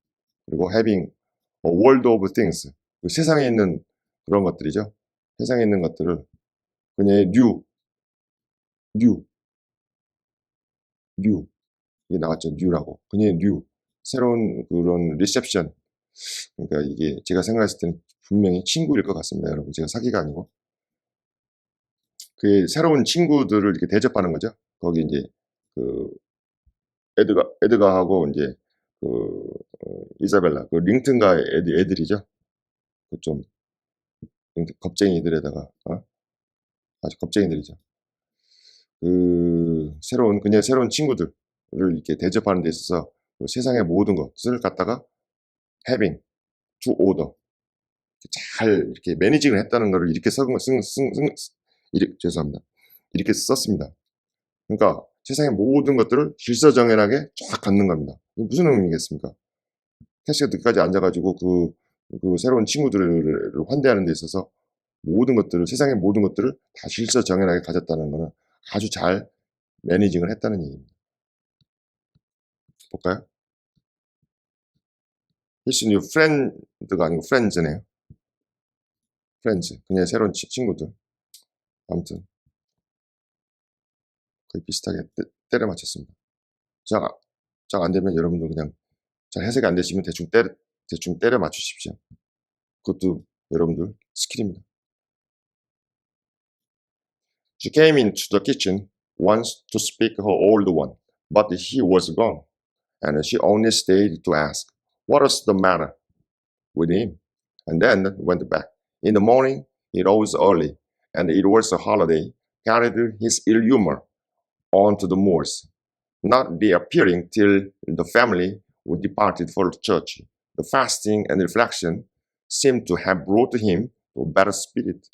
그리고 having a world of things, 그 세상에 있는 그런 것들이죠. 세상에 있는 것들을 그녀의 new 이게 나왔죠. new라고. 그녀의 new 새로운 그런 리셉션. 그러니까 이게 제가 생각했을 때는 분명히 친구일 것 같습니다. 여러분 제가 사기가 아니고 그 새로운 친구들을 이렇게 대접하는 거죠. 거기 이제 그 에드가하고 이제 그 이사벨라 그 링튼가의 애들이죠. 그 좀 겁쟁이들에다가 아주 겁쟁이들이죠. 그 그녀의 새로운 친구들을 이렇게 대접하는 데 있어서 그 세상의 모든 것을 갖다가 having to order 잘 이렇게 매니징을 했다는 것을 이렇게 죄송합니다. 이렇게 썼습니다. 그러니까 세상의 모든 것들을 질서정연하게 쫙 갖는 겁니다. 무슨 의미겠습니까? 캐시가 늦게까지 앉아가지고 그 새로운 친구들을 환대하는 데 있어서 모든 것들을 세상의 모든 것들을 다 질서정연하게 가졌다는 것은 아주 잘 매니징을 했다는 얘기입니다. 볼까요? His new friend가 아니고 friends네요. friends. 그녀의 새로운 친구들. 아무튼 거의 비슷하게 때려 맞췄습니다. 잘 안 되면 여러분들 그냥 잘 해석이 안 되시면 대충 때려 맞추십시오. 그것도 여러분들 스킬입니다. She came into the kitchen once to speak to her old one, but he was gone, and she only stayed to ask, what was the matter with him, and then went back. In the morning, he rose early, and it was a holiday, carried his ill humor on to the moors, not reappearing till the family would departed for church. The fasting and reflection seemed to have brought him to a better spirit.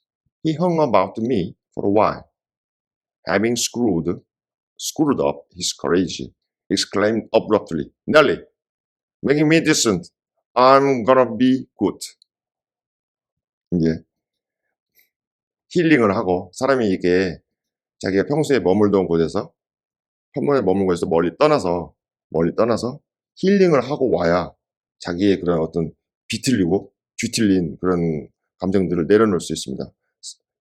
He hung about me for a while, having screwed up his courage, exclaimed abruptly, Nellie, making me decent. I'm gonna be good. 이제 힐링을 하고 사람이 이게 자기가 평소에 머물던 곳에서 멀리 떠나서 힐링을 하고 와야 자기의 그런 어떤 뒤틀린 그런 감정들을 내려놓을 수 있습니다.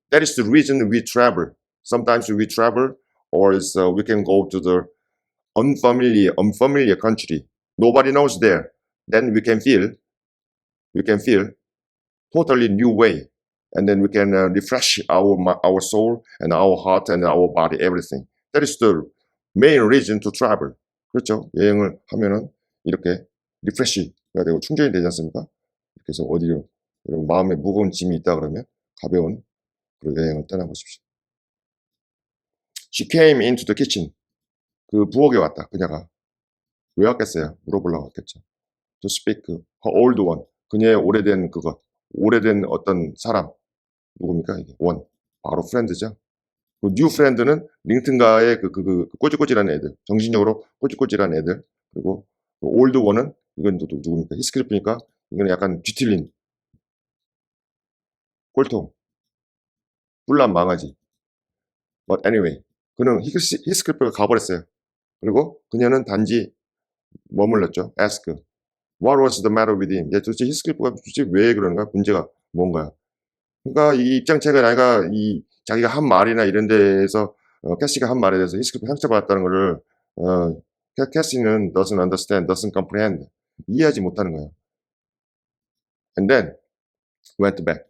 That is the reason we travel. Sometimes we travel, or we can go to the unfamiliar country. Nobody knows there. Then we can feel totally new way, and then we can refresh our soul and our heart and our body, everything. That is the main reason to travel. 그렇죠. 여행을 하면은 이렇게 리프레시가 되고 충전이 되지 않습니까? 이렇게 해서 어디로 여러분 마음에 무거운 짐이 있다 그러면 가벼운 그런 여행을 떠나보십시오. She came into the kitchen. 그 부엌에 왔다. 그녀가 왜 왔겠어요? 물어보려고 왔겠죠. To speak her old one. 그녀의 오래된 어떤 사람. 누굽니까 이게? 원. 바로 프렌드죠. 그 뉴 프렌드는 링튼가의 그 꼬질꼬질한 애들, 정신적으로 꼬질꼬질한 애들, 그리고 그 올드 원은 이건 또 누굽니까? 히스클리프니까 이건 약간 뒤틀린 꼴통, 뿔난 망아지. But anyway, 그는 히스클리프가 가버렸어요. 그리고 그녀는 단지 머물렀죠. Ask, what was the matter with him? 도대체 히스클리프가 도대체 왜 그러는가? 문제가 뭔가? 그러니까 이 입장차가 내가 이 자기가 한 말이나 이런 데에서 캐시가 한 말에 대해서 히스클리프가 상처받았다는 거를 캐시는 doesn't understand, doesn't comprehend, 이해하지 못하는 거예요. And then went back.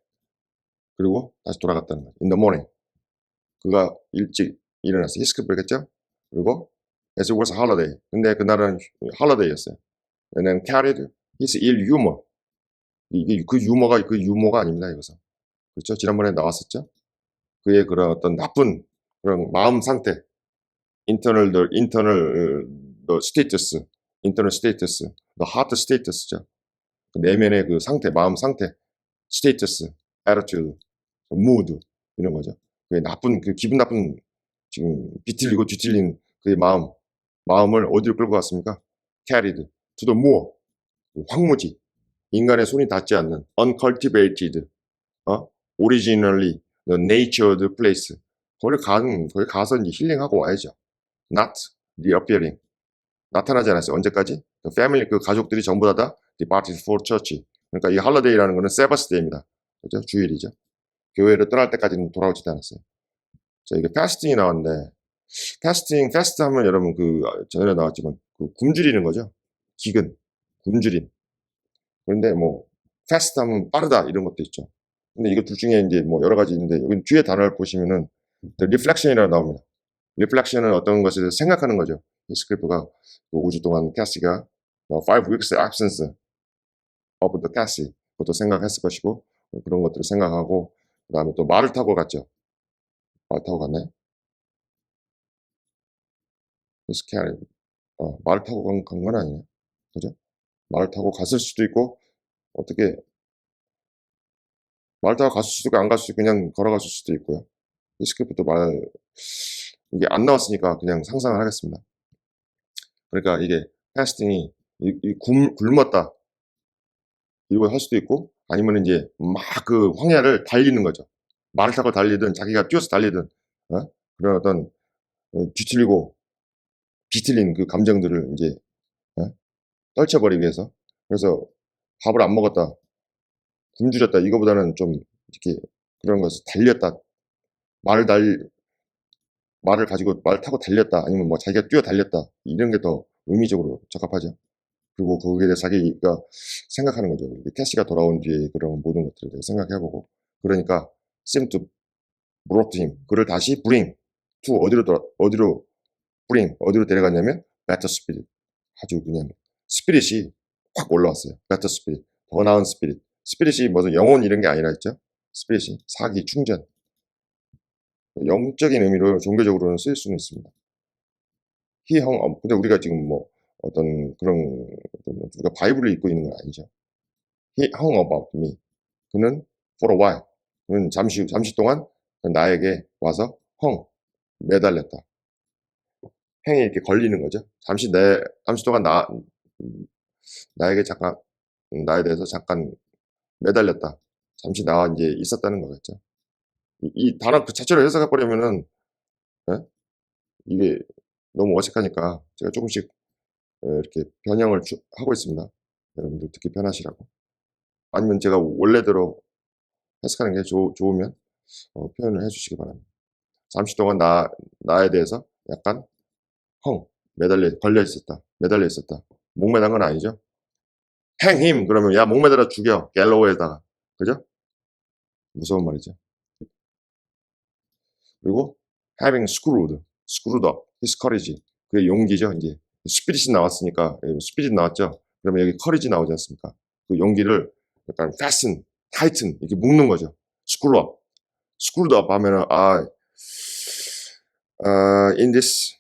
그리고 다시 돌아갔다는 거예요. In the morning. 그가 일찍 일어났어요. 히스클리프겠죠? 그리고 as it was a holiday. 근데 그날은 holiday였어요. And then carried his ill humor. 이게 그 유머가 아닙니다. 이것은. 그렇죠? 지난번에 나왔었죠? 그의 그런 어떤 나쁜 그런 마음 상태, internal status, internal status, the heart status죠. 그 내면의 그 상태, 마음 상태, status, attitude, mood 이런 거죠. 그 나쁜 그 기분 나쁜 지금 비틀리고 뒤틀린 그의 마음을 어디로 끌고 갔습니까? carried to the moor, 황무지, 인간의 손이 닿지 않는 uncultivated, originally the natured place. 거기 가서 이제 힐링하고 와야죠. Not reappearing. 나타나지 않았어요. 언제까지? The family, 그 가족들이 전부 다 departed for church. 그러니까 이 holiday라는 거는 세바스데이입니다. 그죠? 주일이죠. 교회를 떠날 때까지는 돌아오지도 않았어요. 자, 이게 fasting이 나왔는데, fast 하면 여러분 전에 나왔지만, 굶주리는 거죠. 기근, 굶주림. 그런데 fast 하면 빠르다, 이런 것도 있죠. 근데 이거 둘 중에 이제 여러 가지 있는데, 여기 뒤에 단어를 보시면은, reflection이라고 나옵니다. reflection은 어떤 것에 대해서 생각하는 거죠. 히스클리프가 5주 동안 캐시가 5 weeks absence of the 캐시 그것도 생각했을 것이고 그런 것들을 생각하고 그 다음에 또 말을 타고 갔죠. 말 타고 갔나요? 말을 타고 간 건 아니네. 그죠? 말을 타고 갔을 수도 있고 어떻게 말 타고 갔을 수도 있고 안 갔을 수도 있고 그냥 걸어갔을 수도 있고요. 히스클리프도 이게 안 나왔으니까 그냥 상상을 하겠습니다. 그러니까 이게 패스팅이 굶었다 이걸 할 수도 있고 아니면 이제 막 그 황야를 달리는 거죠. 말을 타고 달리든 자기가 뛰어서 달리든 그런 어떤 뒤틀리고 비틀린 그 감정들을 이제 떨쳐버리기 위해서. 그래서 밥을 안 먹었다, 굶주렸다 이거보다는 좀 이렇게 그런 것을 달렸다, 말을 가지고 말 타고 달렸다 아니면 자기가 뛰어 달렸다 이런 게 더 의미적으로 적합하죠. 그리고 거기에 대해 자기가 생각하는 거죠. 캐시가 돌아온 뒤에 그런 모든 것들에 대해 생각해보고. 그러니까 seem to brought him. 그를 다시 bring to 어디로 데려갔냐면 better spirit. 아주 그냥 스피릿이 확 올라왔어요. better spirit. 더 나은 스피릿. 스피릿이 무슨 영혼 이런 게 아니라 있죠. 스피릿이 사기, 충전. 영적인 의미로 종교적으로는 쓰일 수는 있습니다. 근데 우리가 지금 어떤 그런 우리가 바이블을 읽고 있는 건 아니죠. He hung about me. 그는 for a while. 그는 잠시 동안 나에게 와서 매달렸다. 행에 이렇게 걸리는 거죠. 잠시 동안 나에게 잠깐 나에 대해서 잠깐 매달렸다. 잠시 나와 이제 있었다는 거겠죠. 이 단어 그 자체로 해석해 버리면은 이게 너무 어색하니까 제가 조금씩 이렇게 변형을 하고 있습니다. 여러분들 듣기 편하시라고. 아니면 제가 원래대로 해석하는 게 좋으면 표현을 해주시기 바랍니다. 잠시 동안 나에 대해서 약간 매달려 있었다. 목매단 건 아니죠. 행힘 그러면 야 목매달아 죽여 갤로우에다가 그죠? 무서운 말이죠. 그리고 having screwed up his courage 그게 용기죠. 이제 스피릿이 나왔으니까 스피릿 나왔죠. 그러면 여기 courage 나오지 않습니까? 그 용기를 약간 fasten, tighten 이렇게 묶는 거죠. screwed up 하면은 in this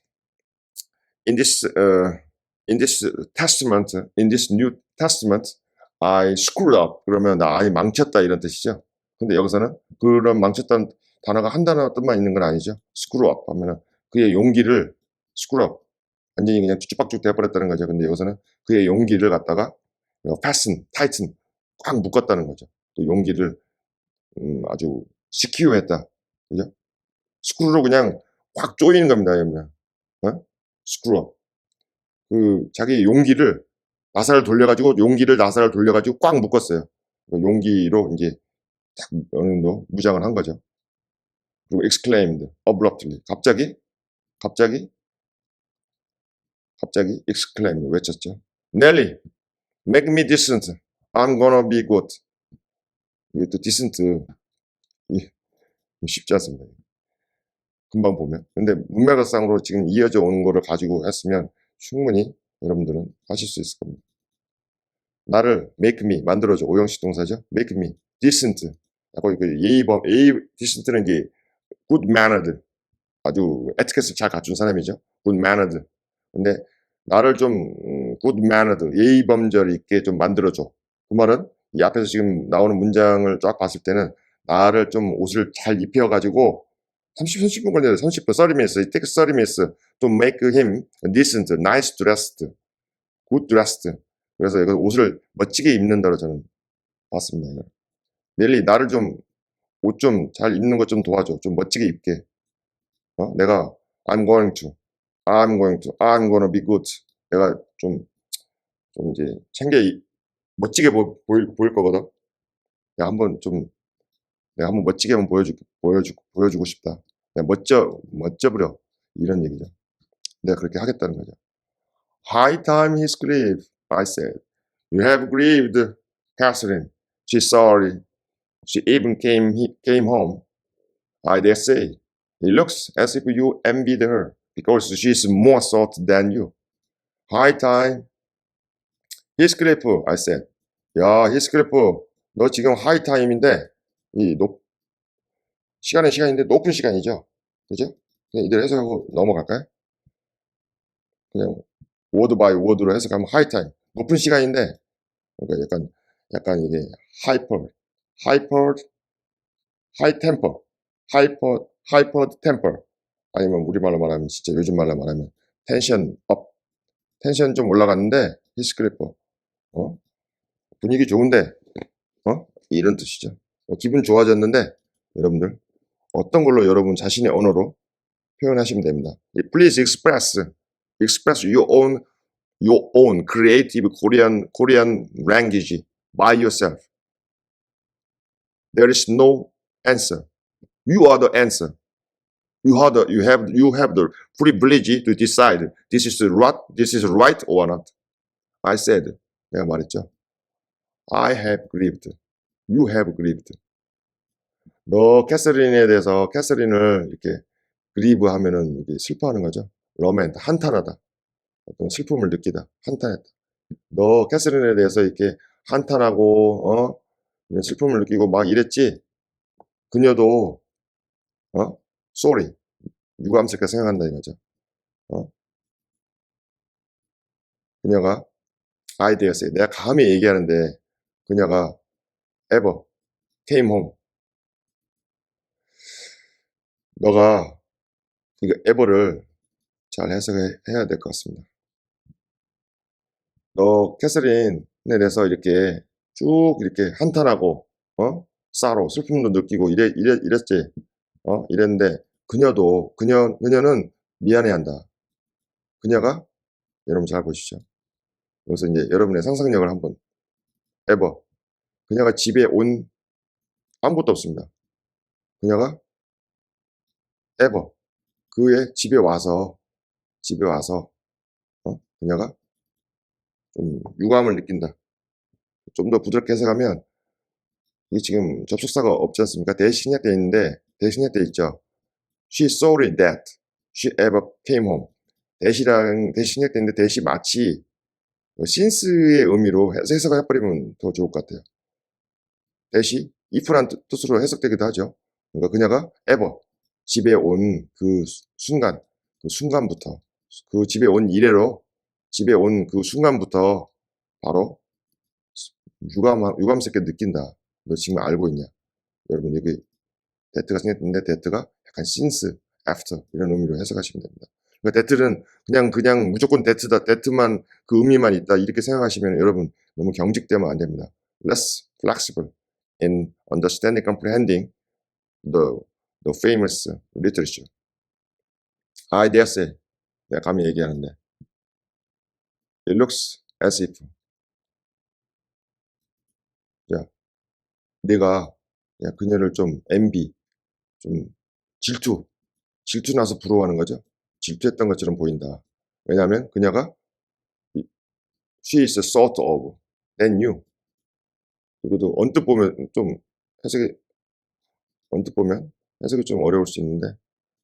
testament, in this New Testament, I screwed up. 그러면 나 아예 망쳤다 이런 뜻이죠. 근데 여기서는 그런 망쳤다는 단어가 한 단어 뜻만 있는 건 아니죠. screw up 하면은 그의 용기를 screw up. 완전히 그냥 뒤죽박죽 돼버렸다는 거죠. 근데 여기서는 그의 용기를 갖다가 fasten, tighten, 꽉 묶었다는 거죠. 그 용기를 아주 시키유했다. 그죠? 스크루로 그냥 확 조이는 겁니다. 여러분. screw up. 자기 용기를 나사를 돌려가지고 꽉 묶었어요. 용기로 이제 어느 정도 무장을 한 거죠. 그리고 exclaimed, abruptly. 갑자기 exclaimed, 외쳤죠. Nelly, make me decent. I'm gonna be good. 이게 또 decent, 쉽지 않습니다. 금방 보면. 근데 문맥상으로 지금 이어져 오는 거를 가지고 했으면 충분히 여러분들은 하실 수 있을 겁니다. 나를 make me 만들어줘. 오형식 동사죠. make me decent. 약간 decent는 게 good mannered. 아주 에티켓을 잘 갖춘 사람이죠. good mannered. 근데 나를 좀 good mannered, 예의범절 있게 좀 만들어줘. 그 말은 이 앞에서 지금 나오는 문장을 쫙 봤을 때는 나를 좀 옷을 잘 입혀가지고 30분 걸려요. 30분, 30 minutes. It takes 30 minutes to make him decent, nice dressed, good dressed. 그래서 이거 옷을 멋지게 입는다고 저는 봤습니다. 넬리, 나를 좀, 옷 좀 잘 입는 것 좀 도와줘. 좀 멋지게 입게. 내가, I'm gonna be good. 내가 좀 이제 멋지게 보일 거거든. 내가 한번 멋지게 한번 보여주고 싶다. 내가 멋져부려. 이런 얘기죠. 내가 그렇게 하겠다는 거죠. High time he's grieved, I said. You have grieved Catherine. She's sorry. She even came home. I dare say. It looks as if you envied her because she's more salt than you. High time. 히스클리프, I said. 야, 히스클리프, 너 지금 하이 타임인데, 시간인데 높은 시간이죠. 그죠? 그냥 이대로 해석하고 넘어갈까요? 그냥 워드 바이 워드로 해석하면 하이 타임. 높은 시간인데, 그러니까 약간 이게 하이퍼, 하이 템퍼, 하이퍼 템퍼. 아니면 우리말로 말하면 진짜 요즘 말로 말하면 텐션 좀 올라갔는데, 히스클리프, 분위기 좋은데, 이런 뜻이죠. 기분 좋아졌는데, 여러분들, 어떤 걸로 여러분 자신의 언어로 표현하시면 됩니다. Please express your own creative Korean language by yourself. There is no answer. You are the answer. You have the privilege to decide this is right or not. I said, 내가 말했죠. I have grieved. You have grieved. 너 캐서린을 이렇게 그리브 하면은 이게 슬퍼하는 거죠. 러멘트, 한탄하다. 어떤 슬픔을 느끼다. 한탄했다. 너 캐서린에 대해서 이렇게 한탄하고, 슬픔을 느끼고 막 이랬지? 그녀도, sorry. 유감스럽게 생각한다 이거죠. 그녀가, I dare say. 내가 감히 얘기하는데, 그녀가 ever came home. 너가 이거 ever를 잘 해석해야 될 것 같습니다. 너 캐서린에 대해서 이렇게 쭉 이렇게 한탄하고 싸로 슬픔도 느끼고 이랬지. 이랬는데 그녀는 미안해한다. 그녀가 여러분 잘 보시죠. 여기서 이제 여러분의 상상력을 한번 에버. 그녀가 집에 온 아무것도 없습니다. 그녀가 에버 그의 집에 와서 그녀가 좀 유감을 느낀다. 좀 더 부드럽게 해석하면 이게 지금 접속사가 없지 않습니까? 대신에 돼 있는데 대신에 돼 있죠. She's sorry that she ever came home. 대신에 돼 있는데 대시 마치 since의 의미로 해석을 해버리면 더 좋을 것 같아요. 대시 if란 뜻으로 해석되기도 하죠. 그러니까 그녀가 ever 집에 온 그 순간부터 그 집에 온 이래로 집에 온 그 순간부터 바로 유감스럽게 느낀다. 너 지금 알고 있냐? 여러분 여기 that가 생겼는데 that가 약간 since, after 이런 의미로 해석하시면 됩니다. 그러니까 that는 그냥 무조건 that만 그 의미만 있다 이렇게 생각하시면 여러분 너무 경직되면 안 됩니다. Less flexible in understanding, comprehending the famous literature. I dare say 내가 감히 얘기하는데 it looks as if 야, 내가 그녀를 좀 envy, 좀 질투 나서 부러워하는 거죠. 질투했던 것처럼 보인다. 왜냐하면 그녀가 she is sort of than you. 그리고도 해석이 언뜻 보면 해석이 좀 어려울 수 있는데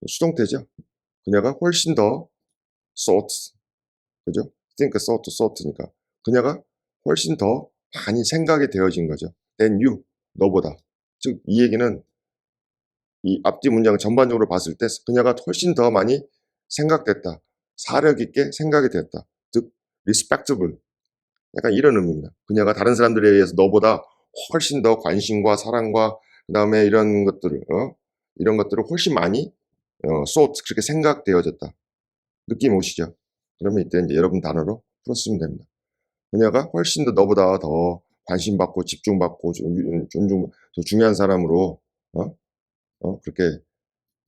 수동태죠. 그녀가 훨씬 더 sort, 그죠? think, sort니까 그녀가 훨씬 더 많이 생각이 되어진 거죠. than you, 너보다. 즉 이 얘기는 이 앞뒤 문장 전반적으로 봤을 때 그녀가 훨씬 더 많이 생각됐다. 사력 있게 생각이 됐다. 즉 respectable. 약간 이런 의미입니다. 그녀가 다른 사람들에 의해서 너보다 훨씬 더 관심과 사랑과 그다음에 이런 것들을 훨씬 많이 thought, 그렇게 생각되어졌다. 느낌 오시죠? 그러면 이때 이제 여러분 단어로 풀었으면 됩니다. 그녀가 훨씬 더 너보다 더 관심받고 집중받고 중요한 사람으로 그렇게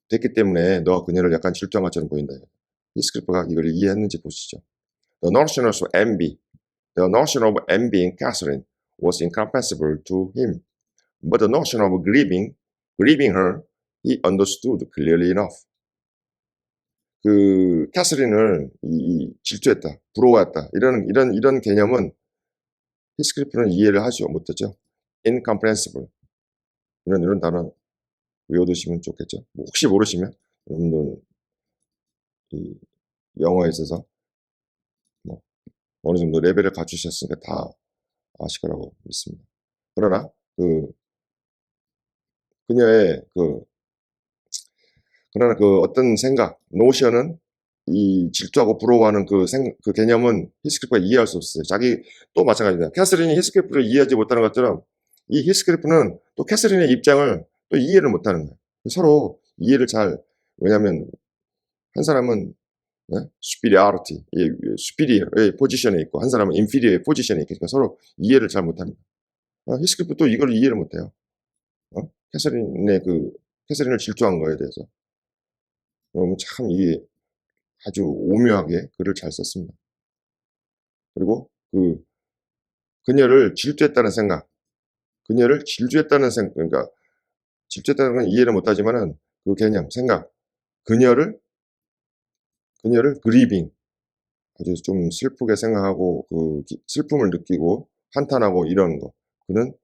됐기 때문에 너가 그녀를 약간 질투한 것처럼 보인다. 히스클리프가 이걸 이해했는지 보시죠. The notion of envy, the notion of envying Catherine was incomprehensible to him, but the notion of grieving her, he understood clearly enough. 그 캐서린을 질투했다, 부러워했다 이런 개념은 히스클리프는 이해를 하지 못했죠. incomprehensible 이런 단어 외워두시면 좋겠죠. 뭐 혹시 모르시면 여러분들 이 영어에 있어서 뭐 어느 정도 레벨을 갖추셨으니까 다 아실 거라고 믿습니다. 그러나 그녀의 그러나 어떤 생각, 노션은 이 질투하고 부러워하는 그 개념은 히스클리프가 이해할 수 없어요. 또 마찬가지입니다. 캐서린이 히스클리프를 이해하지 못하는 것처럼 이 히스클리프는 또 캐서린의 입장을 또 이해를 못하는 거예요. 서로 이해를 왜냐하면 한 사람은 superiority, superior의 포지션에 있고 한 사람은 inferior의 포지션에 있으니까 서로 이해를 잘 못합니다. 히스클리프 또 이걸 이해를 못해요. 캐서린을 질투한 거에 대해서. 그러면 참 이게 아주 오묘하게 글을 잘 썼습니다. 그리고 그녀를 질투했다는 생각, 그러니까 질투했다는 건 이해를 못하지만은 그 개념, 생각, 그녀를 그리빙, 아주 좀 슬프게 생각하고 슬픔을 느끼고 한탄하고 이런 거, 그는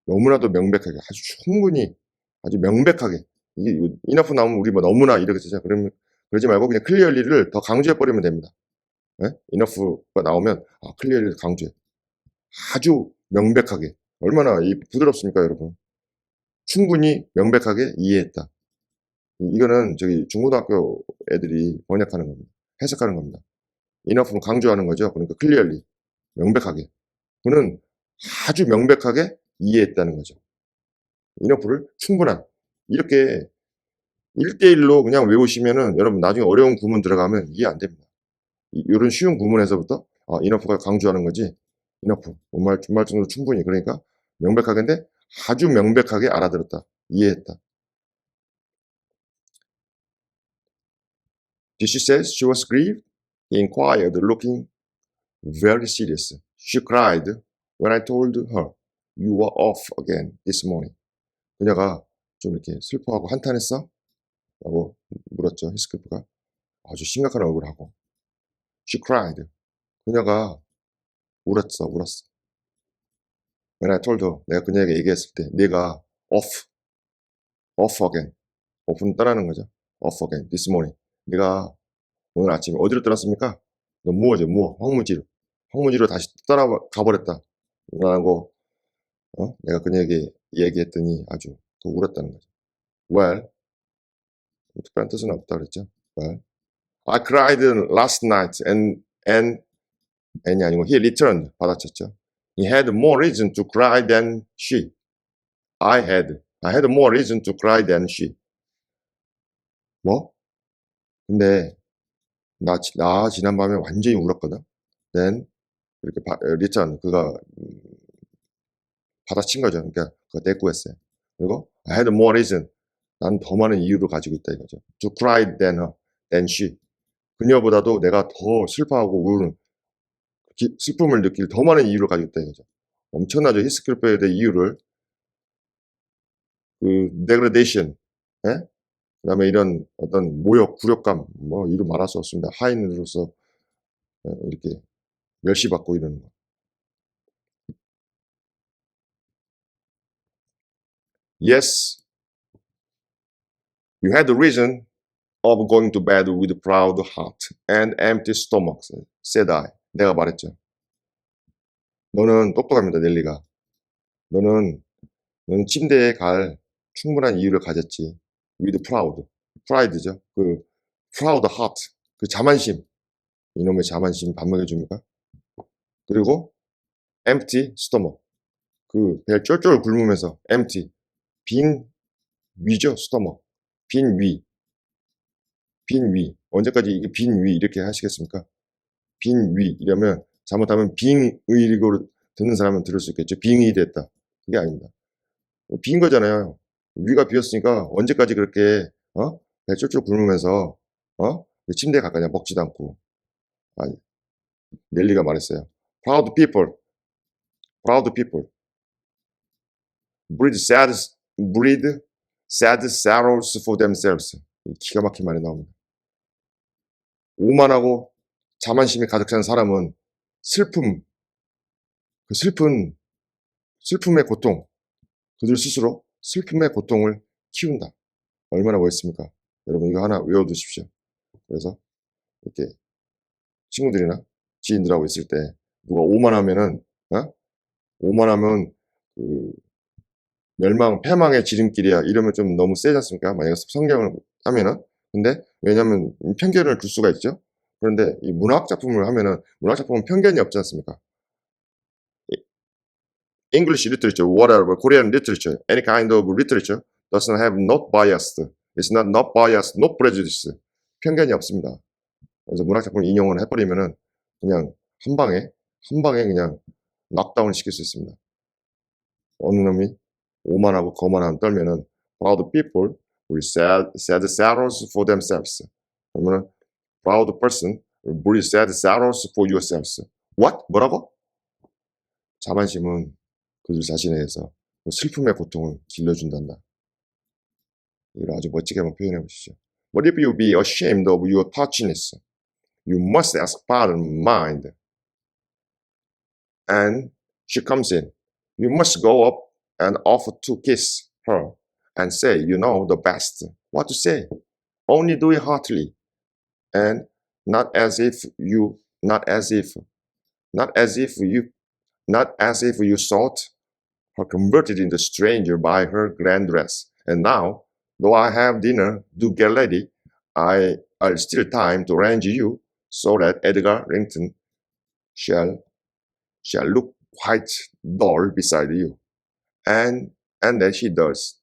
너무나도 명백하게 충분히 아주 명백하게 이게 enough 나오면 우리 뭐 너무나 이렇게 쓰자. 그러지 말고 그냥 clearly를 더 강조해 버리면 됩니다. enough가 나오면 clearly 강조해. 아주 명백하게. 얼마나 부드럽습니까, 여러분? 충분히 명백하게 이해했다. 이거는 중고등학교 애들이 번역하는 겁니다. 해석하는 겁니다. enough는 강조하는 거죠. 그러니까 clearly, 명백하게. 그는 아주 명백하게 이해했다는 거죠. enough를 충분한. 이렇게 1대1로 그냥 외우시면은 여러분 나중에 어려운 구문 들어가면 이해 안 됩니다. 이런 쉬운 구문에서부터 enough가 강조하는 거지. enough, 말 정도 충분히. 그러니까 명백하게인데 아주 명백하게 알아들었다. 이해했다. Did she say she was grieved? He inquired, looking very serious. She cried when I told her you were off again this morning. 그녀가 좀 이렇게 슬퍼하고 한탄했어? 라고 물었죠. 히스클리프가 아주 심각한 얼굴하고. She cried. 그녀가 울었어. When I told her, 내가 그녀에게 얘기했을 때 내가 off again. off는 떠나는 거죠. off again this morning. 내가 오늘 아침에 어디로 떠났습니까? 너 황무지로 다시 떠나가버렸다. 라고 내가 그녀에게 얘기했더니 아주 울었다는 거죠. Well, 특별한 뜻은 없다 그랬죠. Well, I cried last night and이 아니고 he returned, 받아쳤죠. He had more reason to cry than she. I had more reason to cry than she. 뭐? 근데 나 지난밤에 완전히 울었거든. Then 이렇게 리턴 그가 받아친 거죠. 그러니까 그거 대꾸했어요. 그리고 I had more reason. 난 더 많은 이유를 가지고 있다 이거죠. To cry than she. 그녀보다도 내가 더 슬퍼하고 우는 슬픔을 느낄 더 많은 이유를 가지고 있다 이거죠. 엄청나죠. 히스클리프에 대해 이유를 degradation, 그 다음에 이런 어떤 모욕, 굴욕감, 뭐 이루 말할 수 없습니다. 하인으로서 이렇게 멸시받고 이러는 거. Yes, you had the reason of going to bed with a proud heart and empty stomach, said I. 내가 말했죠. 너는 똑똑합니다, 넬리가. 너는 침대에 갈 충분한 이유를 가졌지. with proud. pride죠. 그 proud heart. 그 자만심. 이놈의 자만심 밥 먹여줍니까? 그리고 empty stomach. 그 배 쫄쫄 굶으면서 empty. 빈 위죠, stomach. 빈 위. 빈 위. 언제까지 이게 빈 위 이렇게 하시겠습니까? 빈 위 이러면 잘못하면 빙의로 듣는 사람은 들을 수 있겠죠. 빙의 됐다. 그게 아닙니다. 빈 거잖아요. 위가 비었으니까 언제까지 그렇게 배 쫄쫄 굶으면서 침대에 가까이 먹지도 않고. 아니, 넬리가 말했어요. Proud people, proud people, breed sad sorrows for themselves. 기가 막힌 말이 나옵니다. 오만하고 자만심이 가득 찬 사람은 슬픔, 그 슬픔의 고통, 그들 스스로 슬픔의 고통을 키운다. 얼마나 멋있습니까? 여러분 이거 하나 외워두십시오. 그래서 이렇게 친구들이나 지인들하고 있을 때 누가 오만하면은 오만하면 그 멸망, 패망의 지름길이야 이러면 좀 너무 세지 않습니까? 만약에 성경을 하면은 근데 왜냐하면 편견을 줄 수가 있죠. 그런데 이 문학 작품을 하면은 문학 작품은 편견이 없지 않습니까? English literature, whatever, Korean literature, any kind of literature doesn't have not biased. It's not biased, not prejudice. 편견이 없습니다. 그래서 문학 작품을 인용을 해버리면은 그냥 한 방에 그냥 락다운 시킬 수 있습니다. 어느 놈이 오만하고 거만함 떨면은 proud people will sad sorrows for themselves. 그러면은 proud person will sad sorrows for yourselves. What? 뭐라고? 자만심은 그들 자신에 대해서 슬픔의 고통을 길러준단다. 이걸 아주 멋지게 한번 표현해 보시죠. What if you be ashamed of your touchiness? You must ask pardon, mind. And she comes in. You must go up and offer to kiss her and say, you know the best. What to say? Only do it heartily and not as if you sought her converted into stranger by her grand dress. And now, though I have dinner, do get ready. I'll still time to arrange you so that Edgar Rington shall look quite dull beside you. And then she does.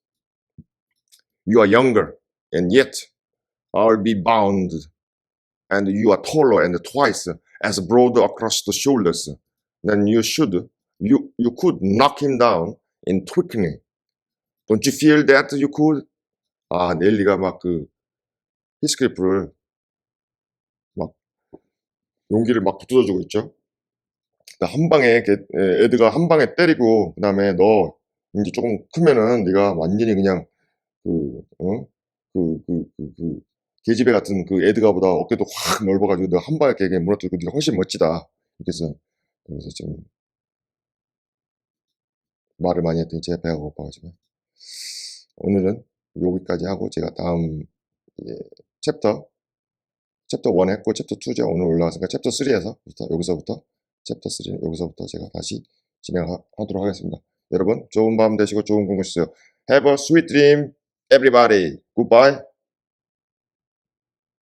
You are younger, and yet I'll be bound, and you are taller and twice as broad across the shoulders. Then you could knock him down in twinkling. Don't you feel that you could? 아, 넬리가 막 히스클리프를 막 용기를 막 북돋아주고 있죠. 한 방에 에드가 한 방에 때리고 그다음에 너 이제 조금 크면은 네가 완전히 그냥 계집애 같은 그 에드가보다 어깨도 확 넓어가지고 너 한 방에 이렇게 무너뜨리고 네가 훨씬 멋지다. 그래서 좀 말을 많이 했더니 제가 배가 고파가지고 오늘은 여기까지 하고 제가 다음 챕터 1 했고 챕터 2죠. 오늘 올라왔으니까 챕터 3에서 여기서부터 챕터 3는 여기서부터 제가 다시 진행하도록 하겠습니다. 여러분 좋은 밤 되시고 좋은 꿈 꾸시세요. Have a sweet dream, everybody. Goodbye.